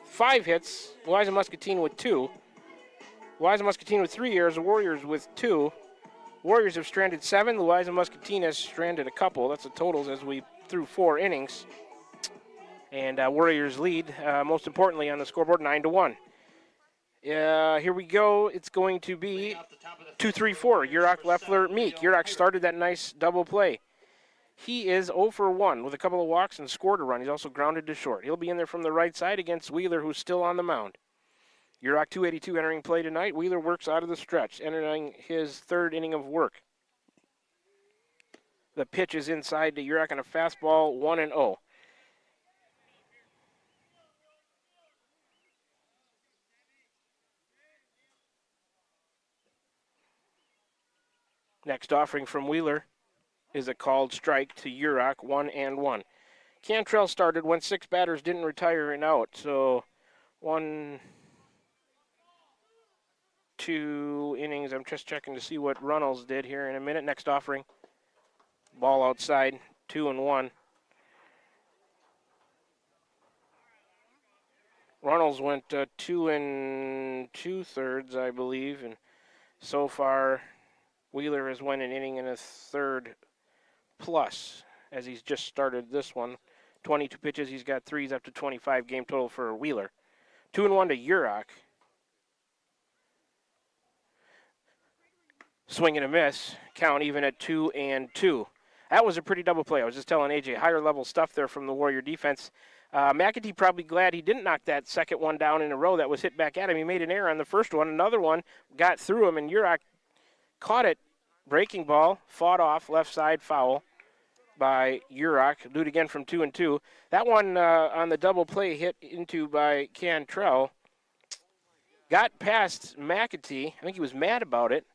5 hits, Louisa Muscatine with 2. Louisa Muscatine with 3 errors, the Warriors with 2. Warriors have stranded 7, Louisa Muscatine has stranded a couple. That's the totals as we threw 4 innings. And Warriors lead, most importantly on the scoreboard, 9-1. Here we go. It's going to be 2-3-4. Yurok, Leffler, Meek. Yurok started that nice double play. He is 0 for 1 with a couple of walks and scored a run. He's also grounded to short. He'll be in there from the right side against Wheeler, who's still on the mound. Yurok 282 entering play tonight. Wheeler works out of the stretch, entering his 3rd inning of work. The pitch is inside to Yurok on a fastball, 1-0. Next offering from Wheeler is a called strike to Yurok, 1-1. Cantrell started when 6 batters didn't retire and out, so 1, 2 innings. I'm just checking to see what Runnels did here in a minute. Next offering, ball outside, 2-1. Runnels went 2 2/3, I believe, and so far Wheeler has won an inning and a 1/3 plus as he's just started this one. 22 pitches, he's got 3s up to 25 game total for Wheeler. 2-1 to Yurok. Swing and a miss, count even at 2-2. That was a pretty double play. I was just telling AJ, higher level stuff there from the Warrior defense. McAtee probably glad he didn't knock that second one down in a row that was hit back at him. He made an error on the first one. Another one got through him, and Yurok caught it. Breaking ball, fought off, left side foul by Yurok. Do it again from 2-2. That one on the double play hit into by Cantrell. Got past McAtee. I think he was mad about it.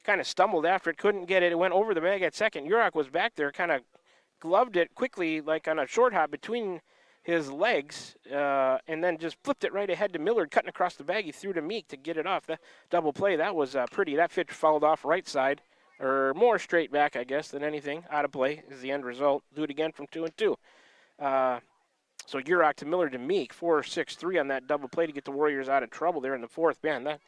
Kind of stumbled after it, couldn't get it. It went over the bag at second. Yurok was back there, kind of gloved it quickly like on a short hop between his legs, and then just flipped it right ahead to Millard, cutting across the bag. He threw to Meek to get it off. The double play, that was pretty. That pitch fouled off right side. Or more straight back, I guess, than anything. Out of play is the end result. Do it again from 2-2. So Yurok to Miller to Meek, 4-6-3 on that double play to get the Warriors out of trouble there in the 4th. Man,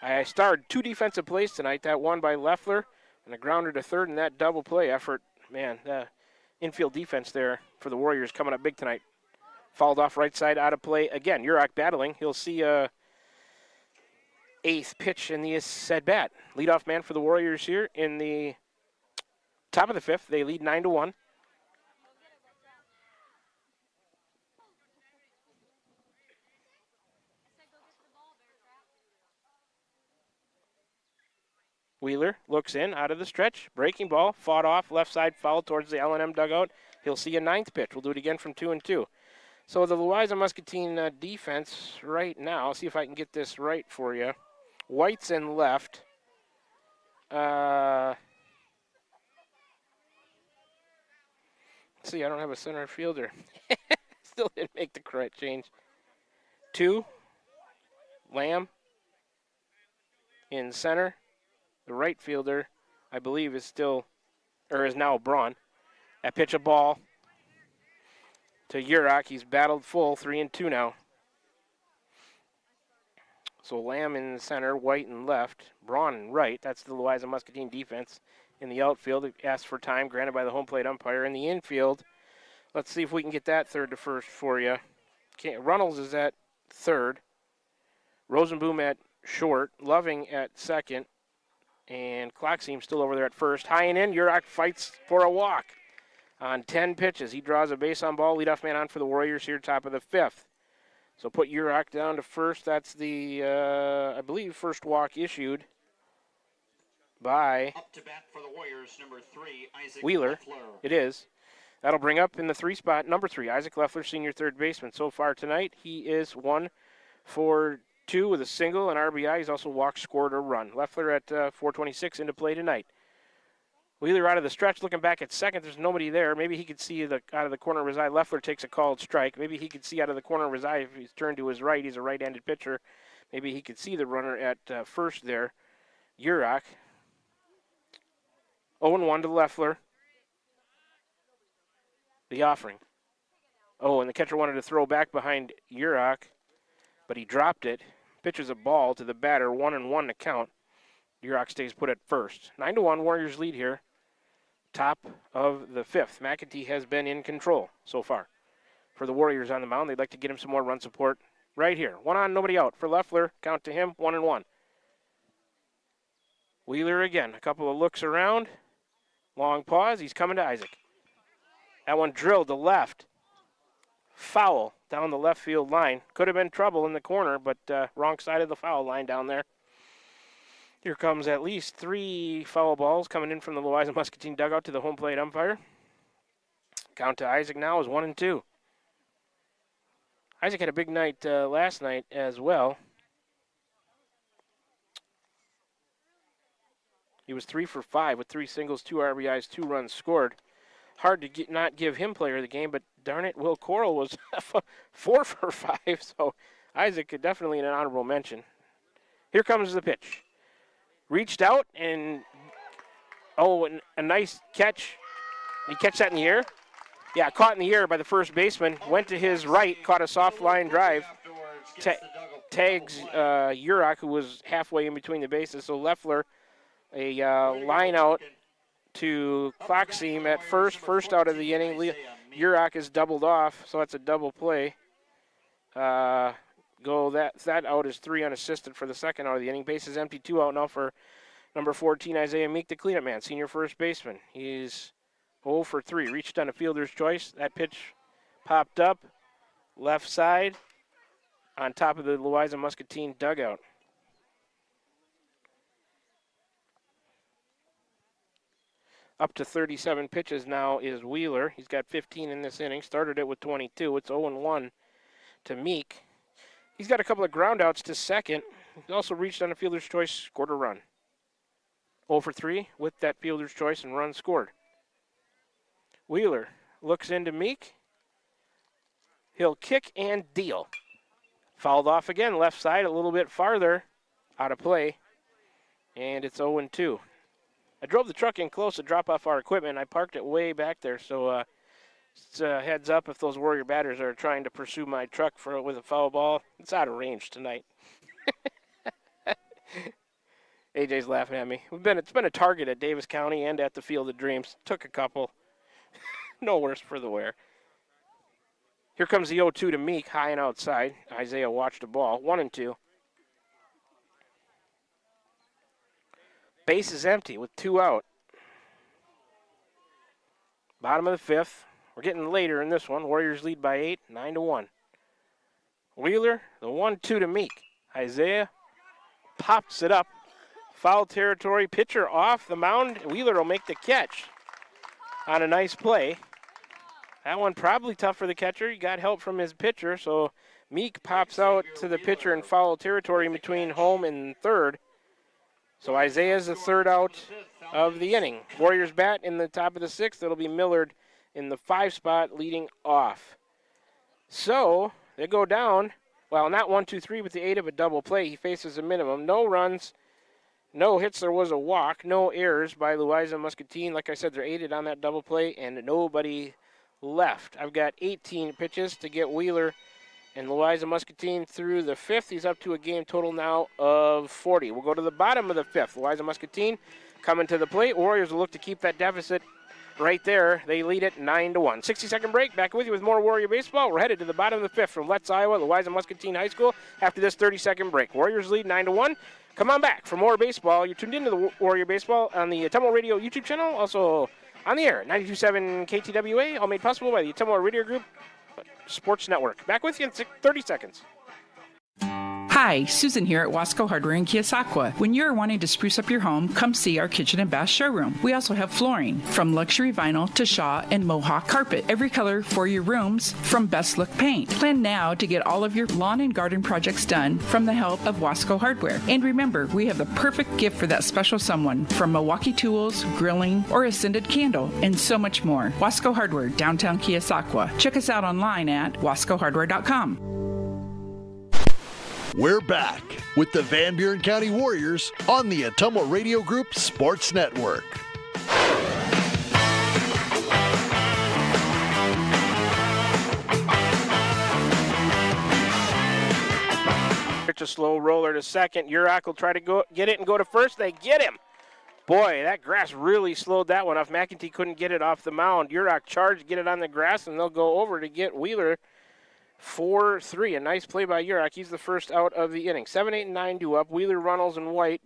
I starred 2 defensive plays tonight. That one by Leffler and a grounder to 3rd, and that double play effort. Man, infield defense there for the Warriors coming up big tonight. Fouled off right side, out of play again. Yurok battling. He'll see 8th pitch in the said bat. Leadoff man for the Warriors here in the top of the 5th. They lead 9-1. Wheeler looks in, out of the stretch. Breaking ball, fought off, left side foul towards the L&M dugout. He'll see a 9th pitch. We'll do it again from 2-2. So the Louisa Muscatine defense right now, I'll see if I can get this right for you. White's in left. Let's see, I don't have a center fielder. Still didn't make the correct change. 2, Lamb in center. The right fielder, I believe, is now Braun. That pitch a ball to Yurok. He's battled full, 3-2 now. So Lamb in center, White in left, Braun in right. That's the Louisa Muscatine defense. In the outfield, asked for time, granted by the home plate umpire. In the infield, let's see if we can get that 3rd to 1st for you. Runnels is at 3rd. Rosenboom at short. Loving at 2nd. And Clockseam still over there at 1st. High and in, Yurok fights for a walk on 10 pitches. He draws a base on ball. Leadoff man on for the Warriors here, top of the 5th. So put Yurok down to 1st. That's the, I believe, first walk issued by Up to bat for the Warriors, number 3, Isaac Wheeler. Leffler. It is. That'll bring up in the 3 spot, number 3, Isaac Leffler, senior 3rd baseman. So far tonight, he is 1 for 2 with a single and RBI. He's also walked, scored, a run. Leffler at 426 into play tonight. Wheeler out of the stretch, looking back at 2nd. There's nobody there. Maybe he could see out of the corner of his eye. Leffler takes a called strike. Maybe he could see out of the corner of his eye if he's turned to his right. He's a right-handed pitcher. Maybe he could see the runner at 1st there. Yurok 0-1 to Leffler. The offering. Oh, and the catcher wanted to throw back behind Urach, but he dropped it. Pitches a ball to the batter, 1-1 to count. Urach stays put at first. 9-1, Warriors lead here. Top of the fifth. McAtee has been in control so far. For the Warriors on the mound, they'd like to get him some more run support right here. 1 on, nobody out. For Leffler, count to him, 1-1. Wheeler again, a couple of looks around. Long pause, he's coming to Isaac. That one drilled to left. Foul down the left field line. Could have been trouble in the corner, but wrong side of the foul line down there. Here comes at least 3 foul balls coming in from the Louisa Muscatine dugout to the home plate umpire. Count to Isaac now is 1-2. Isaac had a big night last night as well. He was 3 for 5 with 3 singles, 2 RBIs, 2 runs scored. Hard to not give him player of the game, but darn it, Will Coral was 4 for 5, so Isaac could definitely an honorable mention. Here comes the pitch. Reached out, and a nice catch. Did he catch that in the air? Yeah, caught in the air by the first baseman. Went to his right, caught a soft line drive. Tags Urach, who was halfway in between the bases. So Leffler, a line out to clock seam at first out of the inning. Urach is doubled off, so that's a double play. That out is 3 unassisted for the second out of the inning. Bases empty, 2 out now for number 14, Isaiah Meek, the cleanup man, senior first baseman. He's 0 for 3, reached on a fielder's choice. That pitch popped up, left side, on top of the Louisa Muscatine dugout. Up to 37 pitches now is Wheeler. He's got 15 in this inning. Started it with 22. It's 0-1 to Meek. He's got a couple of ground outs to second. He also reached on a fielder's choice, scored a run. 0 for 3 with that fielder's choice and run scored. Wheeler looks into Meek. He'll kick and deal. Fouled off again, left side a little bit farther out of play. And it's 0-2. I drove the truck in close to drop off our equipment. I parked it way back there, so it's a heads up if those Warrior batters are trying to pursue my truck with a foul ball. It's out of range tonight. AJ's laughing at me. It's been a target at Davis County and at the Field of Dreams. Took a couple. No worse for the wear. Here comes the 0-2 to Meek, high and outside. Isaiah watched the ball. 1-2. Base is empty with 2 out. Bottom of the fifth. We're getting later in this one. Warriors lead by 8, 9-1. Wheeler, the 1-2 to Meek. Isaiah pops it up. Foul territory. Pitcher off the mound. Wheeler will make the catch on a nice play. That one probably tough for the catcher. He got help from his pitcher, so Meek pops out to the pitcher in foul territory in between home and third. So Isaiah's the third out of the inning. Warriors bat in the top of the sixth. It'll be Millard in the 5 spot leading off. So they go down. Well, not 1-2-3 with the 8 of a double play. He faces a minimum. No runs, no hits. There was a walk, no errors by Louisa Muscatine. Like I said, they're aided on that double play, and nobody left. I've got 18 pitches to get Wheeler and Louisa Muscatine through the 5th. He's up to a game total now of 40. We'll go to the bottom of the 5th. Louisa Muscatine coming to the plate. Warriors will look to keep that deficit right there. They lead it 9-1. 60-second break. Back with you with more Warrior Baseball. We're headed to the bottom of the 5th from Letts, Iowa, Louisa Muscatine High School after this 30-second break. Warriors lead 9-1. Come on back for more baseball. You're tuned into the Warrior Baseball on the Tummo Radio YouTube channel. Also on the air, 92.7 KTWA, all made possible by the Tummo Radio Group Sports Network. Back with you in 30 seconds. Hi, Susan here at Wasco Hardware in Keosauqua. When you're wanting to spruce up your home, come see our kitchen and bath showroom. We also have flooring, from luxury vinyl to Shaw and Mohawk carpet. Every color for your rooms, from Best Look Paint. Plan now to get all of your lawn and garden projects done from the help of Wasco Hardware. And remember, we have the perfect gift for that special someone, from Milwaukee tools, grilling, or a scented candle, and so much more. Wasco Hardware, downtown Keosauqua. Check us out online at wascohardware.com. We're back with the Van Buren County Warriors on the Atomo Radio Group Sports Network. slow roller to second. Urach will try to get it and go to first. They get him. Boy, that grass really slowed that one off. McEntee couldn't get it off the mound. Urach charged, get it on the grass, and they'll go over to get Wheeler 4-3. A nice play by Urach. He's the first out of the inning. 7, 8, and 9 due up. Wheeler, Runnels, and White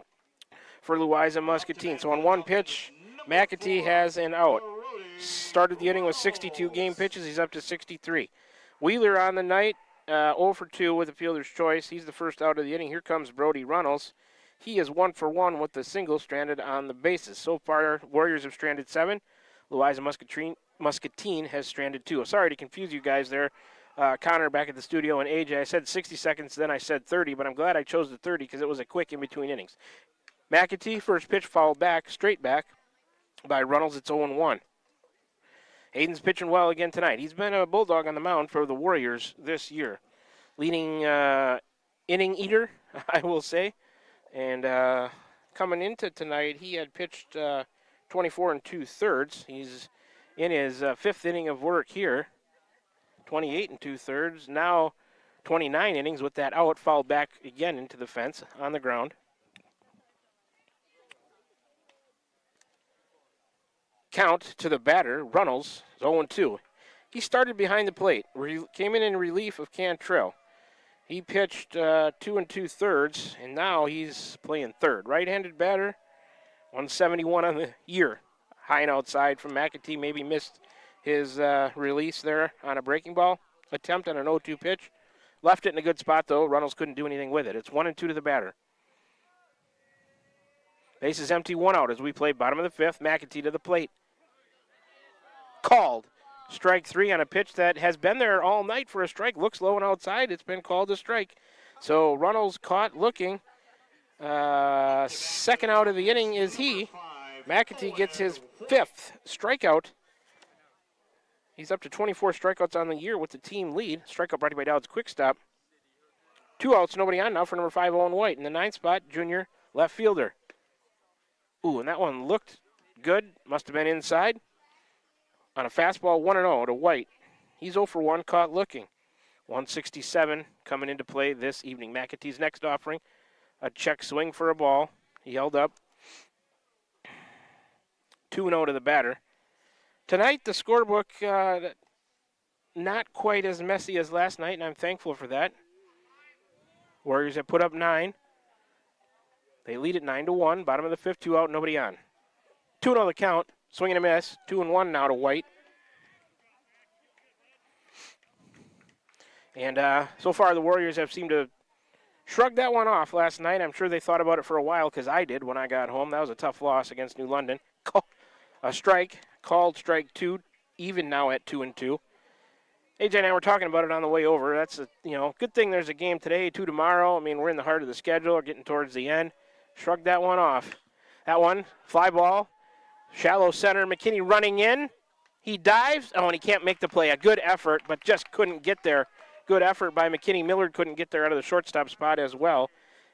for Louisa Muscatine. So on one pitch, McEntee has an out. Started the inning with 62 game pitches. He's up to 63. Wheeler on the night, 0 for 2 with a fielder's choice. He's the first out of the inning. Here comes Brody Runnels. He is 1 for 1 with the single stranded on the bases. So far, Warriors have stranded 7. Louisa Muscatine has stranded 2. Sorry to confuse you guys there. Connor back at the studio and AJ, I said 60 seconds, then I said 30, but I'm glad I chose the 30 because it was a quick in-between innings. McEntee, first pitch fouled back, straight back by Runnels. It's 0-1. Hayden's pitching well again tonight. He's been a bulldog on the mound for the Warriors this year. Leading inning eater, I will say. And coming into tonight, he had pitched 24 2/3. He's in his fifth inning of work here. 28 2/3. Now 29 innings with that out, fouled back again into the fence on the ground. Count to the batter, Runnels, 0-2. He started behind the plate. Came in relief of Cantrell. He pitched 2 2/3, and now he's playing third. Right-handed batter, 171 on the year. High and outside from McEntee. Maybe missed his release there on a breaking ball attempt on an 0-2 pitch. Left it in a good spot, though. Runnels couldn't do anything with it. It's 1-2 to the batter. Base is empty, 1 out as we play bottom of the fifth. McEntee to the plate. Called. Strike 3 on a pitch that has been there all night for a strike. Looks low and outside. It's been called a strike. So Runnels caught looking. Second out of the inning is he. McEntee gets his 5th strikeout. He's up to 24 strikeouts on the year with the team lead. Strikeout brought to you by Dowd's Quick Stop. 2 outs, nobody on now for number 5, Owen White. In the 9th spot, junior left fielder. Ooh, and that one looked good. Must have been inside. On a fastball, 1-0 to White. He's 0 for 1, caught looking. 167 coming into play this evening. McEntee's next offering, a check swing for a ball. He held up. 2-0 to the batter. Tonight, the scorebook not quite as messy as last night, and I'm thankful for that. Warriors have put up 9. They lead at 9-1. Bottom of the 5th, 2 out, nobody on. 2-0 the count. Swing and a miss. 2-1 now to White. And so far, the Warriors have seemed to shrug that one off last night. I'm sure they thought about it for a while because I did when I got home. That was a tough loss against New London. A strike. Called strike 2. Even now at 2-2. AJ and I were talking about it on the way over. That's a good thing there's a game today, 2 tomorrow. I mean, we're in the heart of the schedule. We're getting towards the end. Shrugged that one off. That one, fly ball. Shallow center, McKinney running in. He dives. Oh, and he can't make the play. A good effort, but just couldn't get there. Good effort by McKinney. Millard couldn't get there out of the shortstop spot as well.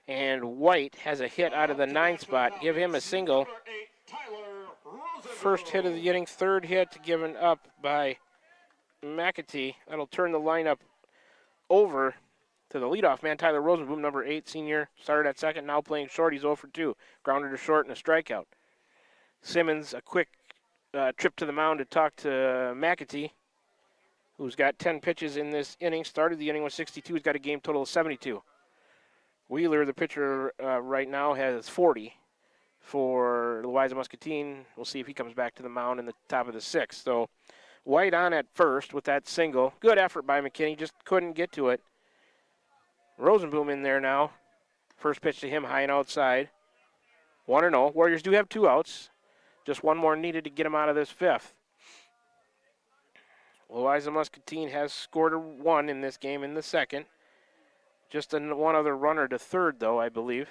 And White has a hit out of the 9th spot. Give him a single. First hit of the inning. 3rd hit given up by McEntee. That'll turn the lineup over to the leadoff man, Tyler Rosenboom, number 8, senior. Started at second, now playing short. He's 0 for 2. Grounded to short and a strikeout. Simmons, a quick trip to the mound to talk to McEntee, who's got 10 pitches in this inning. Started the inning with 62. He's got a game total of 72. Wheeler, the pitcher right now, has 40 for Louisa Muscatine. We'll see if he comes back to the mound in the top of the 6th. So White on at first with that single. Good effort by McKinney, just couldn't get to it. Rosenboom in there now. First pitch to him, high and outside. 1-0. Warriors do have 2 outs. Just one more needed to get him out of this 5th. Louisa Muscatine has scored a 1 in this game in the 2nd. Just one other runner to 3rd, though, I believe.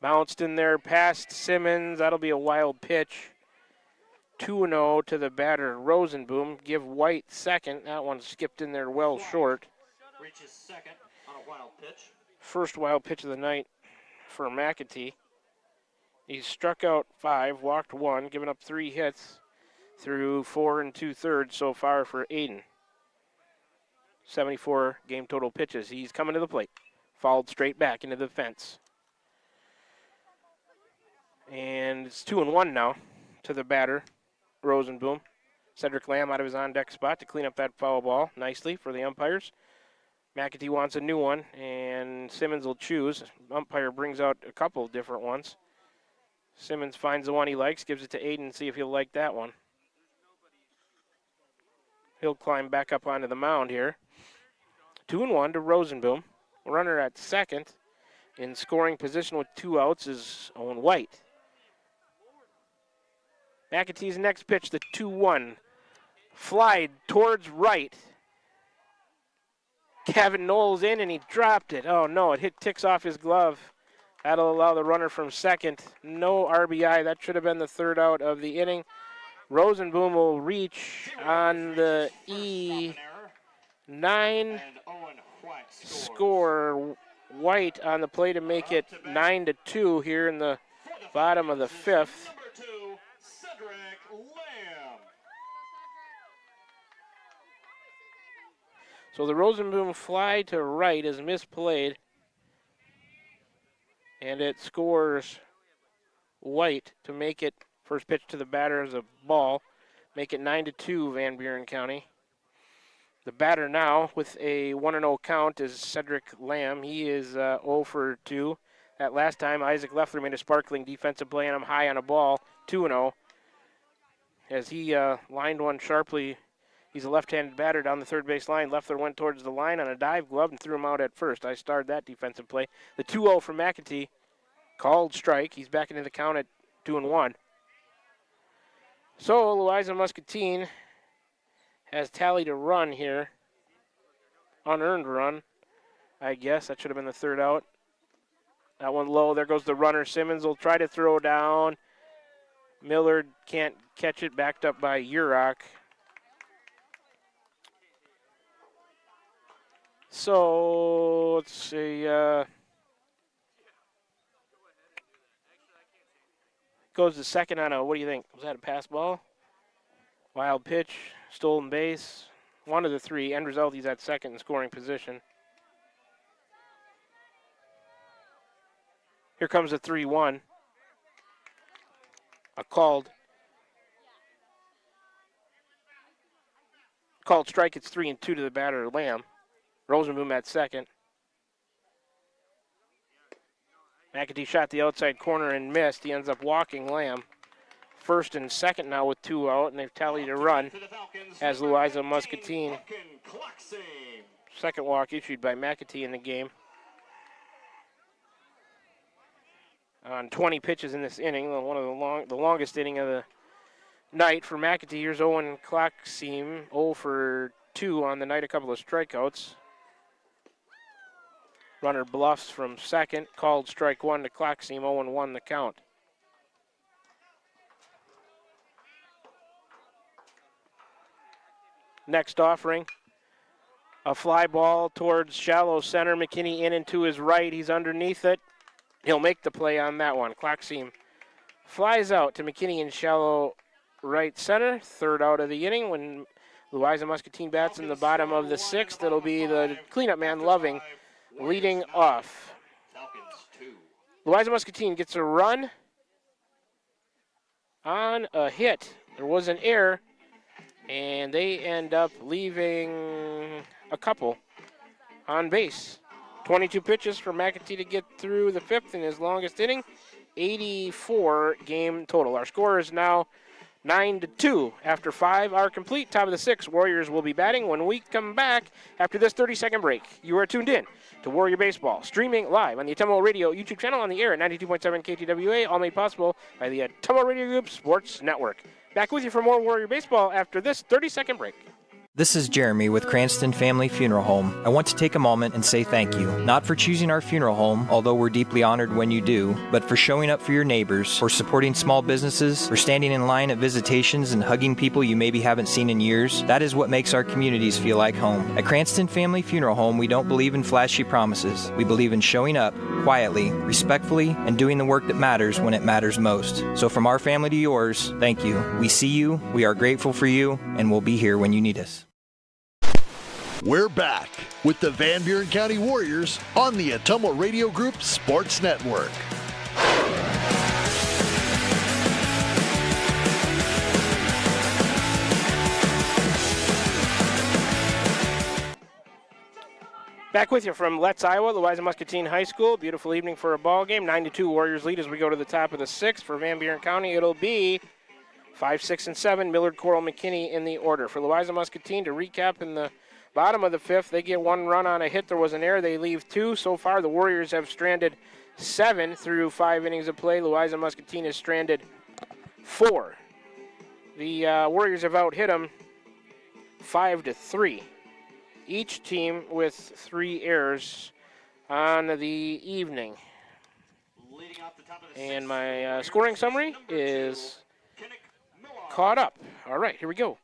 Bounced in there past Simmons. That'll be a wild pitch. 2-0 to the batter, Rosenboom. Give White 2nd. That one skipped in there well short. Reaches 2nd on a wild pitch. First wild pitch of the night for McEntee. He's struck out 5, walked 1, given up 3 hits through 4 2/3 so far for Aiden. 74 game total pitches. He's coming to the plate. fouled straight back into the fence. And it's 2-1 now to the batter, Rosenboom. Cedric Lamb out of his on-deck spot to clean up that foul ball nicely for the umpires. McAtee wants a new one, and Simmons will choose. Umpire brings out a couple different ones. Simmons finds the one he likes, gives it to Aiden, see if he'll like that one. He'll climb back up onto the mound here. 2-1 to Rosenboom. Runner at second. In scoring position with 2 outs is Owen White. McAtee's next pitch, the 2-1. Fly towards right. Gavin Knowles in, and he dropped it. Oh, no, it ticks off his glove. That'll allow the runner from second. No RBI. That should have been the 3rd out of the inning. Rosenboom will reach on the E9 score. White on the play to make it 9-2 here in the bottom of the 5th. So the Rosenboom fly to right is misplayed, and it scores White to make it, first pitch to the batter is a ball, make it 9-2 Van Buren County. The batter now with a 1-0 count is Cedric Lamb. He is 0 for 2. That last time Isaac Leffler made a sparkling defensive play on him high on a ball, 2-0. As he lined one sharply. He's a left-handed batter down the third base line. Leffler went towards the line on a dive glove and threw him out at first. I starred that defensive play. The 2-0 from McAtee, called strike. He's back into the count at 2-1. So Louisa Muscatine has tallied a run here. Unearned run, I guess. That should have been the 3rd out. That one low. There goes the runner. Simmons will try to throw down. Millard can't catch it. Backed up by Urach. So, let's see, goes to second on a, what do you think? Was that a pass ball? Wild pitch, stolen base. One of the 3. End result, he's at second in scoring position. Here comes the 3-1. A called strike, it's 3-2 to the batter, Lamb. Rosenboom at second. McAtee shot the outside corner and missed. He ends up walking Lamb. First and second now with 2 out, and they've tallied a run as Louisa Muscatine. Second walk issued by McAtee in the game. On 20 pitches in this inning, one of the longest inning of the night for McAtee. Here's Owen Klockseam, 0 for 2 on the night, a couple of strikeouts. Runner bluffs from second, called strike 1 to Klockseam, 0-1 the count. Next offering, a fly ball towards shallow center. McKinney in and to his right. He's underneath it. He'll make the play on that one. Klockseam flies out to McKinney in shallow right center. 3rd out of the inning. When Louisa Muscatine bats in the bottom of the 6th, it'll be the cleanup man, Loving, leading off. Louisa Muscatine gets a run on a hit. There was an error, and they end up leaving a couple on base. 22 pitches for McAtee to get through the 5th in his longest inning. 84 game total. Our score is now 9-2. After 5 are complete. Top of the 6th, Warriors will be batting when we come back after this 30-second break. You are tuned in to Warrior Baseball, streaming live on the Atomo Radio YouTube channel, on the air at 92.7 KTWA, all made possible by the Atomo Radio Group Sports Network. Back with you for more Warrior Baseball after this 30-second break. This is Jeremy with Cranston Family Funeral Home. I want to take a moment and say thank you, not for choosing our funeral home, although we're deeply honored when you do, but for showing up for your neighbors, for supporting small businesses, for standing in line at visitations and hugging people you maybe haven't seen in years. That is what makes our communities feel like home. At Cranston Family Funeral Home, we don't believe in flashy promises. We believe in showing up quietly, respectfully, and doing the work that matters when it matters most. So from our family to yours, thank you. We see you, we are grateful for you, and we'll be here when you need us. We're back with the Van Buren County Warriors on the Atomo Radio Group Sports Network. Back with you from Letts, Iowa, Louisa Muscatine High School. Beautiful evening for a ball game. 9-2 Warriors lead as we go to the top of the sixth. For Van Buren County, it'll be 5, 6, and 7. Millard, Coral, McKinney in the order. For Louisa Muscatine, to recap, in the bottom of the fifth, they get one run on a hit. There was an error. They leave 2. So far, the Warriors have stranded 7 through 5 innings of play. Louisa Muscatine has stranded 4. The Warriors have out-hit them 5-3. Each team with 3 errors on the evening. And my scoring summary is caught up. All right, here we go.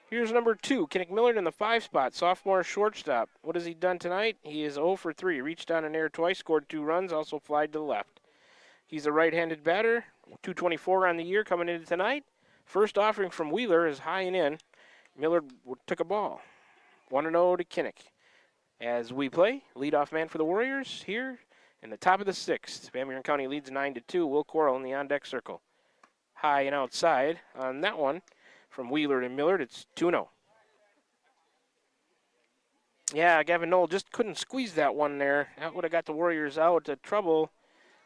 Here's number 2, Kinnick Millard in the 5 spot, sophomore shortstop. What has he done tonight? He is 0 for 3. Reached on an error twice, scored 2 runs, also flied to the left. He's a right-handed batter, 224 on the year coming into tonight. First offering from Wheeler is high and in. Millard took a ball. 1-0 to Kinnick. As we play, leadoff man for the Warriors here in the top of the sixth. Van Buren County leads 9-2. Will Coral in the on-deck circle. High and outside on that one from Wheeler to Millard. It's 2-0. Yeah, Gavin Knoll just couldn't squeeze that one there. That would have got the Warriors out of trouble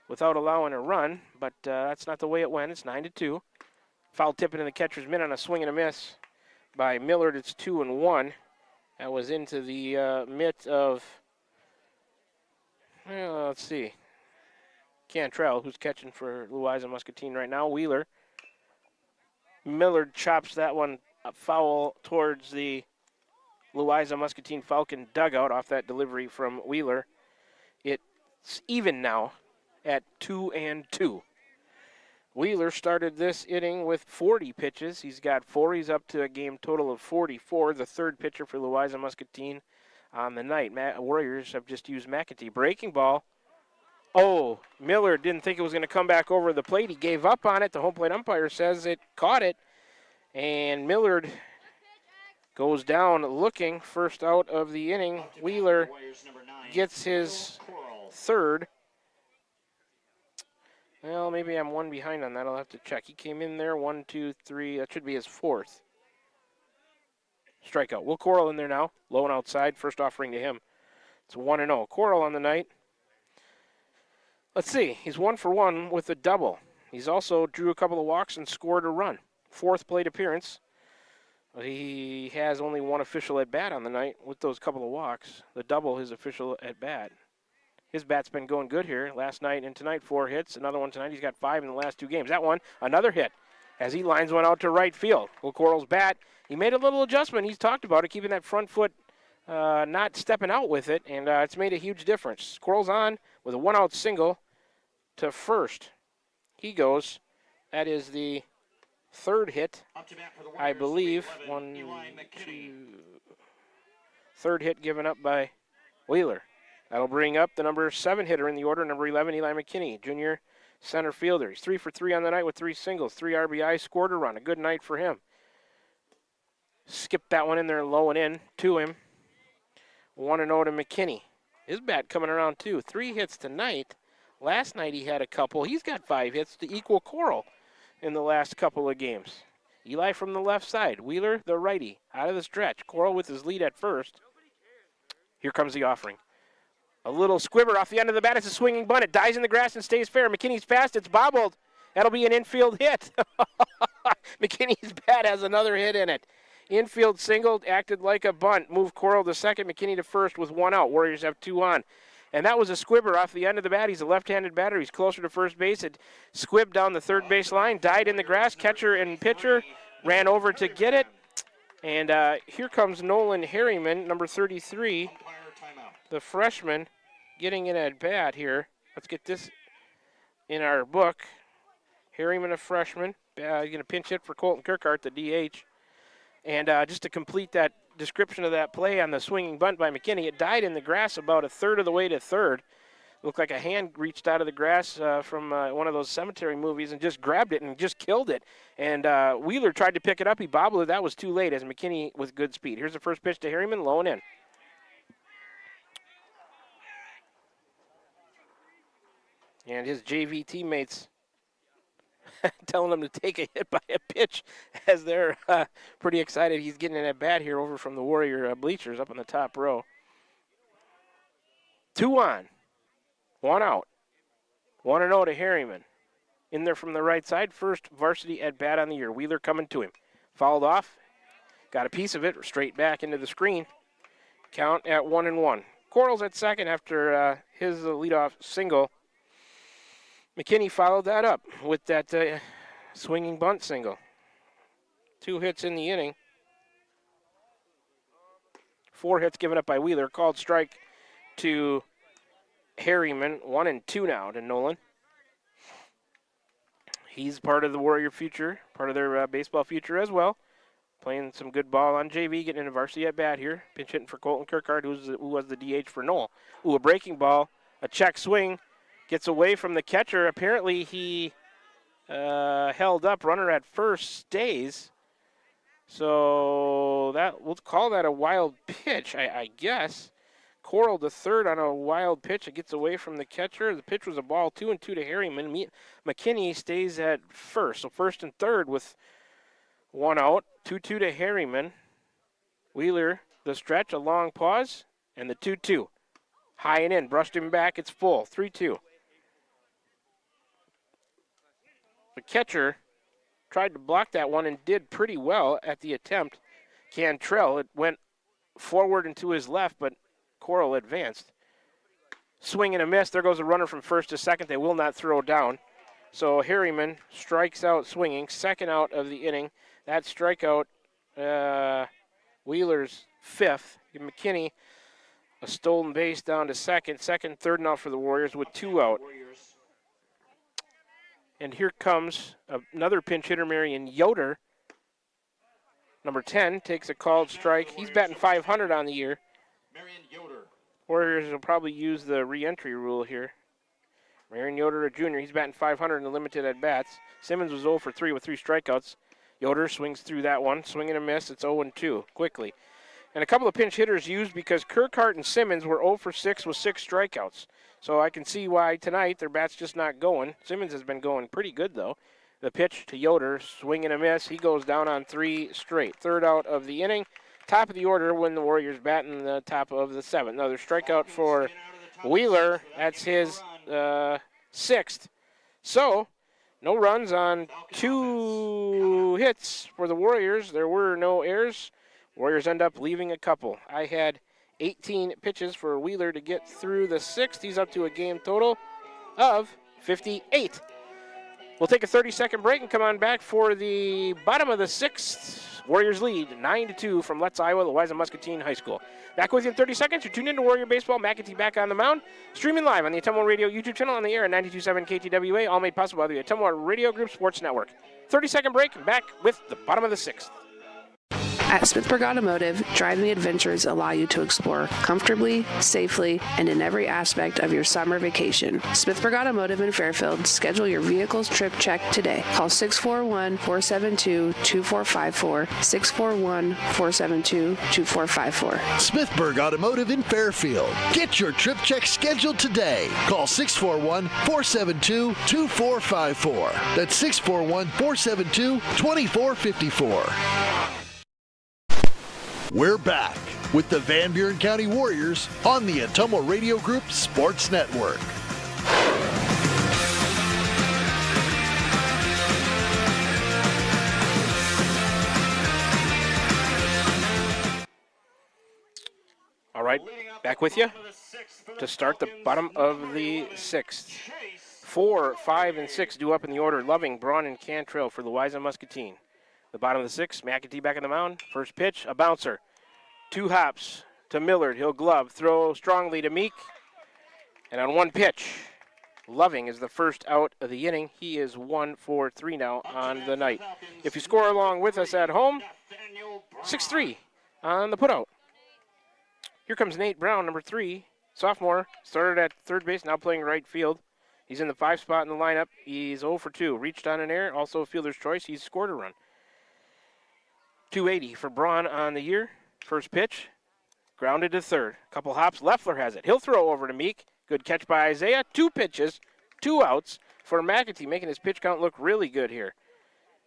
without allowing a run, but that's not the way it went. It's 9-2. Foul tip in the catcher's mitt on a swing and a miss by Millard. It's 2-1. That was into the mitt of, well, let's see, Cantrell, who's catching for Louisa Muscatine right now. Wheeler. Millard chops that one foul towards the Louisa Muscatine Falcon dugout off that delivery from Wheeler. It's even now at 2-2. Wheeler started this inning with 40 pitches. He's got 4. He's up to a game total of 44. The third pitcher for Louisa Muscatine on the night. Warriors have just used McEntee. Breaking ball. Oh, Miller didn't think it was going to come back over the plate. He gave up on it. The home plate umpire says it caught it. And Millard goes down looking. First out of the inning. Wheeler gets his third. Well, maybe I'm one behind on that. I'll have to check. He came in there, 1, 2, 3. That should be his 4th. Strikeout. Will Coral in there now. Low and outside. First offering to him. It's 1-0. Coral on the night. Let's see. He's 1 for 1 with a double. He's also drew a couple of walks and scored a run. 4th plate appearance. He has only 1 official at bat on the night with those couple of walks. The double, his official at bat. His bat's been going good here. Last night and tonight, 4 hits. Another one tonight. He's got 5 in the last 2 games. That one, another hit as he lines one out to right field. Will Coral's bat, he made a little adjustment. He's talked about it, keeping that front foot not stepping out with it, and it's made a huge difference. Coral's on with a 1-out single to first. He goes. That is the 3rd hit, I believe. 1, 2. 3rd hit given up by Wheeler. That'll bring up the number 7 hitter in the order, number 11, Eli McKinney, junior center fielder. He's 3 for 3 on the night with 3 singles, 3 RBI, scored a run. A good night for him. Skipped that one in there low and in to him. 1-0 to McKinney. His bat coming around too. 3 hits tonight. Last night he had a couple. He's got 5 hits to equal Coral in the last couple of games. Eli from the left side. Wheeler, the righty, out of the stretch. Coral with his lead at first. Here comes the offering. A little squibber off the end of the bat. It's a swinging bunt. It dies in the grass and stays fair. McKinney's fast. It's bobbled. That'll be an infield hit. McKinney's bat has another hit in it. Infield single, acted like a bunt. Moved Coral to second, McKinney to first with 1 out. Warriors have 2 on. And that was a squibber off the end of the bat. He's a left-handed batter. He's closer to first base. It squibbed down the third base line, died in the grass. Catcher and pitcher ran over to get it. And here comes Nolan Harriman, number 33. The freshman getting in at bat here. Let's get this in our book. Harriman, a freshman. He's going to pinch hit for Colton Kirkhart, the DH. And just to complete that description of that play on the swinging bunt by McKinney, it died in the grass about a third of the way to third. Looked like a hand reached out of the grass from one of those cemetery movies and just grabbed it and just killed it. And Wheeler tried to pick it up. He bobbled it. That was too late as McKinney with good speed. Here's the first pitch to Harriman, low and in. And his JV teammates telling him to take a hit by a pitch as they're pretty excited. He's getting an at-bat here over from the Warrior bleachers up in the top row. 2 on, 1 out. 1-0 to Harriman. In there from the right side, first varsity at-bat on the year. Wheeler coming to him. Fouled off, got a piece of it, straight back into the screen. Count at 1-1. Coral's at second after his leadoff single. McKinney followed that up with that swinging bunt single. 2 hits in the inning. 4 hits given up by Wheeler. Called strike to Harriman. 1-2 now to Nolan. He's part of the Warrior future, part of their baseball future as well. Playing some good ball on JV, getting into varsity at bat here. Pinch hitting for Colton Kirkard, who was the DH for Knoll. Ooh, a breaking ball, a check swing. Gets away from the catcher. Apparently he held up. Runner at first stays. So we'll call that a wild pitch, I guess. Coral to third on a wild pitch. It gets away from the catcher. The pitch was a ball, 2-2 to Harriman. McKinney stays at first. So first and third with 1 out. 2-2 to Harriman. Wheeler, the stretch, a long pause, and the 2-2. High and in. Brushed him back. It's full. 3-2. The catcher tried to block that one and did pretty well at the attempt. Cantrell, it went forward and to his left, but Coral advanced. Swing and a miss. There goes a runner from first to second. They will not throw down. So Harriman strikes out swinging. Second out of the inning. That strikeout, Wheeler's 5th. McKinney, a stolen base down to second. Second, third now for the Warriors with 2 out. And here comes another pinch hitter, Marion Yoder. Number 10 takes a called strike. He's batting .500 on the year. Warriors will probably use the re-entry rule here. Marion Yoder, a junior, he's batting .500 in the limited at-bats. Simmons was 0 for 3 with 3 strikeouts. Yoder swings through that one. Swing and a miss. It's 0-2 quickly. And a couple of pinch hitters used because Kirkhart and Simmons were 0 for 6 with 6 strikeouts. So I can see why tonight their bat's just not going. Simmons has been going pretty good, though. The pitch to Yoder, swing and a miss. He goes down on 3 straight. Third out of the inning. Top of the order when the Warriors bat in the top of the 7th. Another strikeout for Wheeler. That's his 6th. So, no runs on 2 hits for the Warriors. There were no errors. Warriors end up leaving a couple. I had 18 pitches for Wheeler to get through the 6th. He's up to a game total of 58. We'll take a 30-second break and come on back for the bottom of the 6th. Warriors lead 9-2 from Letts, Iowa, Louisa Muscatine High School. Back with you in 30 seconds. You're tuned into Warrior Baseball. McAtee back on the mound. Streaming live on the Ottumwa Radio YouTube channel on the air at 92.7 KTWA. All made possible by the Ottumwa Radio Group Sports Network. 30-second break and back with the bottom of the 6th. At Smithburg Automotive, driving adventures allow you to explore comfortably, safely, and in every aspect of your summer vacation. Smithburg Automotive in Fairfield. Schedule your vehicle's trip check today. Call 641-472-2454, 641-472-2454. Smithburg Automotive in Fairfield. Get your trip check scheduled today. Call 641-472-2454. That's 641-472-2454. We're back with the Van Buren County Warriors on the Ottumwa Radio Group Sports Network. All right, back with you to start the bottom of the 6th. 4, 5, and 6 due up in the order. Loving, Braun, and Cantrell for Louisa Muscatine. The bottom of the 6th, McAtee back on the mound. First pitch, a bouncer. 2 hops to Millard. He'll glove, throw strongly to Meek. And on 1 pitch, Loving is the first out of the inning. He is 1 for 3 now on the night. If you score along with us at home, 6-3 on the putout. Here comes Nate Brown, number 3, sophomore, started at third base, now playing right field. He's in the 5 spot in the lineup. He's 0 for 2. Reached on an error, also a fielder's choice. He's scored a run. 280 for Braun on the year. First pitch, grounded to third. Couple hops, Leffler has it. He'll throw over to Meek. Good catch by Isaiah. 2 pitches, 2 outs for McAtee, making his pitch count look really good here.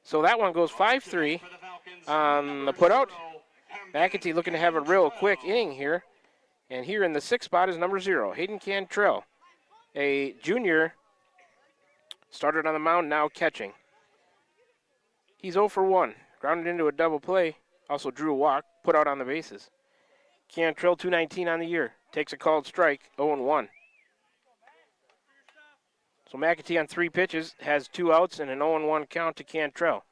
So that one goes 5-3 on the putout. McAtee looking to have a real quick inning here. And here in the 6th spot is number 0, Hayden Cantrell, a junior, started on the mound, now catching. He's 0 for 1, grounded into a double play, also drew a walk, put out on the bases. Cantrell, 219 on the year, takes a called strike, 0-1. So McAtee on 3 pitches has 2 outs and an 0-1 count to Cantrell.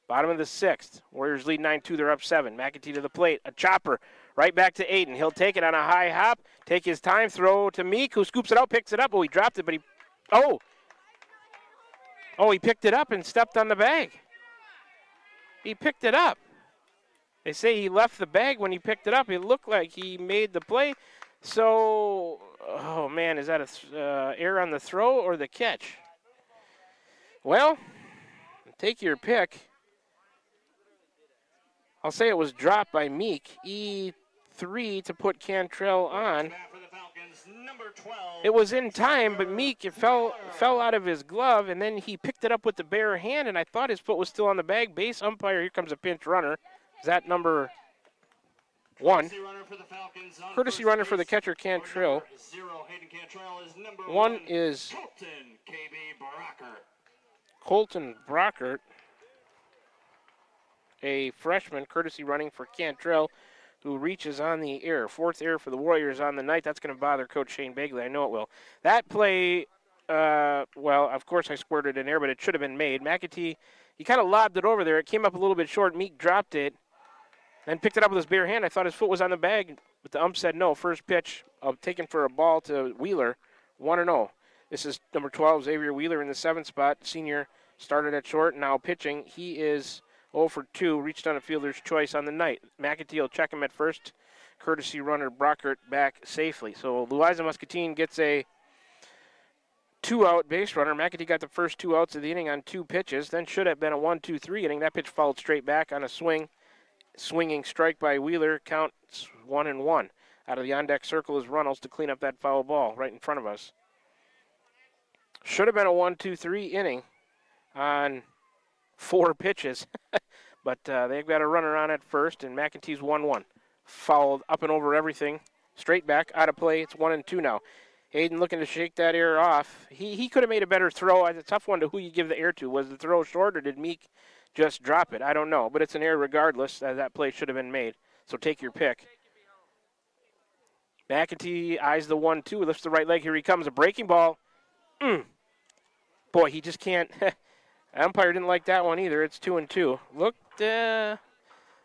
Bottom of the 6th, Warriors lead 9-2, they're up 7. McAtee to the plate, a chopper, right back to Aiden. He'll take it on a high hop, take his time, throw to Meek, who scoops it out, picks it up. Oh, he dropped it, but he picked it up and stepped on the bag. He picked it up. They say he left the bag when he picked it up. It looked like he made the play. So, oh man, is that a error on the throw or the catch? Well, take your pick. I'll say it was dropped by Meek. E3 to put Cantrell on. It was in time, but Meek, it fell out of his glove, and then he picked it up with the bare hand, and I thought his foot was still on the bag. Base umpire, here comes a pinch runner. Is that number 1? Courtesy runner for the catcher, Cantrell. 1 is Colton Brockert, a freshman, courtesy running for Cantrell, who reaches on the error. 4th error for the Warriors on the night. That's going to bother Coach Shane Bagley. I know it will. That play, well, of course I squirted in air, but it should have been made. McAtee, he kind of lobbed it over there. It came up a little bit short. Meek dropped it, then picked it up with his bare hand. I thought his foot was on the bag, but the ump said no. First pitch taken for a ball to Wheeler, 1-0. This is number 12, Xavier Wheeler in the 7th spot. Senior started at short, now pitching. He is 0 for 2, reached on a fielder's choice on the night. McAtee will check him at first. Courtesy runner Brockert back safely. So Louisa Muscatine gets a 2-out base runner. McAtee got the first 2 outs of the inning on 2 pitches. Then should have been a 1-2-3 inning. That pitch followed straight back on a swing. Swinging strike by Wheeler. Counts 1-1. Out of the on-deck circle is Runnels to clean up that foul ball right in front of us. Should have been a 1-2-3 inning on 4 pitches. But they've got a runner on at first, and McAtee's 1-1. Fouled up and over everything. Straight back, out of play. It's 1-2 now. Hayden looking to shake that error off. He could have made a better throw. It's a tough one to who you give the air to. Was the throw short, or did Meek just drop it? I don't know, but it's an error regardless. That play should have been made. So take your pick. McAtee eyes the 1-2, lifts the right leg. Here he comes, a breaking ball. Boy, he just can't. Umpire didn't like that one either. It's 2-2. It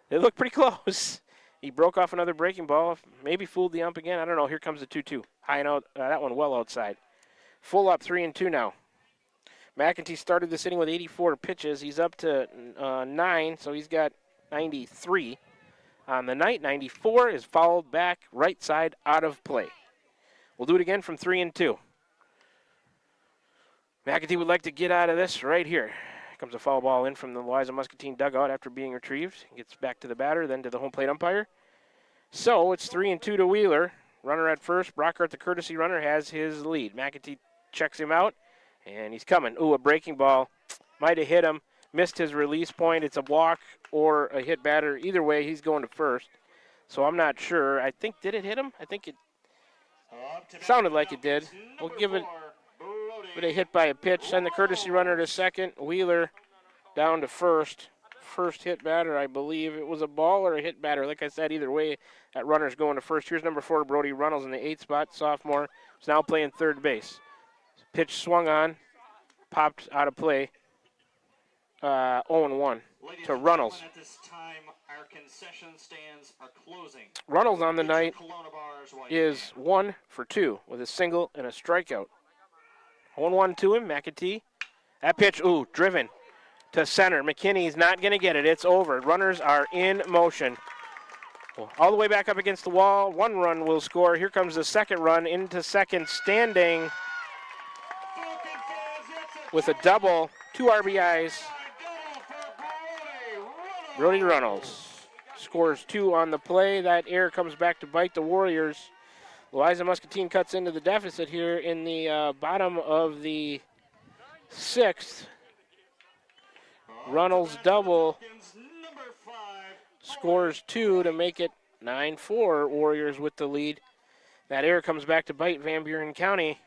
looked pretty close. He broke off another breaking ball. Maybe fooled the ump again. I don't know. Here comes the 2-2. High and out. That one well outside. Full up, 3-2 now. McAtee started this inning with 84 pitches. He's up to 9, so he's got 93. On the night, 94 is fouled back, right side, out of play. We'll do it again from 3-2. McAtee would like to get out of this right here. Comes a foul ball in from the Louisa Muscatine dugout after being retrieved. Gets back to the batter, then to the home plate umpire. So it's 3-2 to Wheeler. Runner at first. Brockert, the courtesy runner, has his lead. McAtee checks him out, and he's coming. Ooh, a breaking ball. Might have hit him. Missed his release point. It's a walk or a hit batter. Either way, he's going to first. So I'm not sure. I think, did it hit him? I think it sounded like it did. We'll give it a hit by a pitch. Send the courtesy runner to second. Wheeler down to first. First hit batter, I believe. It was a ball or a hit batter. Like I said, either way, that runner's going to first. Here's number 4, Brody Runnels in the 8th spot. Sophomore is now playing third base. Pitch swung on. Popped out of play. 0-1 to Runnels. At this time, our concession stands are closing. Runnels on the night is 1 for 2 with a single and a strikeout. 1-1 to him, McAtee. That pitch, driven to center. McKinney's not going to get it. It's over. Runners are in motion. all the way back up against the wall. 1 run will score. Here comes the second run into second, standing with a double, 2 RBIs. Brody Runnels scores 2 on the play. That error comes back to bite the Warriors. Louisa Muscatine cuts into the deficit here in the bottom of the 6th. Runnels double scores 2 to make it 9-4. Warriors with the lead. That error comes back to bite Van Buren County.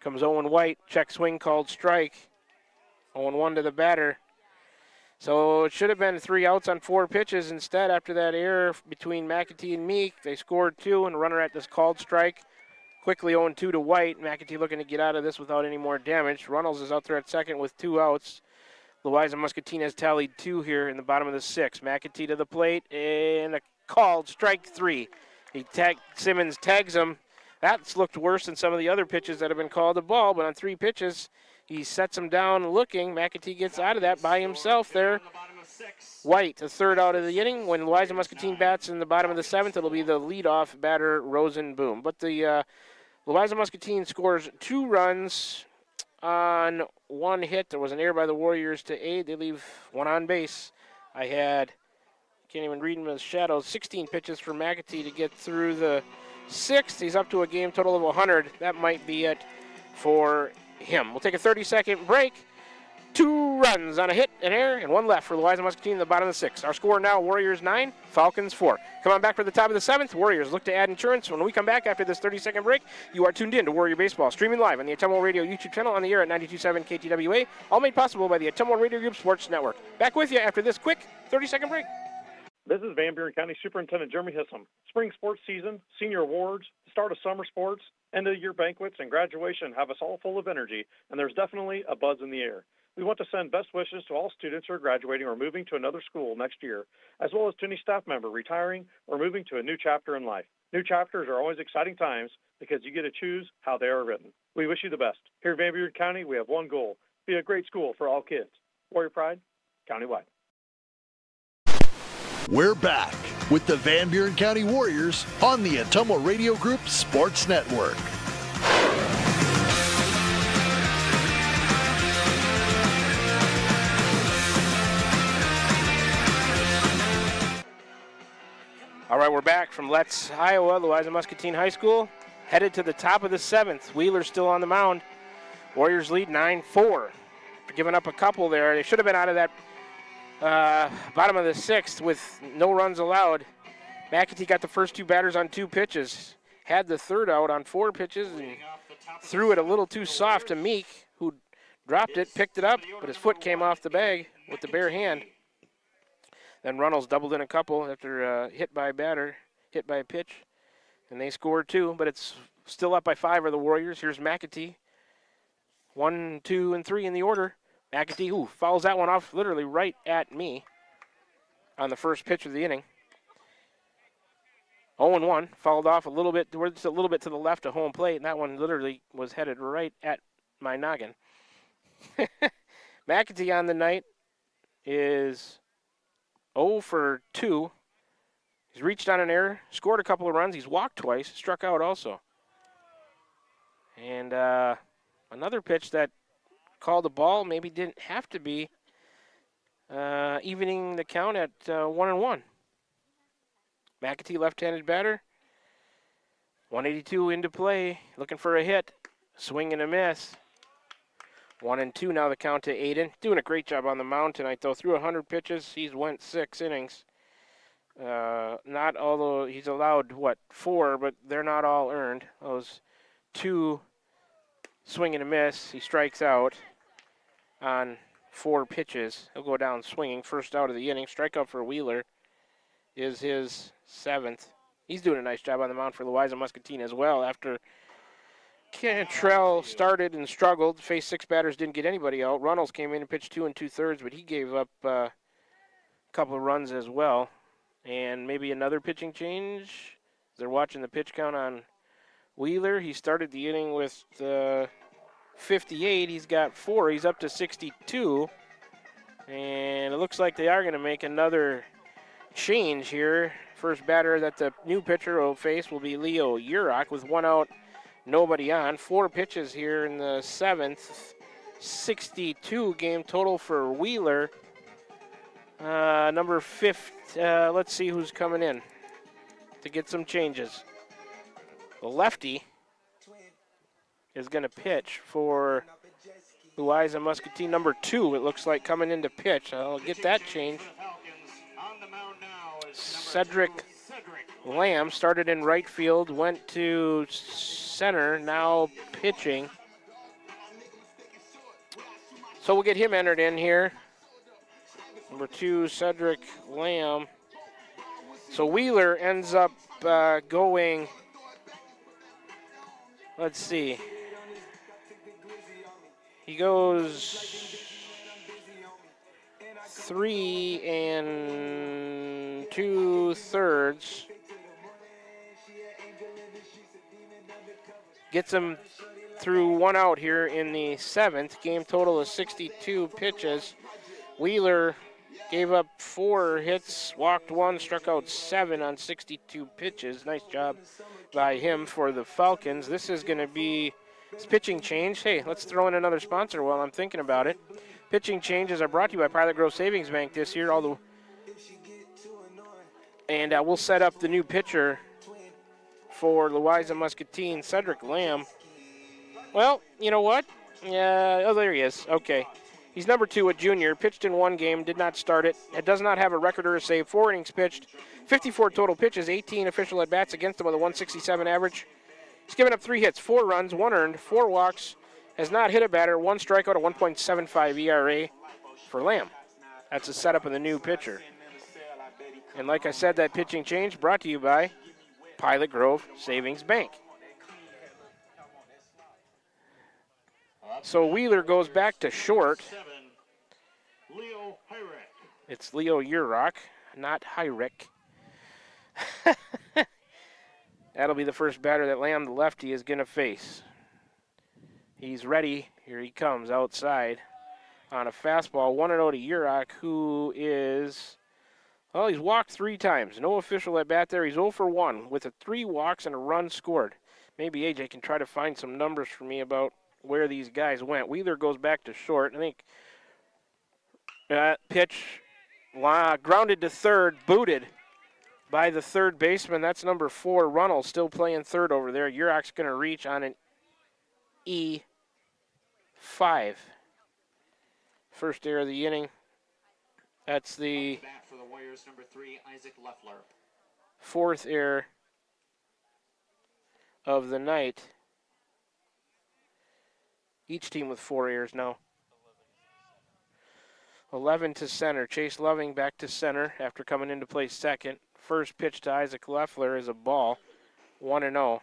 Comes Owen White, check swing called strike. 0-1 to the batter. So it should have been 3 outs on 4 pitches. Instead, after that error between McAtee and Meek, they scored 2 and a runner at this called strike. Quickly 0-2 to White. McAtee looking to get out of this without any more damage. Runnels is out there at second with 2 outs. Louisa Muscatine has tallied 2 here in the bottom of the 6th. McAtee to the plate and a called strike 3. Simmons tags him. That's looked worse than some of the other pitches that have been called a ball, but on 3 pitches, he sets him down looking. McAtee gets out of that by himself there. White, the 3rd out of the inning. When Louisa Muscatine bats in the bottom of the 7th, it'll be the leadoff batter, Rosenboom. But the Louisa Muscatine scores 2 runs on 1 hit. There was an error by the Warriors to aid. They leave 1 on base. Can't even read him as shadows. 16 pitches for McAtee to get through the 6th. He's up to a game total of 100. That might be it for him. We'll take a 30-second break. 2 runs on a hit, an error, and 1 left for Louisa Muscatine in the bottom of the 6th. Our score now, Warriors 9, Falcons 4. Come on back for the top of the 7th. Warriors look to add insurance. When we come back after this 30-second break, you are tuned in to Warrior Baseball, streaming live on the Atumwa Radio YouTube channel on the air at 92.7 KTWA, all made possible by the Atumwa Radio Group Sports Network. Back with you after this quick 30-second break. This is Van Buren County Superintendent Jeremy Hissom. Spring sports season, senior awards, the start of summer sports, end of year banquets, and graduation have us all full of energy, and there's definitely a buzz in the air. We want to send best wishes to all students who are graduating or moving to another school next year, as well as to any staff member retiring or moving to a new chapter in life. New chapters are always exciting times because you get to choose how they are written. We wish you the best. Here in Van Buren County, we have one goal: be a great school for all kids. Warrior Pride, countywide. We're back with the Van Buren County Warriors on the Atumwa Radio Group Sports Network. All right, we're back from Letts, Iowa, Louisa Muscatine High School, headed to the top of the 7th. Wheeler's still on the mound. Warriors lead 9-4. Giving up a couple there. They should have been out of that bottom of the 6th with no runs allowed. McAtee got the first 2 batters on 2 pitches. Had the 3rd out on 4 pitches and threw it a little too soft to Meek, who dropped it, picked it up, but his foot came off the bag with the bare hand. Then Runnels doubled in a couple after hit by a pitch, and they scored 2, but it's still up by 5 are the Warriors. Here's McAtee. 1, 2, and 3 in the order. McAtee, fouls that one off literally right at me on the first pitch of the inning. 0-1, fouled off a little bit to the left of home plate, and that one literally was headed right at my noggin. McAtee on the night is 0 for 2. He's reached on an error, scored a couple of runs. He's walked twice, struck out also. And another pitch that called a ball, maybe didn't have to be, evening the count at 1-1. McAtee, left-handed batter. 182 into play, looking for a hit. Swing and a miss. 1-2 now the count to Aiden. Doing a great job on the mound tonight, though. Through 100 pitches, he's went 6 innings. Not although he's allowed, 4, but they're not all earned. Those 2 swing and a miss. He strikes out on 4 pitches. He'll go down swinging. First out of the inning. Strikeout for Wheeler is his 7th. He's doing a nice job on the mound for Louisa Muscatine as well. After Cantrell started and struggled, faced 6 batters, didn't get anybody out. Runnels came in and pitched 2 2/3, but he gave up a couple of runs as well. And maybe another pitching change. They're watching the pitch count on Wheeler. He started the inning with 58. He's got 4. He's up to 62. And it looks like they are going to make another change here. First batter that the new pitcher will face will be Leo Urach with 1 out, nobody on. 4 pitches here in the 7th. 62 game total for Wheeler. Number 5, let's see who's coming in to get some changes. The lefty is going to pitch for Louisa Muscatine. Number 2, it looks like, coming in to pitch. I'll get that change. Cedric Lamb started in right field, went to center, now pitching. So we'll get him entered in here. Number 2, Cedric Lamb. So Wheeler ends up going, let's see. He goes 3 2/3. Gets him through 1 out here in the 7th. Game total is 62 pitches. Wheeler gave up 4 hits, walked 1, struck out 7 on 62 pitches. Nice job by him for the Falcons. This is going to be his pitching change. Hey, let's throw in another sponsor while I'm thinking about it. Pitching changes are brought to you by Pilot Grove Savings Bank this year. And we'll set up the new pitcher for Louisa Muscatine, Cedric Lamb. Well, you know what? Oh, there he is. Okay. He's number 2, a junior. Pitched in 1 game, did not start it. It does not have a record or a save. 4 innings pitched, 54 total pitches, 18 official at-bats against him with a 167 average. He's given up 3 hits, 4 runs, 1 earned, 4 walks. Has not hit a batter, 1 strikeout, a 1.75 ERA for Lamb. That's a setup of the new pitcher. And like I said, that pitching change brought to you by Pilot Grove Savings Bank. So Wheeler goes back to short. It's Leo Urach, not Hyrek. That'll be the first batter that Lamb, the lefty, is going to face. He's ready. Here he comes outside on a fastball. 1-0 to Urach, who is, well, he's walked 3 times. No official at bat there. He's 0 for 1 with 3 walks and a run scored. Maybe AJ can try to find some numbers for me about where these guys went. Wheeler goes back to short. I think pitch grounded to third, booted by the third baseman. That's number 4, Runnell, still playing third over there. Urach's going to reach on an E5. First error of the inning. That's the for the Warriors, number 3, Isaac Leffler. 4th error of the night. Each team with 4 errors now. 11 to center. Chase Loving back to center after coming into play second. First pitch to Isaac Leffler is a ball. 1-0.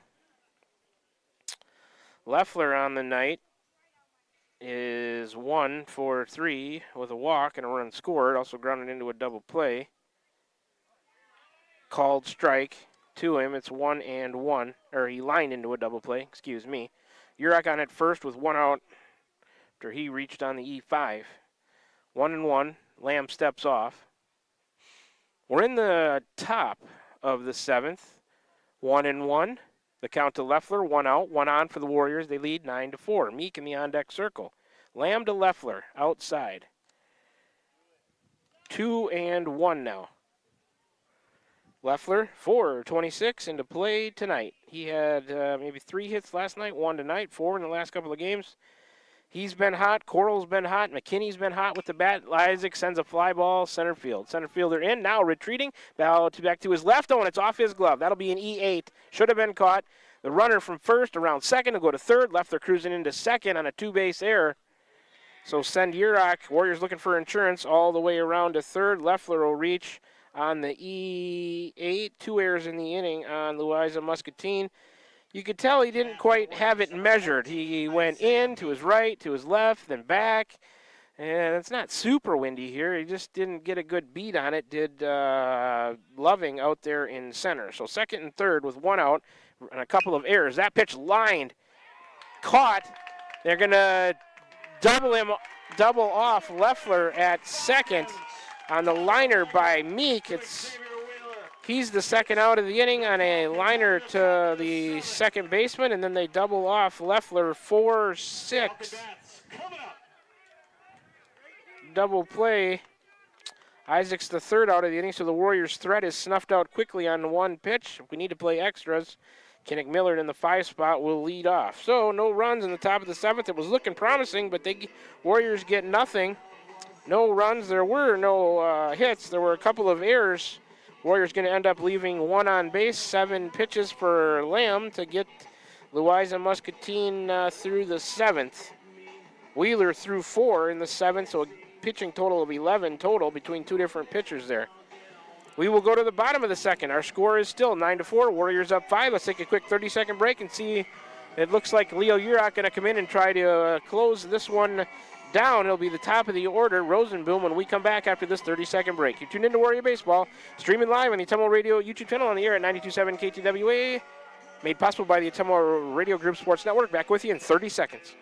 Leffler on the night is 1 for 3 with a walk and a run scored. Also grounded into a double play. Called strike to him. It's 1-1. Or he lined into a double play, excuse me. Urach on at first with 1 out after he reached on the E5. 1-1. Lamb steps off. We're in the top of the 7th. 1-1. The count to Leffler, 1 out, 1 on for the Warriors. They lead 9-4. Meek in the on-deck circle. Lamb to Leffler, outside. 2-1 now. Leffler, 4-26 into play tonight. He had maybe 3 hits last night, 1 tonight, 4 in the last couple of games. He's been hot. Coral's been hot. McKinney's been hot with the bat. Isaac sends a fly ball, center field. Center fielder in, now retreating. Back to his left, and it's off his glove. That'll be an E8. Should have been caught. The runner from first around second will go to third. Leffler cruising into second on a 2-base error. So send Urach. Warriors looking for insurance all the way around to third. Leffler will reach on the E8. 2 errors in the inning on Louisa Muscatine. You could tell he didn't quite have it measured. He went in, to his right, to his left, then back. And it's not super windy here. He just didn't get a good beat on it, did Loving out there in center. So second and third with 1 out and a couple of errors. That pitch lined, caught. They're going to double off Leffler at second on the liner by Meek. It's He's the second out of the inning on a liner to the second baseman, and then they double off Leffler 4-6. Double play. Isaac's the third out of the inning, so the Warriors' threat is snuffed out quickly on one pitch. If we need to play extras, Kinnick Millard in the 5 spot will lead off. So no runs in the top of the 7th. It was looking promising, but Warriors get nothing. No runs. There were no hits. There were a couple of errors. Warriors going to end up leaving one on base. 7 pitches for Lamb to get Louisa Muscatine through the 7th. Wheeler threw 4 in the 7th, so a pitching total of 11 total between 2 different pitchers there. We will go to the bottom of the 2nd. Our score is still 9-4. Warriors up 5. Let's take a quick 30-second break and see. It looks like Leo Urach going to come in and try to close this one down. It'll be the top of the order, Rosenboom, when we come back after this 30-second break. You're tuned into Warrior Baseball, streaming live on the Tummo Radio YouTube channel on the air at 92.7 KTWA, made possible by the Tummo Radio Group Sports Network. Back with you in 30 seconds.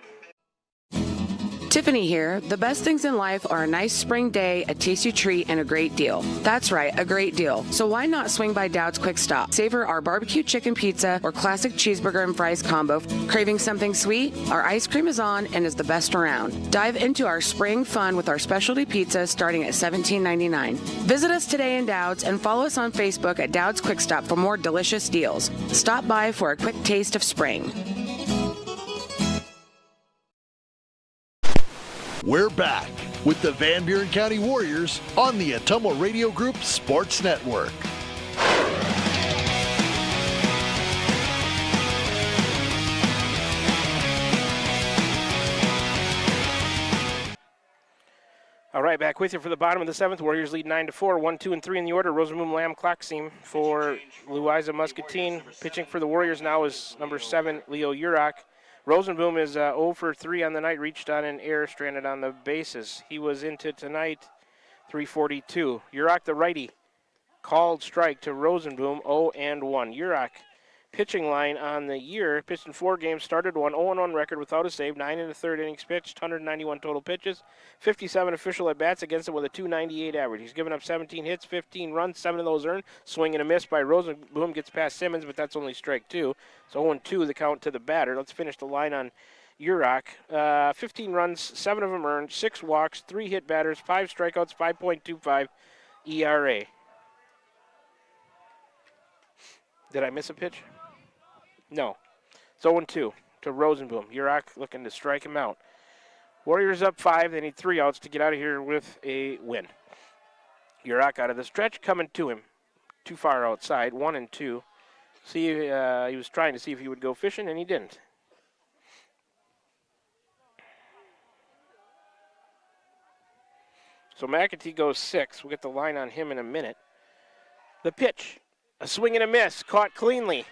Tiffany here. The best things in life are a nice spring day, a tasty treat, and a great deal. That's right, a great deal. So why not swing by Dowd's Quick Stop? Savor our barbecue chicken pizza or classic cheeseburger and fries combo. Craving something sweet? Our ice cream is on and is the best around. Dive into our spring fun with our specialty pizza starting at $17.99. Visit us today in Dowd's and follow us on Facebook at Dowd's Quick Stop for more delicious deals. Stop by for a quick taste of spring. We're back with the Van Buren County Warriors on the Atomo Radio Group Sports Network. All right, back with you for the bottom of the 7th. Warriors lead 9-4, 1, 2, and 3 in the order. Rosenboom, Lamb, Klockseam for Louisa Muscatine. Pitching for the Warriors now is number 7, Leo Urach. Rosenboom is 0 for 3 on the night, reached on an error, stranded on the bases. He was into tonight, 342. Urach, the righty, called strike to Rosenboom, 0-1. Urach, pitching line on the year, pitched in 4 games, started 0-1 record without a save, 9 1/3 innings pitched, 191 total pitches, 57 official at-bats against him with a .298 average. He's given up 17 hits, 15 runs, 7 of those earned. Swing and a miss by Rosenboom, gets past Simmons, but that's only strike 2. So 0-2 the count to the batter. Let's finish the line on Urach. 15 runs, 7 of them earned, 6 walks, 3 hit batters, 5 strikeouts, 5.25 ERA. Did I miss a pitch? No. It's 0-2 to Rosenboom. Urach looking to strike him out. Warriors up 5. They need 3 outs to get out of here with a win. Urach out of the stretch, coming to him. Too far outside, 1-2. See, he was trying to see if he would go fishing, and he didn't. So McAtee goes 6. We'll get the line on him in a minute. The pitch, a swing and a miss, caught cleanly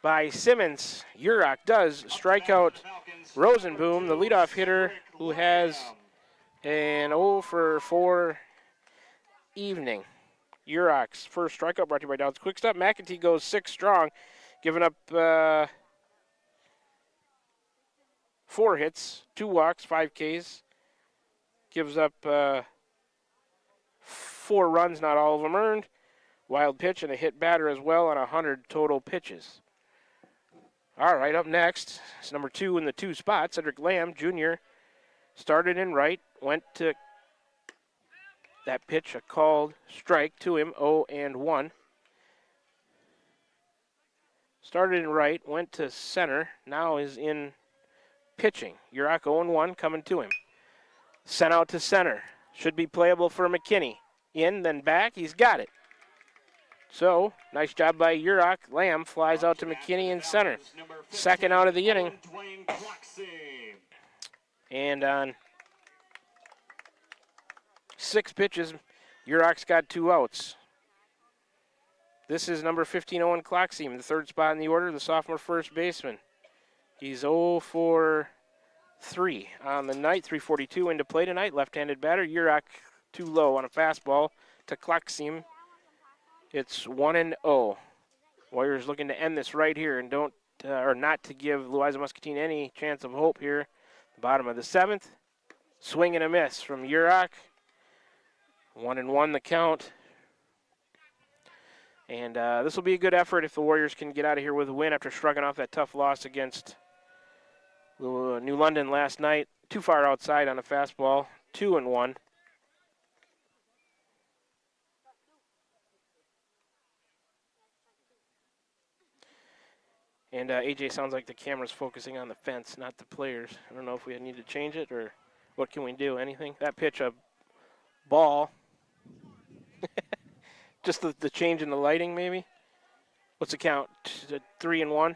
by Simmons. Urach does strike out Rosenboom, the leadoff hitter, who has an 0 for 4 evening. Urach's first strikeout brought to you by Dowd's Quick Stop. McAtee goes 6 strong, giving up 4 hits, 2 walks, 5 Ks. Gives up 4 runs, not all of them earned. Wild pitch and a hit batter as well on 100 total pitches. All right, up next is number 2 in the 2 spot, Cedric Lamb Jr. Started in right, went to that pitch, a called strike to him, 0-1. Started in right, went to center, now is in pitching. Urach 0-1 coming to him. Sent out to center. Should be playable for McKinney. In, then back, he's got it. So, nice job by Urach. Lamb flies out to McKinney in center. Second out of the inning. And on 6 pitches, Urach's got 2 outs. This is number 15, Owen Klockseam, the 3rd spot in the order, the sophomore first baseman. He's 0 for 3 on the night, 342 into play tonight. Left-handed batter. Urach too low on a fastball to Klockseam. It's 1-0. Warriors looking to end this right here and don't or not to give Louisa Muscatine any chance of hope here. The bottom of the 7th. Swing and a miss from Urach. 1-1 the count. And this will be a good effort if the Warriors can get out of here with a win after shrugging off that tough loss against New London last night. Too far outside on a fastball, 2-1. And AJ, sounds like the camera's focusing on the fence, not the players. I don't know if we need to change it or what can we do, anything? That pitch, a ball. Just the change in the lighting, maybe? What's the count? 3-1?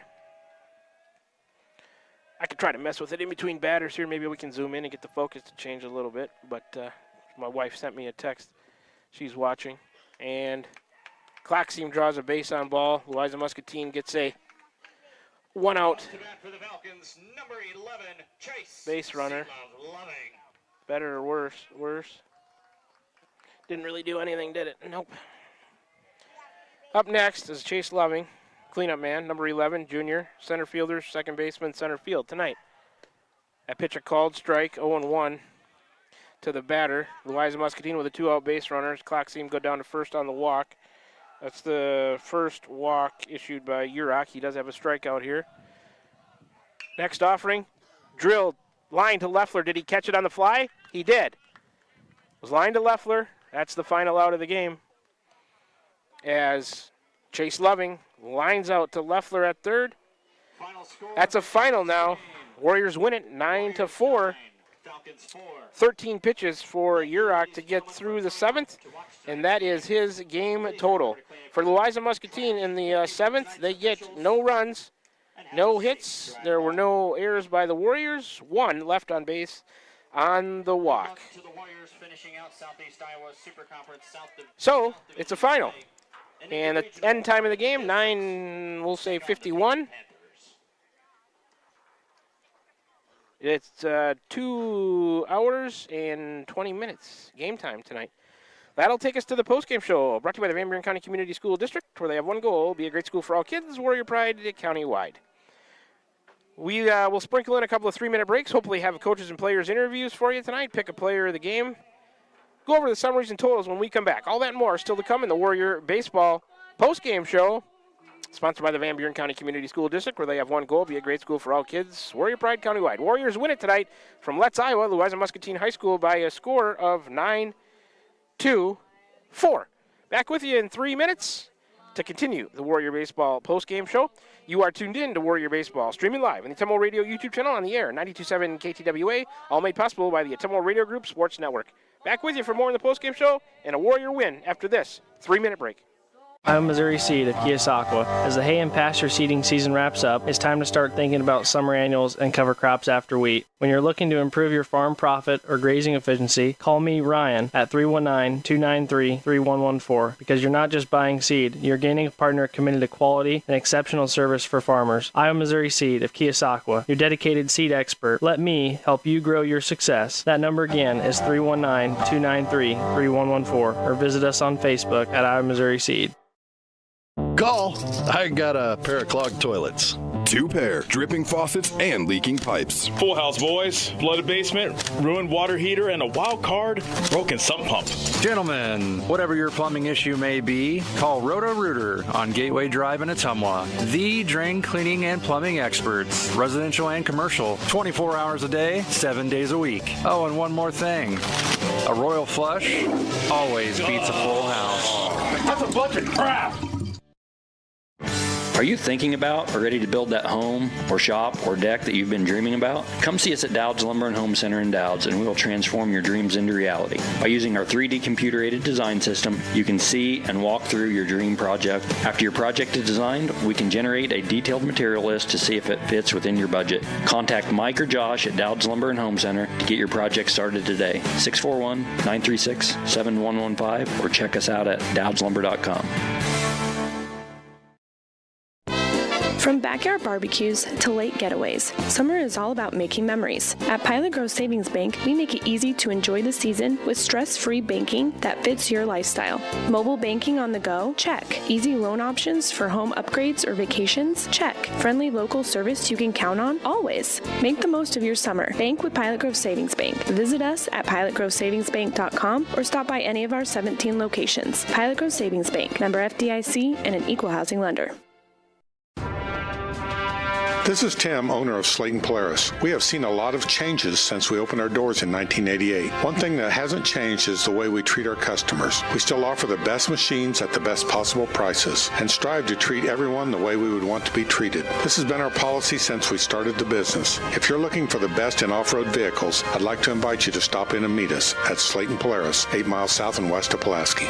I could try to mess with it in between batters here. Maybe we can zoom in and get the focus to change a little bit. But my wife sent me a text. She's watching. And Claxim draws a base on ball. Louisa Muscatine gets a 1-out base runner. Better or worse? Worse. Didn't really do anything, did it? Nope. Up next is Chase Loving, cleanup man, number 11, junior, center fielder, second baseman, center field tonight. That pitch a called strike, 0-1 to the batter. Louisa Muscatine with a 2-out base runner. Claxim go down to first on the walk. That's the first walk issued by Urach. He does have a strikeout here. Next offering, drilled, line to Leffler. Did he catch it on the fly? He did. It was line to Leffler. That's the final out of the game. As Chase Loving lines out to Leffler at third. That's a final now. Warriors win it 9-4. 13 pitches for Urach to get through the seventh, and that is his game total. For Louisa Muscatine in the seventh, they get no runs, no hits. There were no errors by the Warriors. One left on base on the walk. So it's a final. And the end time of the game, 51. It's 2 hours and 20 minutes game time tonight. That'll take us to the postgame show, brought to you by the Van Buren County Community School District, where they have one goal: be a great school for all kids, Warrior Pride county-wide. We will sprinkle in a couple of 3-minute breaks, hopefully have coaches and players interviews for you tonight, pick a player of the game, go over the summaries and totals when we come back. All that and more still to come in the Warrior Baseball postgame show, sponsored by the Van Buren County Community School District, where they have one goal: be a great school for all kids, Warrior Pride countywide. Warriors win it tonight from Letts, Iowa, Louisa Muscatine High School by a score of 9-4. Back with you in 3 minutes to continue the Warrior Baseball postgame show. You are tuned in to Warrior Baseball, streaming live on the Atemo Radio YouTube channel on the air, 92.7 KTWA, all made possible by the Atemo Radio Group Sports Network. Back with you for more in the postgame show and a Warrior win after this 3-minute break. I'm Missouri Seed of Keosauqua. As the hay and pasture seeding season wraps up, it's time to start thinking about summer annuals and cover crops after wheat. When you're looking to improve your farm profit or grazing efficiency, call me, Ryan, at 319-293-3114, because you're not just buying seed, you're gaining a partner committed to quality and exceptional service for farmers. I'm Missouri Seed of Keosauqua, your dedicated seed expert. Let me help you grow your success. That number again is 319-293-3114, or visit us on Facebook at I'm Missouri Seed. Call. I got a pair of clogged toilets. 2 pair, dripping faucets and leaking pipes. Full house, boys. Flooded basement, ruined water heater, and a wild card, broken sump pump. Gentlemen, whatever your plumbing issue may be, call Roto-Rooter on Gateway Drive in Ottumwa. The drain cleaning and plumbing experts, residential and commercial, 24 hours a day, 7 days a week. Oh, and one more thing. A royal flush always beats a full house. That's a bunch of crap! Are you thinking about or ready to build that home or shop or deck that you've been dreaming about? Come see us at Dowd's Lumber and Home Center in Dowd's, and we will transform your dreams into reality. By using our 3D computer-aided design system, you can see and walk through your dream project. After your project is designed, we can generate a detailed material list to see if it fits within your budget. Contact Mike or Josh at Dowd's Lumber and Home Center to get your project started today. 641-936-7115, or check us out at dowdslumber.com. From backyard barbecues to late getaways, summer is all about making memories. At Pilot Grove Savings Bank, we make it easy to enjoy the season with stress-free banking that fits your lifestyle. Mobile banking on the go? Check. Easy loan options for home upgrades or vacations? Check. Friendly local service you can count on? Always. Make the most of your summer. Bank with Pilot Grove Savings Bank. Visit us at pilotgrovesavingsbank.com or stop by any of our 17 locations. Pilot Grove Savings Bank, member FDIC, and an equal housing lender. This is Tim, owner of Slayton Polaris. We have seen a lot of changes since we opened our doors in 1988. One thing that hasn't changed is the way we treat our customers. We still offer the best machines at the best possible prices and strive to treat everyone the way we would want to be treated. This has been our policy since we started the business. If you're looking for the best in off-road vehicles, I'd like to invite you to stop in and meet us at Slayton Polaris, 8 miles south and west of Pulaski.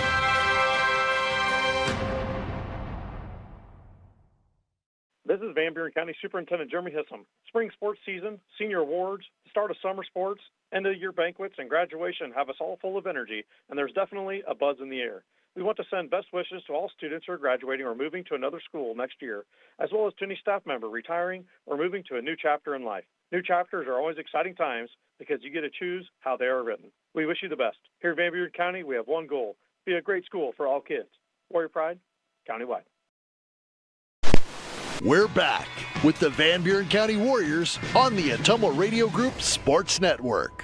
This is Van Buren County Superintendent Jeremy Hissom. Spring sports season, senior awards, the start of summer sports, end of year banquets, and graduation have us all full of energy, and there's definitely a buzz in the air. We want to send best wishes to all students who are graduating or moving to another school next year, as well as to any staff member retiring or moving to a new chapter in life. New chapters are always exciting times because you get to choose how they are written. We wish you the best. Here in Van Buren County, we have one goal: be a great school for all kids. Warrior Pride, countywide. We're back with the Van Buren County Warriors on the Atomo Radio Group Sports Network.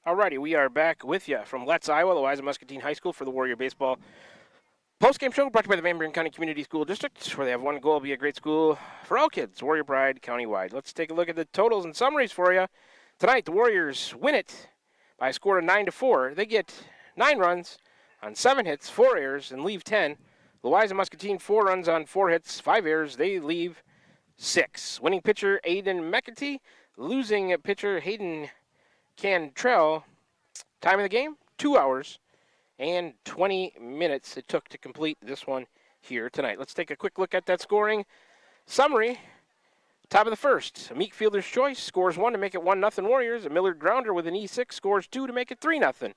Alrighty, we are back with you from Letts, Iowa, Louisa Muscatine High School for the Warrior Baseball postgame show brought to you by the Van Buren County Community School District, where they have one goal: be a great school for all kids. Warrior Pride, countywide. Let's take a look at the totals and summaries for you. Tonight, the Warriors win it by a score of 9-4. They get 9 runs on 7 hits, 4 errors, and leave 10. Louisa Muscatine, 4 runs on 4 hits, 5 errors. They leave 6. Winning pitcher, Aiden McAtee. Losing pitcher, Hayden Cantrell. Time of the game, 2 hours and 20 minutes it took to complete this one here tonight. Let's take a quick look at that scoring summary. Top of the first, a Meek Fielder's Choice scores 1 to make it 1-0 Warriors. A Millard Grounder with an E6 scores 2 to make it 3-0.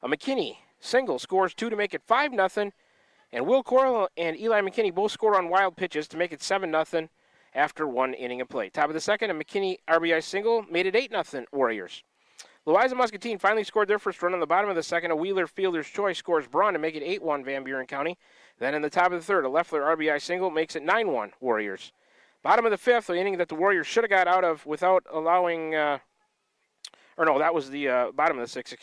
A McKinney single scores 2 to make it 5-0. And Will Coral and Eli McKinney both score on wild pitches to make it 7-0 after 1 inning of play. Top of the second, a McKinney RBI single made it 8-0 Warriors. Louisa Muscatine finally scored their first run on the bottom of the second. A Wheeler Fielder's Choice scores Braun to make it 8-1 Van Buren County. Then in the top of the third, a Leffler RBI single makes it 9-1 Warriors. Bottom of the fifth, the inning that the Warriors should have got out of without allowing, that was the bottom of the sixth,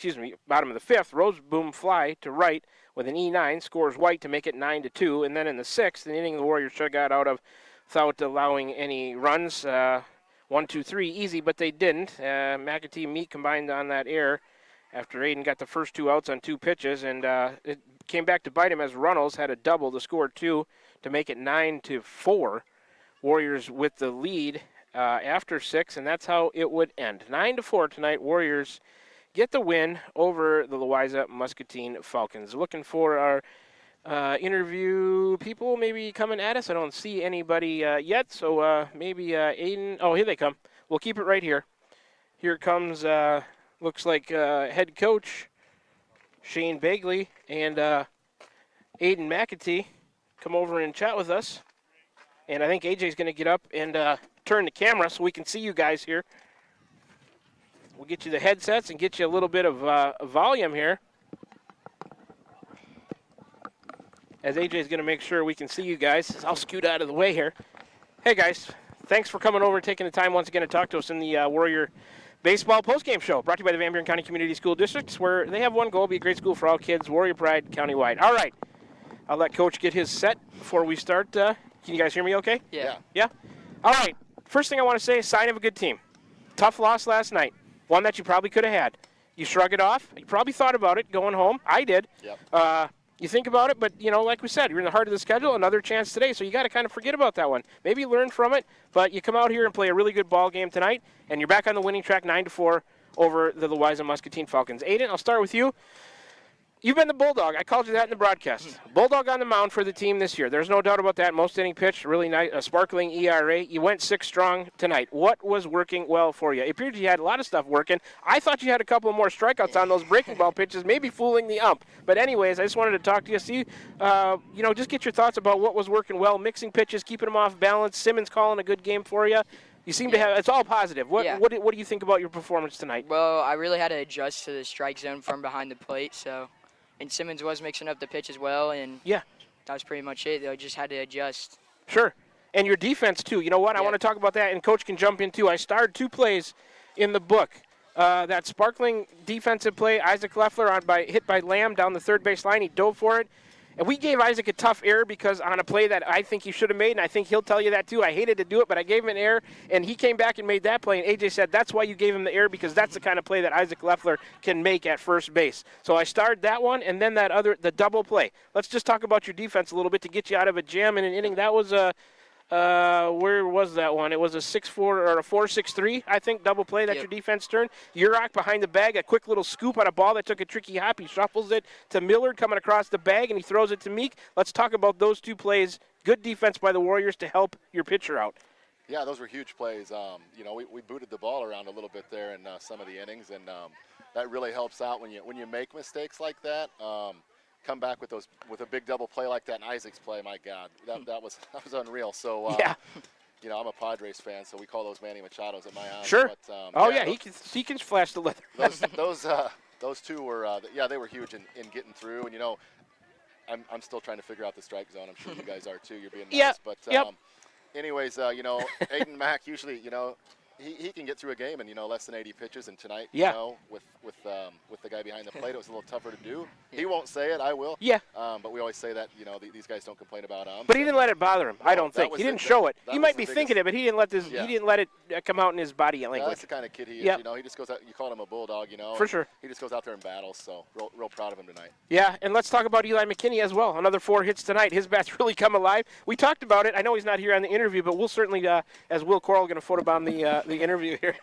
bottom of the fifth. Roseboom fly to right with an E9, scores White to make it 9-2. And then in the sixth, the inning the Warriors should have got out of without allowing any runs. 1, 2, 3, easy, but they didn't. McAtee Meek combined on that error after Aiden got the first 2 outs on 2 pitches, and it came back to bite him as Runnels had a double to score 2 to make it 9-4. Warriors with the lead after 6, and that's how it would end. 9-4 tonight. Warriors get the win over the Louisa Muscatine Falcons. Looking for our interview people maybe coming at us. I don't see anybody yet, so maybe Aiden. Oh, here they come. We'll keep it right here. Here comes, looks like head coach Shane Bagley and Aiden McAtee come over and chat with us. And I think AJ's going to get up and turn the camera so we can see you guys here. We'll get you the headsets and get you a little bit of volume here. As AJ's going to make sure we can see you guys. I'll scoot out of the way here. Hey, guys. Thanks for coming over and taking the time once again to talk to us in the Warrior Baseball postgame show, brought to you by the Van Buren County Community School District, where they have one goal: be a great school for all kids. Warrior Pride, countywide. All right. I'll let Coach get his set before we start. Can you guys hear me okay? Yeah. Yeah? All right. First thing I want to say is sign of a good team. Tough loss last night. One that you probably could have had. You shrug it off. You probably thought about it going home. I did. Yep. You think about it, but, like we said, you're in the heart of the schedule. Another chance today, so you got to kind of forget about that one. Maybe learn from it, but you come out here and play a really good ball game tonight, and you're back on the winning track 9-4 over the Louisa Muscatine Falcons. Aiden, I'll start with you. You've been the Bulldog. I called you that in the broadcast. Bulldog on the mound for the team this year. There's no doubt about that. Most inning pitch, really nice, a sparkling ERA. You went 6 strong tonight. What was working well for you? It appeared you had a lot of stuff working. I thought you had a couple more strikeouts on those breaking ball pitches, maybe fooling the ump. But anyways, I just wanted to talk to you, see, just get your thoughts about what was working well, mixing pitches, keeping them off balance. Simmons calling a good game for you. You seem to have, it's all positive. What do you think about your performance tonight? Well, I really had to adjust to the strike zone from behind the plate, and Simmons was mixing up the pitch as well, and that was pretty much it. I just had to adjust. Sure. And your defense, too. You know what? I want to talk about that, and Coach can jump in, too. I starred 2 plays in the book. That sparkling defensive play, Isaac Leffler hit by Lamb down the third base line. He dove for it. And we gave Isaac a tough error because on a play that I think he should have made, and I think he'll tell you that too. I hated to do it, but I gave him an error, and he came back and made that play. And AJ said that's why you gave him the error, because that's the kind of play that Isaac Leffler can make at first base. So I started that one, and then the double play. Let's just talk about your defense a little bit to get you out of a jam in an inning. That was where was that one? It was a 6-4 or a 4-6-3, I think, double play that your defense turned. Urach behind the bag, a quick little scoop on a ball that took a tricky hop. He shuffles it to Millard coming across the bag, and he throws it to Meek. Let's talk about those 2 plays. Good defense by the Warriors to help your pitcher out. Yeah, those were huge plays. We booted the ball around a little bit there in some of the innings, and that really helps out when you make mistakes like that. Come back with a big double play like that, and Isaac's play, my God, that was unreal. So I'm a Padres fan, so we call those Manny Machados at my house. Sure. But, he can flash the leather. those 2 were they were huge in getting through, and I'm still trying to figure out the strike zone. I'm sure you guys are too. You're being nice, but anyways, Aiden Mack usually he can get through a game in less than 80 pitches, and tonight with the guy behind the plate it was a little tougher to do. He won't say it, I will. But we always say that these guys don't complain about him. But he didn't let it bother him. I don't think he didn't show it. He might be thinking it, but he didn't let it come out in his body language. That's the kind of kid he is. He just goes out. You called him a bulldog, For sure. He just goes out there and battles. So real proud of him tonight. Yeah, and let's talk about Eli McKinney as well. Another 4 hits tonight. His bat's really come alive. We talked about it. I know he's not here on the interview, but we'll certainly, as Will Coral, going to photobomb the interview here.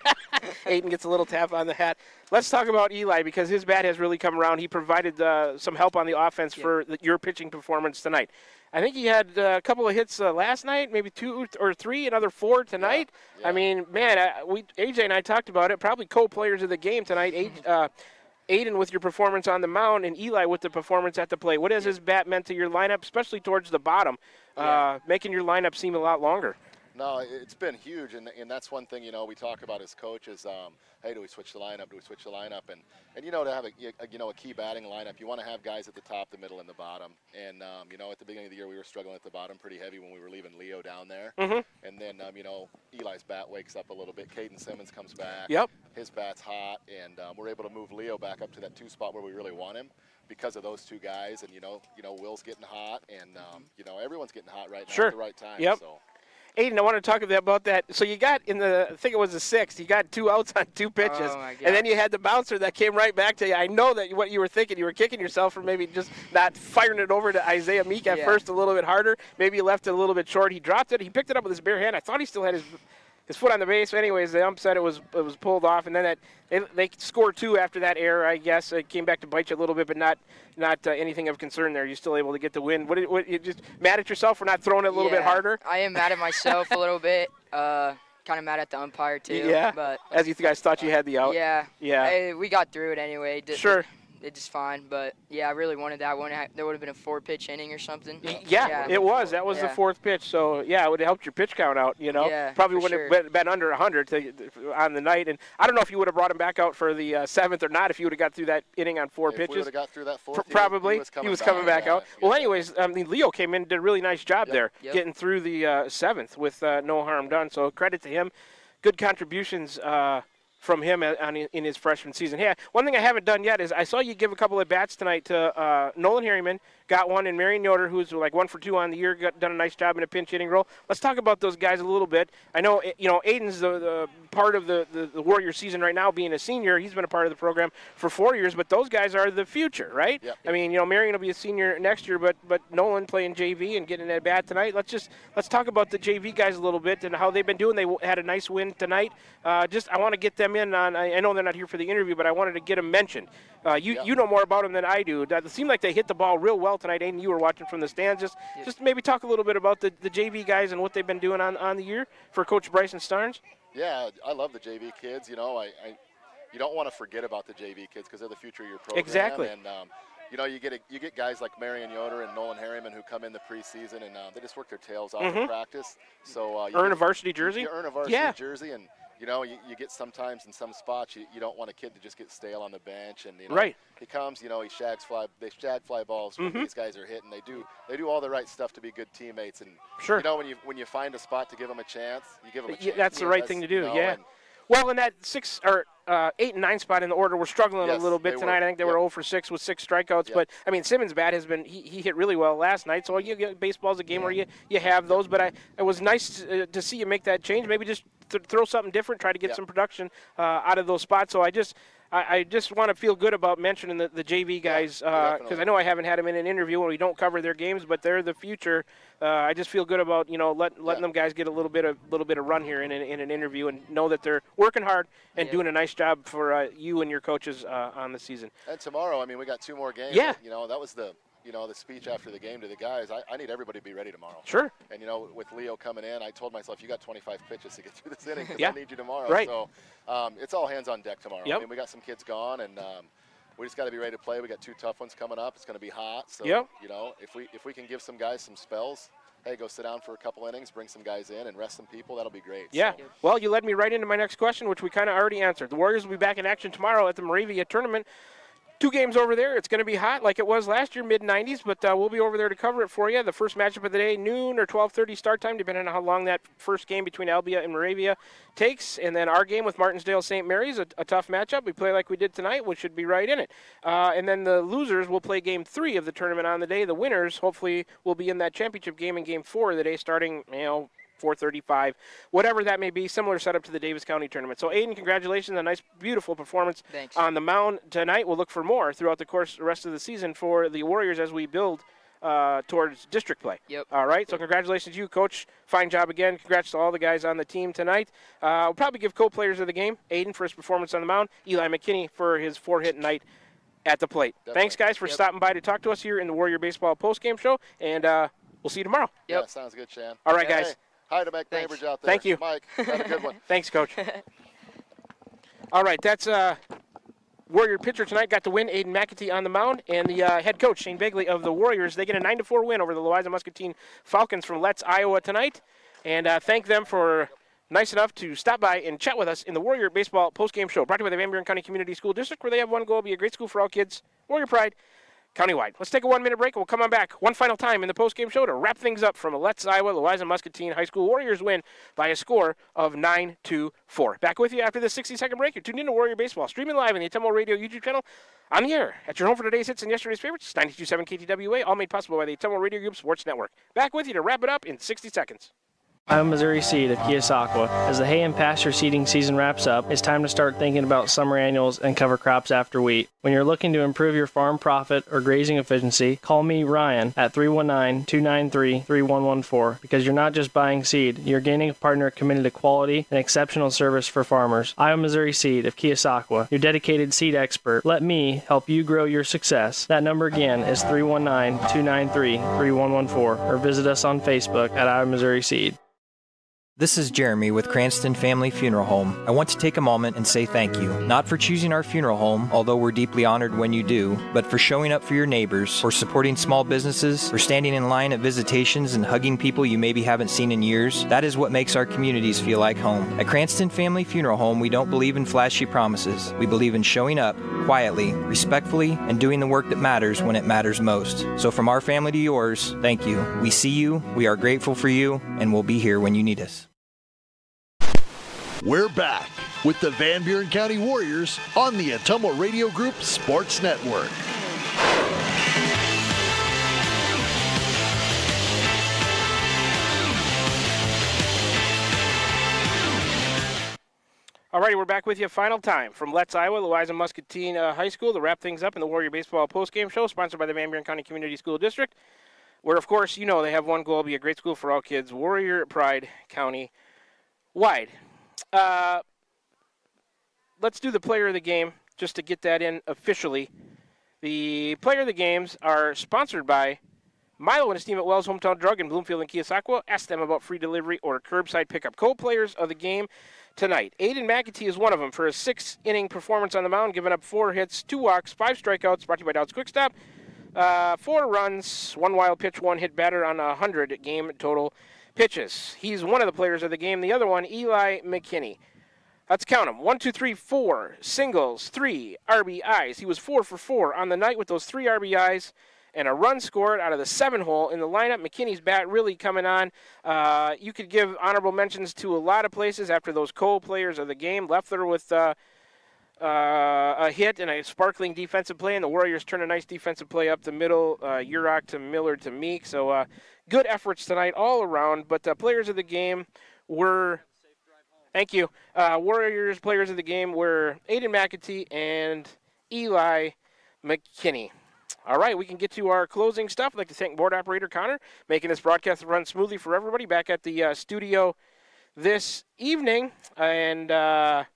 Aiden gets a little tap on the hat. Let's talk about Eli, because his bat has really come around. He provided some help on the offense for your pitching performance tonight. I think he had a couple of hits last night, maybe 2 or 3, another 4 tonight. Yeah. I mean, man, AJ and I talked about it. Probably co-players of the game tonight. Aiden with your performance on the mound, and Eli with the performance at the plate. What has his bat meant to your lineup, especially towards the bottom, making your lineup seem a lot longer? No, it's been huge, and that's one thing, we talk about as coaches, hey, do we switch the lineup, And to have a key batting lineup, you want to have guys at the top, the middle, and the bottom. And, at the beginning of the year, we were struggling at the bottom pretty heavy when we were leaving Leo down there. Mm-hmm. And then, Eli's bat wakes up a little bit. Caden Simmons comes back. Yep. His bat's hot, and we're able to move Leo back up to that 2 spot where we really want him because of those 2 guys. And, Will's getting hot, and, everyone's getting hot right now at the right time. Yep. So. Aiden, I want to talk about that. So you got I think it was the 6th, you got 2 outs on 2 pitches. Oh my God. And then you had the bouncer that came right back to you. I know that what you were thinking, you were kicking yourself for maybe just not firing it over to Isaiah Meek at first a little bit harder. Maybe you left it a little bit short. He dropped it. He picked it up with his bare hand. I thought he still had his foot on the base. Anyways, the ump said it was pulled off, and then they scored 2 after that error. I guess it came back to bite you a little bit, but not anything of concern there. You're still able to get the win. What you just mad at yourself for not throwing it a little bit harder? I am mad at myself a little bit. Kind of mad at the umpire too. Yeah. But as you guys thought you had the out. Yeah. Yeah. We got through it anyway. Sure. It's fine, but I really wanted that one. There would have been a 4-pitch inning or something. Yeah, it was. That was the 4th pitch. So it would have helped your pitch count out. Yeah, probably wouldn't have been under 100 on the night. And I don't know if you would have brought him back out for the 7th or not if you would have got through that inning on 4 pitches. If we would have got through that 4th, probably he was coming back out. Well, anyways, Leo came in and did a really nice job there, getting through the 7th with no harm done. So credit to him. Good contributions from him in his freshman season. Hey, one thing I haven't done yet is I saw you give a couple of bats tonight to Nolan Harriman, got one, and Marion Yoder, who's like 1 for 2 on the year, done a nice job in a pinch hitting role. Let's talk about those guys a little bit. I know, Aiden's the part of the Warrior season right now, being a senior. He's been a part of the program for 4 years, but those guys are the future, right? Yep. I mean, Marion will be a senior next year, but Nolan playing JV and getting that bat tonight. Let's talk about the JV guys a little bit and how they've been doing. They had a nice win tonight. I want to get them them in on, I know they're not here for the interview, but I wanted to get them mentioned. You know more about them than I do. It seemed like they hit the ball real well tonight. Aiden, you were watching from the stands. Just maybe talk a little bit about the JV guys and what they've been doing on the year for Coach Bryson Starnes. Yeah, I love the JV kids. You know, you don't want to forget about the JV kids because they're the future of your program. Exactly. And you know, you get guys like Marion Yoder and Nolan Harriman who come in the preseason and they just work their tails off in practice. So earn a varsity jersey. You earn a varsity jersey, and you know, you get sometimes in some spots you don't want a kid to just get stale on the bench, and you know, he comes, you know, they shag fly balls when these guys are hitting. They do all the right stuff to be good teammates, and you know, when you find a spot to give them a chance, you give them a chance. That's the right thing to do. Well, in that 8 and 9 spot in the order, we're struggling a little bit tonight. I think they were 0 for 6 with 6 strikeouts. But, I mean, Simmons' bat has been he hit really well last night. So baseball's a game where you have those. But it was nice to see you make that change. Maybe just throw something different, try to get some production out of those spots. So I just want to feel good about mentioning the JV guys because I know I haven't had them in an interview and we don't cover their games, but they're the future. I just feel good about letting them guys get a little bit of run here in an interview and know that they're working hard and doing a nice job for you and your coaches on the season. And tomorrow, I mean, we got 2 more games. Yeah. You know, that was the speech after the game to the guys. I need everybody to be ready tomorrow. Sure. And, you know, with Leo coming in, I told myself, you got 25 pitches to get through this inning because I need you tomorrow. Right. So it's all hands on deck tomorrow. Yep. I mean, we got some kids gone, and we just got to be ready to play. We got 2 tough ones coming up. It's going to be hot. So, you know, if we can give some guys some spells, hey, go sit down for a couple innings, bring some guys in, and rest some people, that'll be great. Yeah. So. Well, you led me right into my next question, which we kind of already answered. The Warriors will be back in action tomorrow at the Moravia tournament. 2 games over there. It's going to be hot like it was last year, mid-90s, but we'll be over there to cover it for you. The first matchup of the day, noon or 12:30 start time, depending on how long that first game between Albia and Moravia takes. And then our game with Martinsdale St. Mary's, a tough matchup. We play like we did tonight, which should be right in it. And then the losers will play game 3 of the tournament on the day. The winners, hopefully, will be in that championship game in game 4 of the day starting, 4:35, whatever that may be, similar setup to the Davis County tournament. So, Aiden, congratulations, a nice, beautiful performance on the mound tonight. We'll look for more throughout the rest of the season for the Warriors as we build towards district play. Yep. All right, so congratulations to you, Coach. Fine job again. Congrats to all the guys on the team tonight. We'll probably give co-players of the game, Aiden for his performance on the mound, Eli McKinney for his 4-hit night at the plate. Thanks, guys, for stopping by to talk to us here in the Warrior Baseball postgame show, and we'll see you tomorrow. Yeah, sounds good, Shan. All right, guys. Hey. Hi to Mike Bainbridge out there. Thank you. Mike, have a good one. Thanks, Coach. All right, that's Warrior pitcher tonight got the win, Aiden McAtee on the mound, and the head coach, Shane Begley of the Warriors. They get a 9-4 win over the Louisa Muscatine Falcons from Letts, Iowa tonight. And thank them for nice enough to stop by and chat with us in the Warrior Baseball postgame show, brought to you by the Van Buren County Community School District, where they have one goal, be a great school for all kids, Warrior Pride, countywide. Let's take a 1-minute break, and we'll come on back one final time in the postgame show to wrap things up from Letts, Iowa. Louisa Muscatine High School Warriors win by a score of 9-4. Back with you after this 60-second break. You're tuned in to Warrior Baseball, streaming live in the Atemo Radio YouTube channel, on the air at your home for today's hits and yesterday's favorites, 92.7 KTWA, all made possible by the Atemo Radio Group Sports Network. Back with you to wrap it up in 60 seconds. I'm Missouri Seed of Keosauqua. As the hay and pasture seeding season wraps up, it's time to start thinking about summer annuals and cover crops after wheat. When you're looking to improve your farm profit or grazing efficiency, call me, Ryan, at 319-293-3114, because you're not just buying seed, you're gaining a partner committed to quality and exceptional service for farmers. I'm Missouri Seed of Keosauqua, your dedicated seed expert. Let me help you grow your success. That number again is 319-293-3114, or visit us on Facebook at I'm Missouri Seed. This is Jeremy with Cranston Family Funeral Home. I want to take a moment and say thank you, not for choosing our funeral home, although we're deeply honored when you do, but for showing up for your neighbors, for supporting small businesses, for standing in line at visitations and hugging people you maybe haven't seen in years. That is what makes our communities feel like home. At Cranston Family Funeral Home, we don't believe in flashy promises. We believe in showing up quietly, respectfully, and doing the work that matters when it matters most. So from our family to yours, thank you. We see you, we are grateful for you, and we'll be here when you need us. We're back with the Van Buren County Warriors on the Atemo Radio Group Sports Network. All righty, we're back with you final time from Letts, Iowa, Louisa Muscatine High School to wrap things up in the Warrior Baseball postgame show, sponsored by the Van Buren County Community School District, where, of course, you know they have one goal, be a great school for all kids, Warrior Pride County wide. let's do the player of the game just to get that in officially. The player of the games are sponsored by Milo and his team at Wells Hometown Drug in Bloomfield and Keosauqua. Ask them about free delivery or curbside pickup. Co-players of the game tonight. Aiden McAtee is one of them for a 6-inning performance on the mound, giving up 4 hits, 2 walks, 5 strikeouts, brought to you by Dowd's Quick Stop. 4 runs, 1 wild pitch, 1 hit batter on 100 game total pitches. He's one of the players of the game. The other one, Eli McKinney. Let's count them. 1, 2, 3, 4 singles, 3 RBIs. He was 4 for 4 on the night with those 3 RBIs and a run scored out of the 7-hole in the lineup. McKinney's bat really coming on. You could give honorable mentions to a lot of places after those co-players of the game. Leffler with a hit and a sparkling defensive play, and the Warriors turn a nice defensive play up the middle. Urach to Miller to Meek. So good efforts tonight all around. But players of the game were... Thank you. Warriors players of the game were Aiden McAtee and Eli McKinney. All right, we can get to our closing stuff. I'd like to thank board operator Connor, making this broadcast run smoothly for everybody back at the studio this evening. And I'd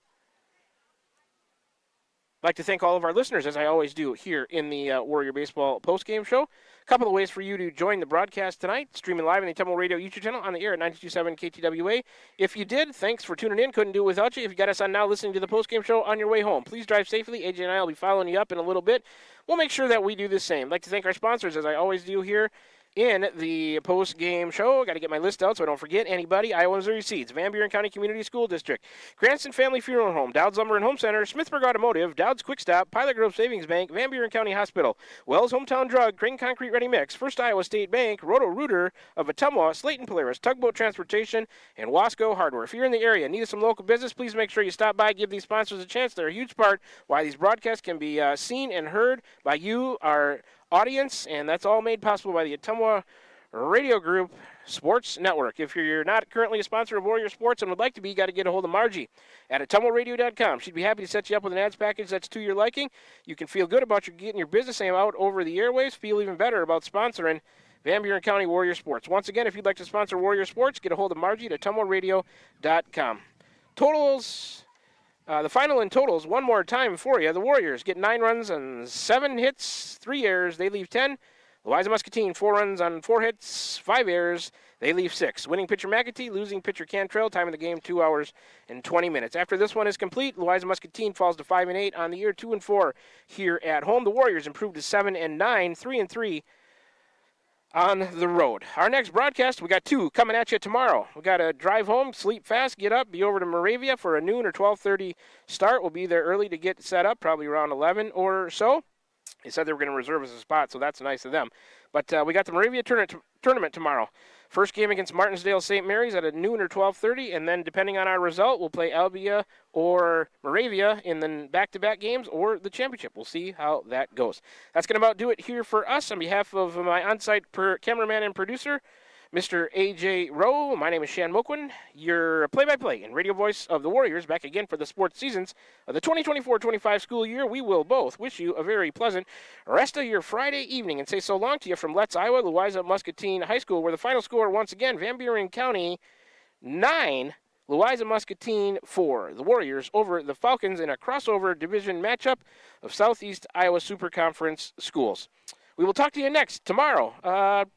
like to thank all of our listeners, as I always do, here in the Warrior Baseball postgame show. A couple of ways for you to join the broadcast tonight, streaming live on the Temple Radio YouTube channel on the air at 92.7 KTWA. If you did, thanks for tuning in. Couldn't do it without you. If you got us on now listening to the postgame show on your way home, please drive safely. AJ and I will be following you up in a little bit. We'll make sure that we do the same. I'd like to thank our sponsors, as I always do here in the post-game show. I got to get my list out so I don't forget anybody. Iowa Missouri Seeds, Van Buren County Community School District, Cranston Family Funeral Home, Dowd's Lumber and Home Center, Smithburg Automotive, Dowd's Quick Stop, Pilot Grove Savings Bank, Van Buren County Hospital, Wells Hometown Drug, Crane Concrete Ready Mix, First Iowa State Bank, Roto-Rooter of Ottumwa, Slayton Polaris, Tugboat Transportation, and Wasco Hardware. If you're in the area and need some local business, please make sure you stop by, give these sponsors a chance. They're a huge part why these broadcasts can be seen and heard by you, our audience, and that's all made possible by the Ottumwa Radio Group Sports Network. If you're not currently a sponsor of Warrior Sports and would like to be, you got to get a hold of Margie at AttumwaRadio.com. She'd be happy to set you up with an ads package that's to your liking. You can feel good about getting your business name out over the airwaves, feel even better about sponsoring Van Buren County Warrior Sports. Once again, if you'd like to sponsor Warrior Sports, get a hold of Margie at AttumwaRadio.com. Totals, the final in totals, one more time for you. The Warriors get 9 runs on 7 hits, 3 errors. They leave 10. Louisa Muscatine, 4 runs on 4 hits, 5 errors. They leave 6. Winning pitcher McAtee, losing pitcher Cantrell. Time of the game, 2 hours and 20 minutes. After this one is complete, Louisa Muscatine falls to 5-8 on the year, 2-4 here at home. The Warriors improved to 7-9, 3-3 on the road. Our next broadcast, we got 2 coming at you tomorrow. We got to drive home, sleep fast, get up, be over to Moravia for a noon or 12:30 start. We'll be there early to get set up, probably around 11 or so. They said they were going to reserve us a spot, so that's nice of them. But we got the Moravia tournament tomorrow. First game against Martinsdale St. Mary's at a noon or 12:30, and then depending on our result, we'll play Albia or Moravia in the back-to-back games or the championship. We'll see how that goes. That's going to about do it here for us. On behalf of my on-site cameraman and producer, Mr. A.J. Rowe, my name is Shan Moquin, your play-by-play and radio voice of the Warriors, back again for the sports seasons of the 2024-25 school year. We will both wish you a very pleasant rest of your Friday evening and say so long to you from Letts, Iowa, Louisa Muscatine High School, where the final score, once again, Van Buren County 9, Louisa Muscatine 4. The Warriors over the Falcons in a crossover division matchup of Southeast Iowa Super Conference schools. We will talk to you next, tomorrow.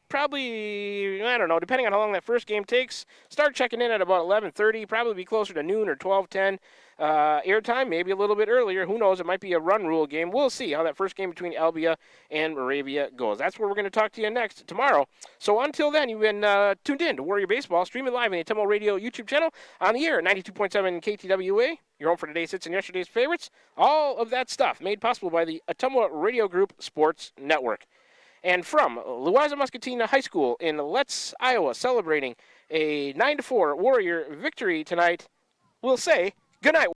Probably, I don't know, depending on how long that first game takes. Start checking in at about 11:30, probably be closer to noon or 12:10. Airtime, maybe a little bit earlier. Who knows? It might be a run rule game. We'll see how that first game between Albia and Moravia goes. That's where we're going to talk to you next, tomorrow. So until then, you've been tuned in to Warrior Baseball, streaming live on the Temple Radio YouTube channel, on the air at 92.7 KTWA. Your home for today's hits and yesterday's favorites. All of that stuff made possible by the Ottumwa Radio Group Sports Network. And from Louisa Muscatine High School in Letts, Iowa, celebrating a 9-4 Warrior victory tonight, we'll say good night.